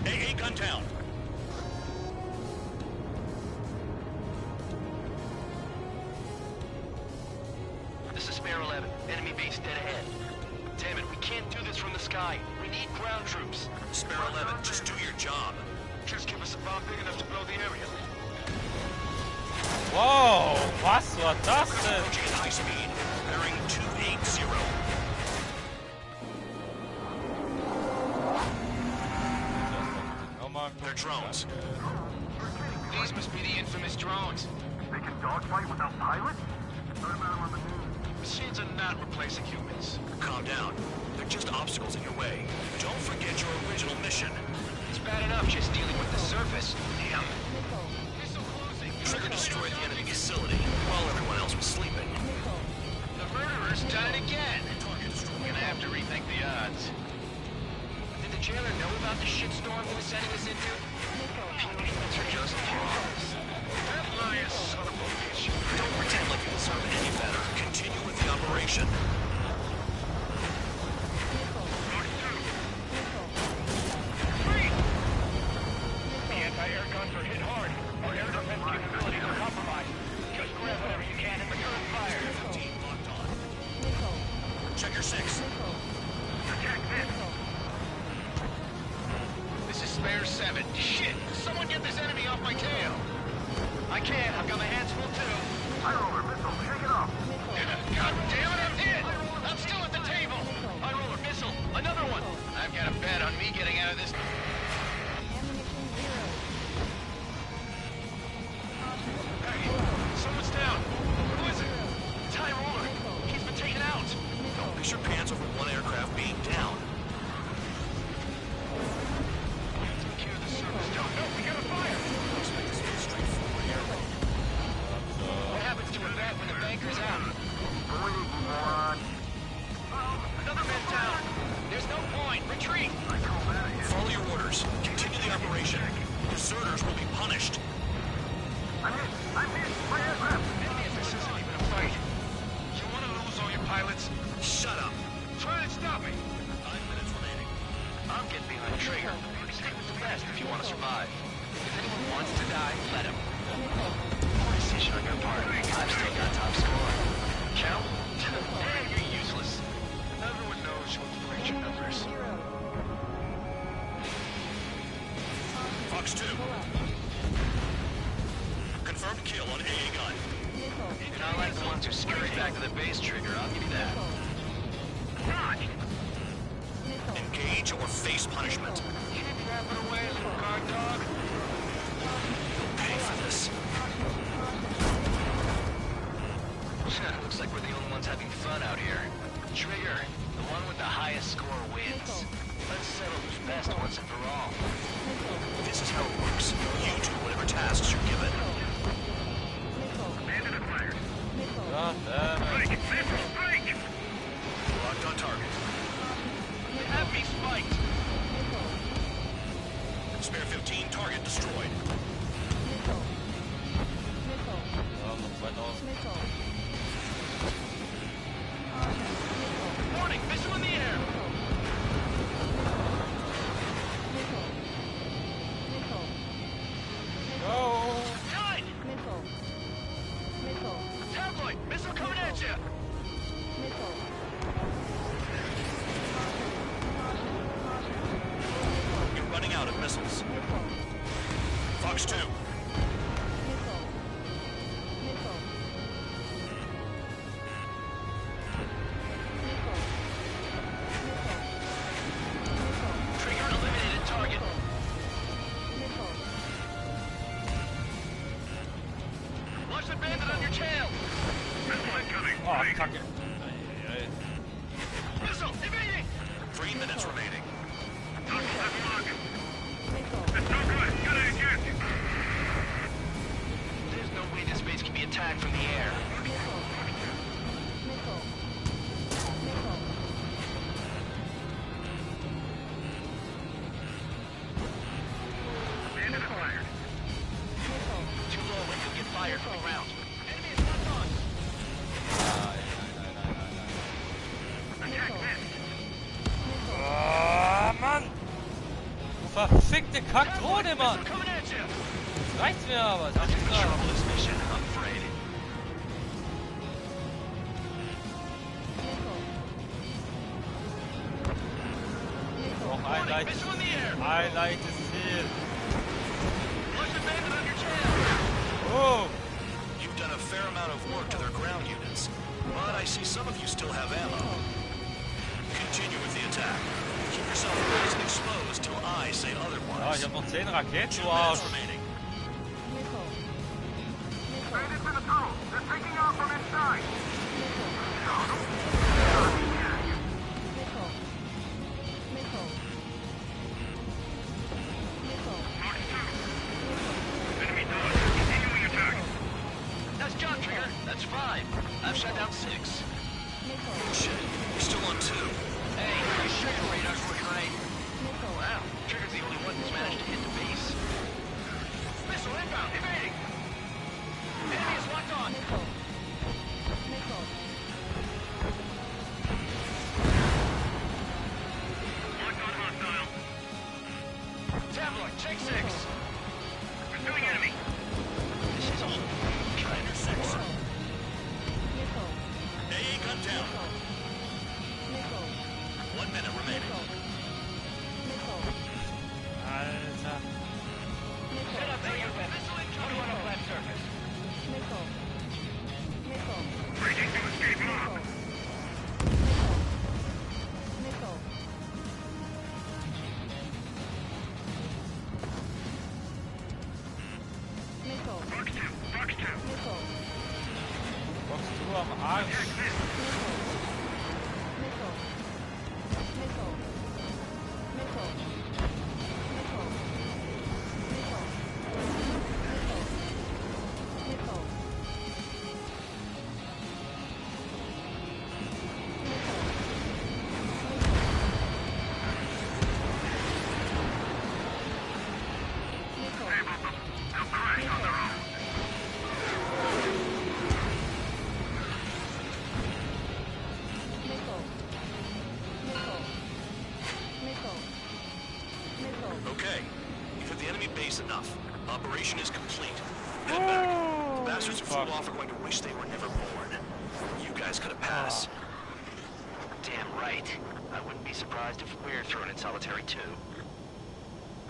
AA gun down. This is Spare 11. Enemy base dead ahead. Damn it, we can't do this from the sky. We need ground troops. Spare 11, just do your job. Just give us a bomb big enough to blow the area. Wow, was war das denn? Approaching at high speed, bearing 280. They're drones. These must be the infamous drones. They can dogfight without pilots? I met them on the news. Machines are not replacing humans. Calm down. They're just obstacles in your way. Don't forget your original mission. It's bad enough just dealing with the surface. Damn. Trigger destroyed the enemy facility while everyone else was sleeping. The murderer's done it again. We're gonna have to rethink the odds. Did the jailer know about the shitstorm he was sending us into? Demons are just pawns. That liar son of a bitch. Don't pretend like you deserve any better. Continue with the operation. The anti-air guns are hit hard. Our air defense capabilities are compromised. Just grab whatever you can and return fire. 15 locked on. Check your 6. This is Spare 7. Shit! Someone get this enemy off my tail! I can't. I've got my hands full too. High roller missile, shake it off. God damn it, I'm hit! I'm still at the table! High roller missile, another one! I've got a bet on me getting out of this. Hey, someone's down. Who is it? It's High roller. He's been taken out. Don't mix your pants over one aircraft being down. Secure the surface. No, we got a fire! Expect this to be a straightforward air raid. What happens to a bat when the banker's out? Another man down. There's no point. Retreat. Follow your orders. Continue the operation. Deserters will be punished. I'm hit. My aircraft. Maybe if this isn't even a fight. You want to lose all your pilots? Shut up. Try to stop me. 5 minutes remaining. I'm getting behind the trigger. Stick with the best if you want to survive. If anyone wants to die, let him. Poor decision on your part. I've still got top score. Count? Damn, you're useless. Everyone knows you inflate your numbers. Fox 2. Confirmed kill on AA gun. You're not like the ones who scurried back to the base, Trigger. I'll give you that. Engage or face punishment. Keep yapping away, little guard dog. You'll pay for this. Looks like we're the only ones having fun out here. Trigger, the one with the highest score wins. Let's settle who's best once and for all. This is how it works. You do whatever tasks you're given. God damn it. Break! Locked on target. They have me spiked. Spare 15, target destroyed. Warning, missile in the air. missiles. Fox 2. Trigger eliminated target. Watch the bandit on your tail. Oh, kacke. Missile evading. 3 minutes remaining. There's no way this base can be attacked from the air. Too low when you'll get fired from the ground. Enemy is locked on. Oh, Mann! Du verfickte Kackdrohne, Mann! Das reicht mir aber, das ist klar. Noch ein leichtes Ziel. Oh! You've done a fair amount of work to their ground units, but I see some of you still have ammo. Continue with the attack. Keep yourself nice and exposed till I say otherwise. Ja, ich hab noch 10 Raketen, 2 du Arsch. minutes remaining. Bandits in the tunnel. They're taking off from inside. Enemy dodge. Continuing attack. Nice job, Trigger. That's 5. I've shut down 6. Shit, you're still on 2. Hey, you sure your radar's working right? Wow, Trigger's the only one who's managed to hit the base. Missile inbound, evading! Enemy is locked on! Locked on hostile. Tabloid, take 6. Pursuing enemy. This is a Commander 6. AA gun down. 1 minute remaining. Alter. Set up for your missile incoming on a flat surface. Breaking to escape lock. Fox 2. Fox 2. Box du am Arsch. Okay, you've hit the enemy base enough. Operation is complete. Head back. The bastards who flew off are going to wish they were never born. You guys could have passed. Damn right. I wouldn't be surprised if we're thrown in solitary too.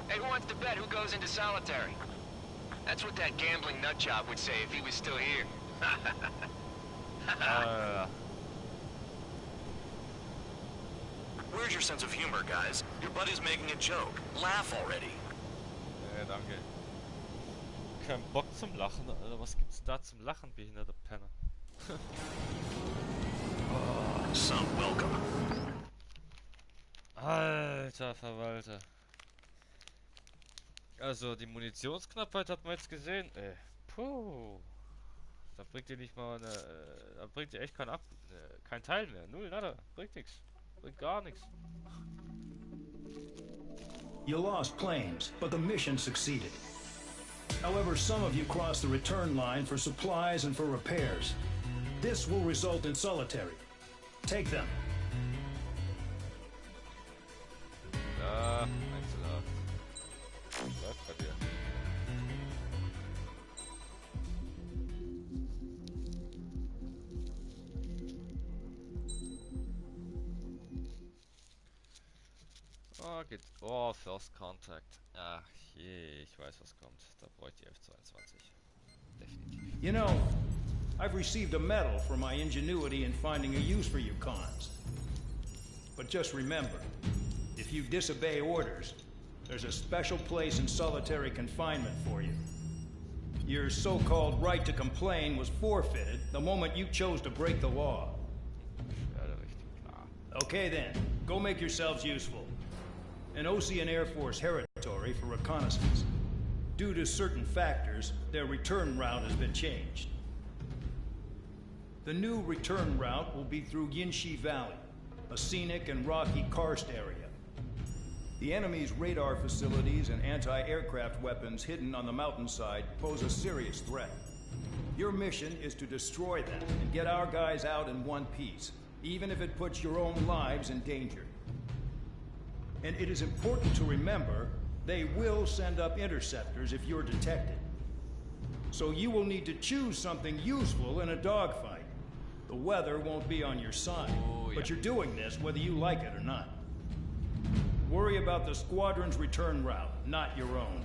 Hey, who wants to bet who goes into solitary? That's what that gambling nutjob would say if he was still here. Where's your sense of humor, guys? Your buddy's making a joke. Laugh already. Danke. Kein Bock zum Lachen, Alter. Was gibt's da zum Lachen, behinderte Penner? Some welcome. Alter Verwalter. Also, die Munitionsknappheit hat man jetzt gesehen. Puh. Da bringt ihr nicht mal eine... Da bringt ihr echt kein Teil mehr. Null, nada. Bringt nichts. Bringt gar nichts. You lost planes, but the mission succeeded. However, some of you crossed the return line for supplies and for repairs. This will result in solitary. Take them. Da, Einzelhaft. Läuft bei dir. Oh, geht. Oh, First Contact. Ach je, ich weiß, was kommt. Da bräuchte ich F22. Definitiv. You know, I've received a medal for my ingenuity in finding a use for you cons. But just remember, if you disobey orders, there's a special place in solitary confinement for you. Your so-called right to complain was forfeited the moment you chose to break the law. Okay then, go make yourselves useful. An Ocean Air Force territory for reconnaissance. Due to certain factors, their return route has been changed. The new return route will be through Yinshi Valley, a scenic and rocky karst area. The enemy's radar facilities and anti-aircraft weapons hidden on the mountainside pose a serious threat. Your mission is to destroy them and get our guys out in one piece, even if it puts your own lives in danger. And it is important to remember, they will send up interceptors if you're detected. So you will need to choose something useful in a dogfight. The weather won't be on your side, but you're doing this whether you like it or not. Worry about the squadron's return route, not your own.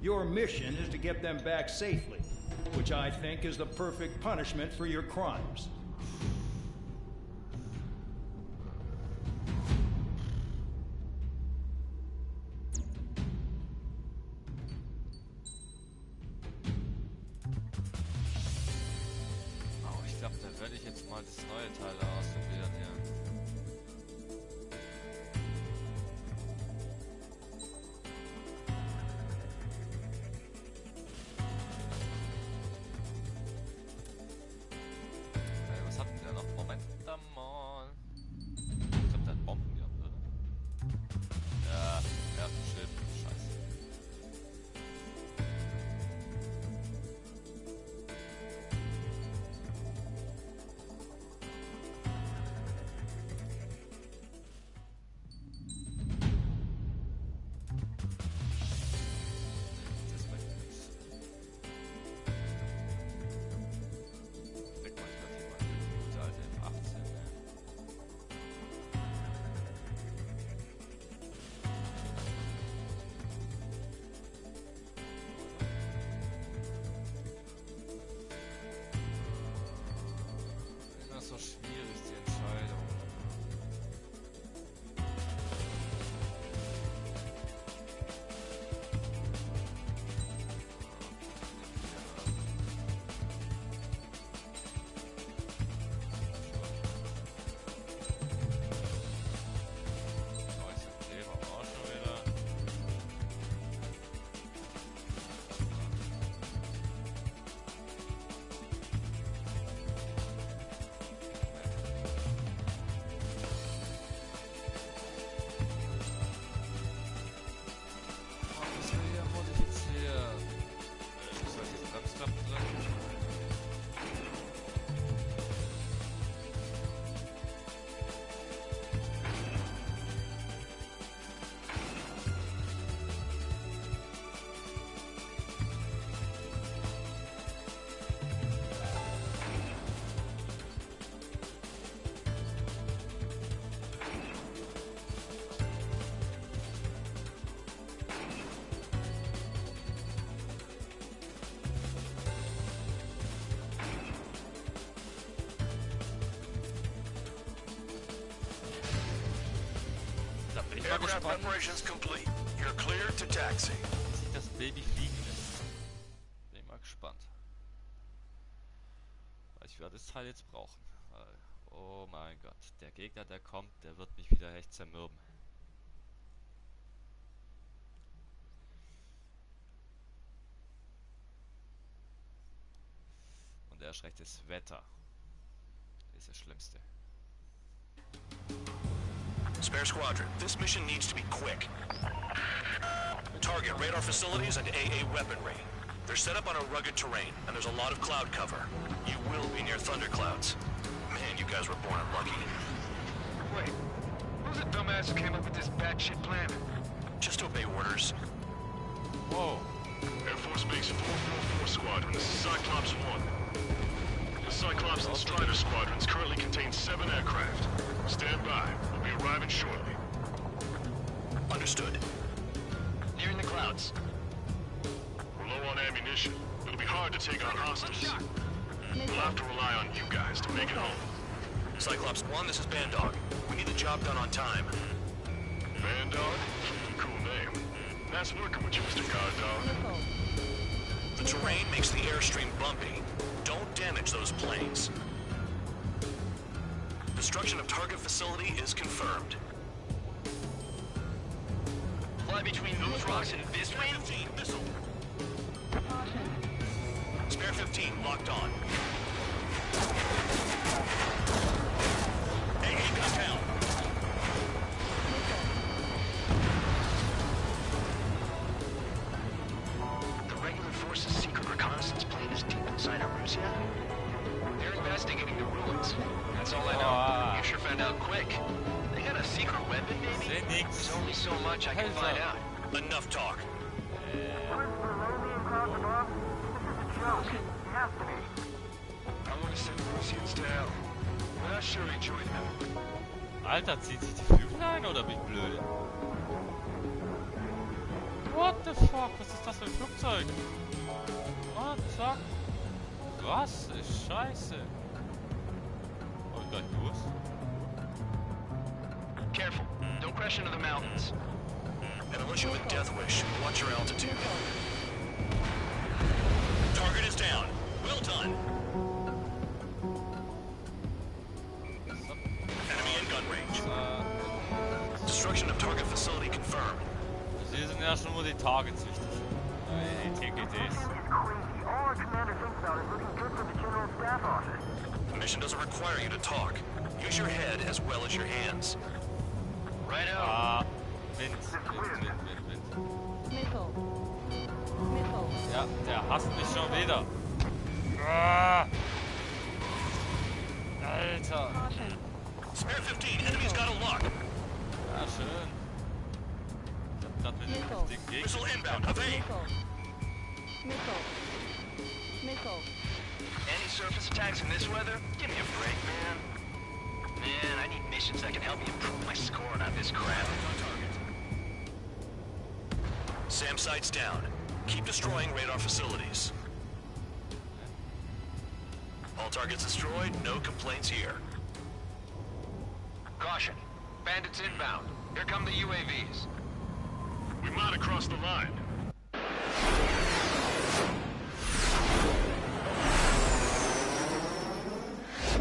Your mission is to get them back safely, which I think is the perfect punishment for your crimes. Oh, ich glaube, da werde ich jetzt mal das neue Teil ausprobieren, ja. So schwierig, die Entscheidung. Aircraft preparations complete. You're cleared to taxi. Wie sich das Baby fliegen lässt. Bin ich mal gespannt. Weil ich werde das Teil jetzt brauchen. Weil, oh mein Gott, der Gegner, der kommt, der wird mich wieder echt zermürben. Und der erschrecktes Wetter ist das Schlimmste. Spare Squadron, this mission needs to be quick. Target radar facilities and AA weaponry. They're set up on a rugged terrain, and there's a lot of cloud cover. You will be near thunderclouds. Man, you guys were born unlucky. Wait, who's the dumbass who came up with this batshit plan? Just obey orders. Whoa. Air Force Base 444 Squadron, this is Cyclops 1. The Cyclops and Strider squadrons currently contain 7 aircraft. Stand by. We'll be arriving shortly. Understood. Nearing the the clouds. We're low on ammunition. It'll be hard to take on hostiles. We'll have to rely on you guys to make it home. Cyclops 1, this is Bandog. We need the job done on time. Bandog? Cool name. Nice working with you, Mr. Guard Dog. The terrain makes the airstream bumpy. Don't damage those planes. Destruction of target facility is confirmed. Fly between those rocks and this wind. 15 missile. Spare 15 locked on. AA gun down. The regular force's secret reconnaissance plane is deep inside Arussia. They're investigating the ruins. That's all I know. You sure found out quick. They got a secret weapon, maybe? There's only so much I can find out. Enough talk. I want to send Russians to hell. But I sure enjoyed them. Alter, zieht sich die Flügel ein oder bin ich blöd? What the fuck? Was ist das für ein Flugzeug? What the fuck? Was ist Scheiße? Oh, ich gleich los. Careful. Don't crash into the mountains. And unless you have a death wish, watch your altitude. Target is down. Well done. Enemy in gun range. Destruction of target facility confirmed. Also hier sind ja schon nur die Targets wichtig. Die TGTs. The mission doesn't require you to talk. Use your head as well as your hands. Right out. Ah, Wind. Ja, der hasst mich schon wieder. Ah. Alter. Spare 15, enemy's got a lock. Ja, schön. Ich hab grad mit dem richtigen Gegner. Missile inbound, evade. Any surface attacks in this weather? Give me a break, man. Man, I need missions that can help me improve my score on this crap. SAM sights down. Keep destroying radar facilities. All targets destroyed, no complaints here. Caution. Bandits inbound. Here come the UAVs. We might have crossed the line.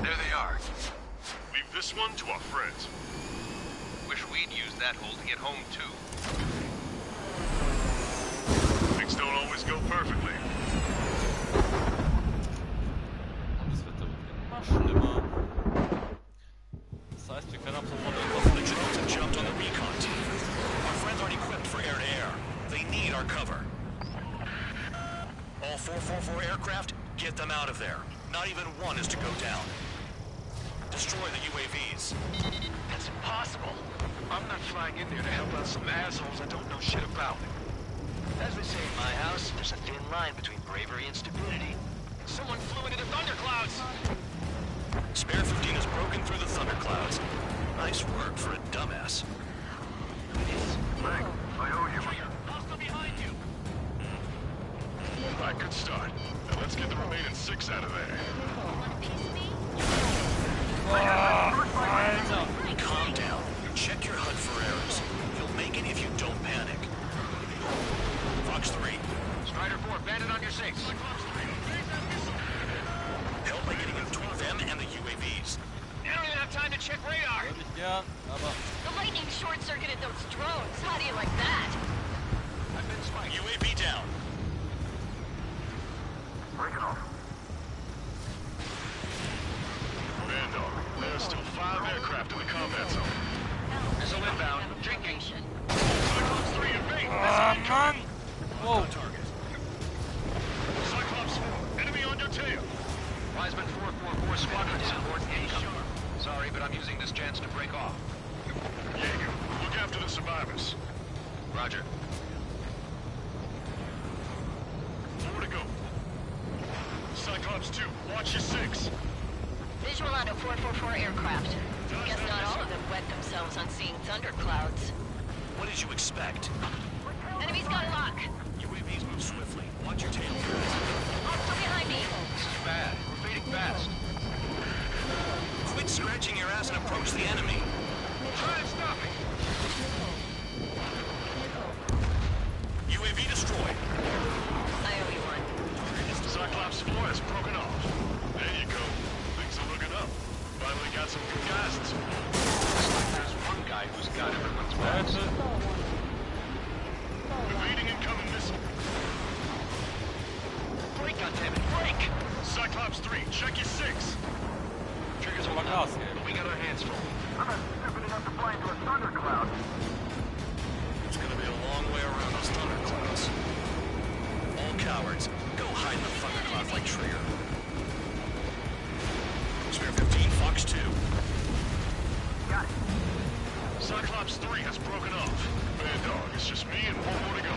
There they are. Leave this one to our friends. Wish we'd used that hole to get home, too. Things don't always go perfectly. Das wird doch immer schlimmer. Das heißt, wir können ab sofort irgendwas. The drones have jumped on the recon team. Our friends aren't equipped for air-to-air. They need our cover. All 444 aircraft, get them out of there. Not even one is to go down. Destroy the UAVs. That's impossible. I'm not flying in there to help out some assholes I don't know shit about. As we say in my house, there's a thin line between bravery and stupidity. Someone flew into the thunderclouds! Spare 15 has broken through the thunderclouds. Nice work for a dumbass. Thanks. I owe you. Hostile behind you! Right, good start. Now let's get the remaining 6 out of there. Alter. Calm down. Check your HUD for errors. You'll make it if you don't panic. Fox 3. Strider 4, bandit on your 6. Help by getting in between them and the UAVs. I don't even have time to check radar. Würde ich gern, aber... The lightning short-circuited those drones. How do you like that? I've been spiked. UAV down. Break it off. Bandog, there's still 5 aircraft in the combat zone. Missile inbound. Drinking. Cyclops 3 invade. Mann! Whoa. Target. Cyclops 4, enemy on your tail. Wiseman 444 squadron support incoming. Sorry, but I'm using this chance to break off. Jaeger, look after the survivors. Roger. 4 to go. Cyclops 2, watch your 6. Visual on a 444 aircraft. Guess not all of them wet themselves on seeing thunderclouds. What did you expect? Enemy Enemy's got lock. UAVs move swiftly. Watch your tail. Hostile behind me. This is bad. We're fading fast. Quit scratching your ass and approach the enemy. Try and stop me. UAV destroyed. I owe you one. Cyclops 4 has broken off. There you go. Things are looking up. Finally got some good guys. There's one guy who's got everyone's back. Evading incoming missile. Break, goddammit, break! Cyclops 3, check your 6. Triggers on gas here. We got our hands full. I'm not stupid enough to fly into a thundercloud. It's gonna be a long way around those thunderclouds. All cowards, go hide in the thunderclouds like Trigger. Spare 15, Fox 2. Got it. Cyclops 3 has broken off. Bad dog, it's just me and one more to go.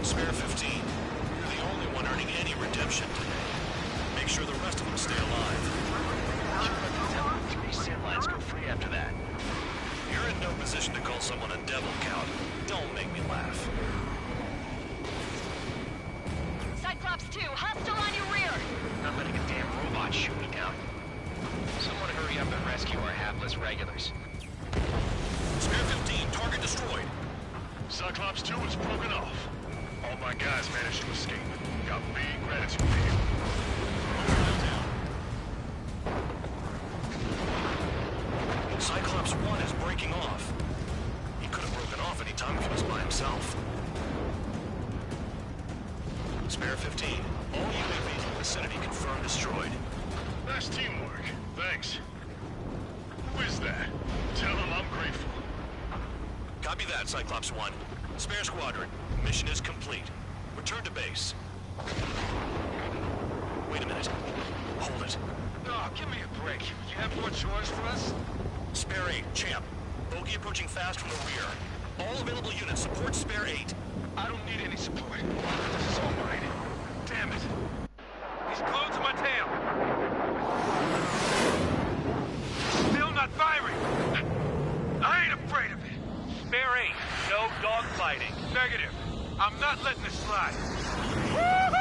Spare 15, you're the only one earning any redemption today. Make sure the rest of them stay alive. Three sin lines go free after that. You're in no position to call someone a devil, Count. Don't make me laugh. Cyclops 2, hostile on your rear. Not letting a damn robot shoot me down. Someone hurry up and rescue our hapless regulars. Spare 15, target destroyed. Cyclops 2 is broken off. All my guys managed to escape. Got big gratitude for you. Cyclops 1 is breaking off. He could have broken off any time if he was by himself. Spare 15. All UAVs in the vicinity confirmed destroyed. Nice teamwork. Thanks. Who is that? Tell him I'm grateful. Copy that, Cyclops 1. Spare squadron. Mission is complete. Return to base. Wait a minute. Hold it. Oh, give me a break. You have more chores for us? Spare 8, champ. Bogey approaching fast from the rear. All available units support Spare 8. I don't need any support. This is all mine. Damn it. He's glued to my tail. Still not firing. I ain't afraid of it. Spare 8. No dogfighting. Negative. I'm not letting this slide. Woohoo!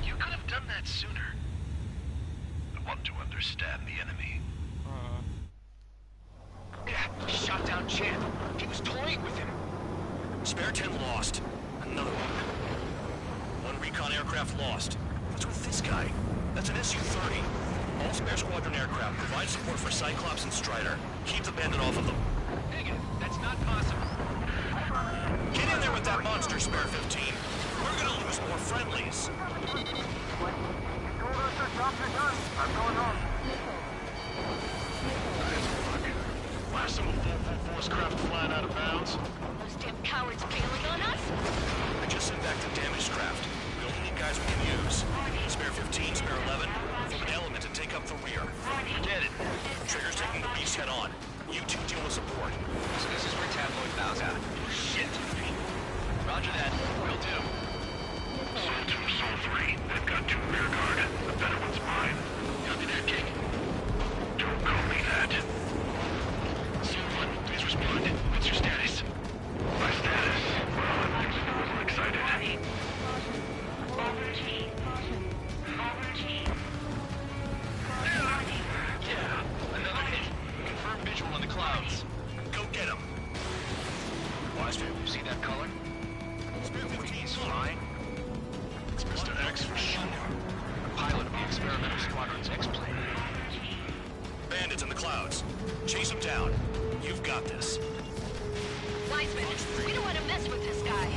You could have done that sooner. I want to understand the enemy. Yeah, shot down Champ. He was toying with him. Spare 10 lost. Another one. One recon aircraft lost. What's with this guy? That's an Su-30. All spare squadron aircraft provide support for Cyclops and Strider. Keep the bandit off of them. Negative. That's not possible. Get in there with that monster, Spare 15. We're gonna lose more friendlies. You told us the jobs are done. I'm going home. Last of the 444's craft flying out of bounds. Those damn cowards bailing on us? I just sent back the damaged craft. We only need guys we can use. Spare 15, Spare 11, form an element and take up the rear. Get it. Trigger's taking the beast head on. You two deal with support. So this is where Tabloid bows out. Shit. Roger that. Will do. Soul 2, Soul 3. They've got 2 rear guard. The better one's mine. Copy that, King. Don't call me that. Soul 1, please respond. What's your status? My status? Well, I'm just a little excited. Yeah, another hit. Confirm visual in the clouds. Go get him. Wise, see that color? Spare 15's flying. It's Mr. X for sure. The pilot of the experimental squadron's X-plane. Bandits in the clouds. Chase them down. You've got this. Wiseman, we don't want to mess with this guy.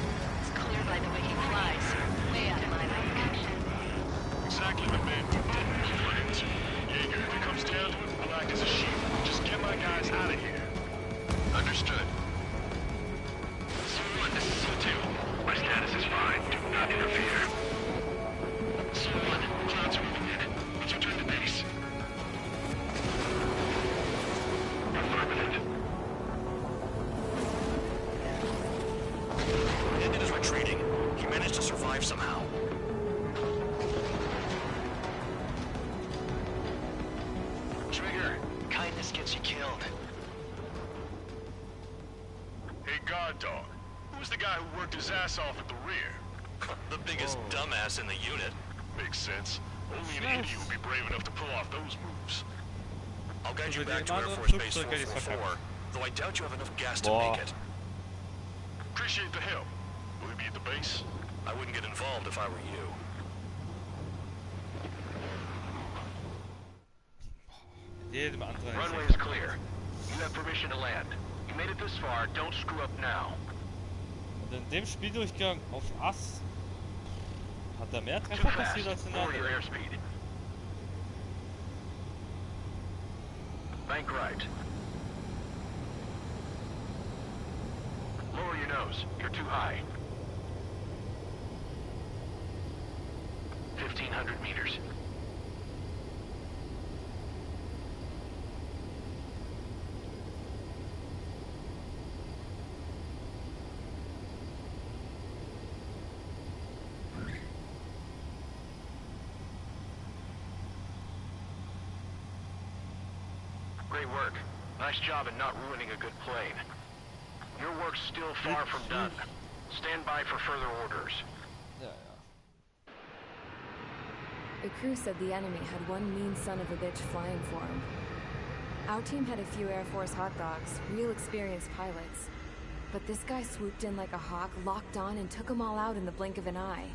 It's clear by the way he flies. Way out of my league. Exactly the man who didn't complain. Jaeger, if it comes down to it, I'll act as a shield. Just get my guys out of here. Understood. Soul 1, this is Soul 2. My status is fine. Do not interfere. Soul 1, clouds are moving in. Let's return to base. Affirmative. Bandit is retreating. He managed to survive somehow. Trigger, kindness gets you killed. Hey, guard dog. Who's the guy who worked his ass off at the rear? The biggest dumbass in the unit. Makes sense. Only an idiot would be brave enough to pull off those moves. I'll guide you Also back die to Air anderen Force Base Flugzeuge, die 444, verkackt. though I doubt you have enough gas to Boah. make it. Appreciate the help. Will he be at the base? I wouldn't get involved if I were you. Jedem anderen. Runway is clear. You have permission to land. You made it this far, don't screw up now. Und in dem Spieldurchgang auf Ass hat er mehr Too Treffer fast. passiert als in Lower your anderen. airspeed. Bank right. Lower your nose. You're too high. 1,500 meters. Great work. Nice job in not ruining a good plane. Your work's still far from done. Stand by for further orders. Ja, ja. The crew said the enemy had one mean son of a bitch flying for him. Our team had a few Air Force hot dogs, real experienced pilots. But this guy swooped in like a hawk, locked on, and took them all out in the blink of an eye.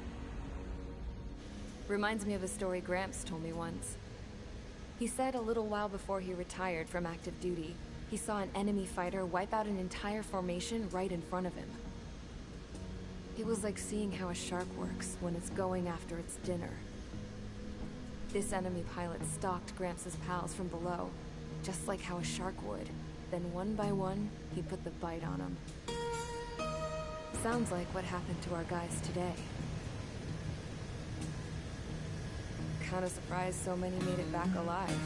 Reminds me of a story Gramps told me once. He said a little while before he retired from active duty, he saw an enemy fighter wipe out an entire formation right in front of him. It was like seeing how a shark works when it's going after its dinner. This enemy pilot stalked Gramps' pals from below, just like how a shark would. Then one by one, he put the bite on them. Sounds like what happened to our guys today. Kinda surprised so many made it back alive.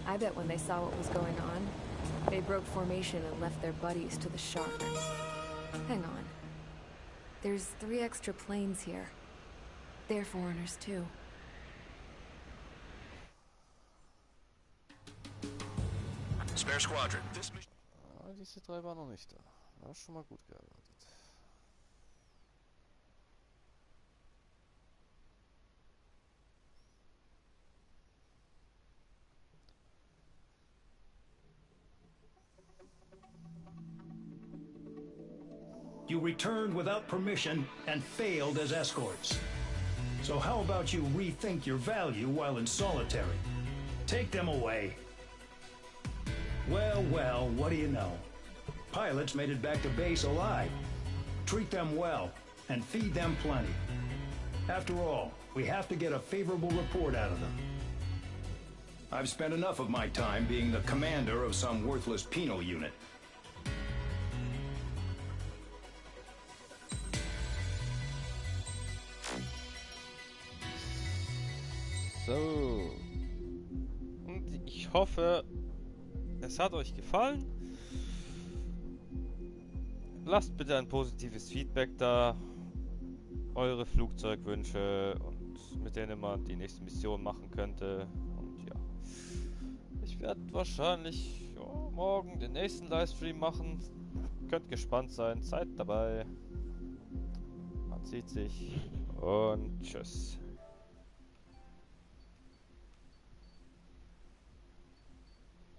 I bet when they saw what was going on, they broke formation and left their buddies to the shark. Hang on. There's 3 extra planes here. They're foreigners too. Spare squadron. This mission. Ah, diese 3 waren noch nicht da. Das ist schon mal gut gearbeitet. You returned without permission and failed as escorts. So how about you rethink your value while in solitary? Take them away. Well, well, what do you know? Pilots made it back to base alive. Treat them well and feed them plenty. After all, we have to get a favorable report out of them. I've spent enough of my time being the commander of some worthless penal unit. So. Und ich hoffe, es hat euch gefallen. Lasst bitte ein positives Feedback da. Eure Flugzeugwünsche und mit denen man die nächste Mission machen könnte. Und ja. Ich werde wahrscheinlich morgen den nächsten Livestream machen. Könnt gespannt sein. Seid dabei. Man sieht sich. Und tschüss.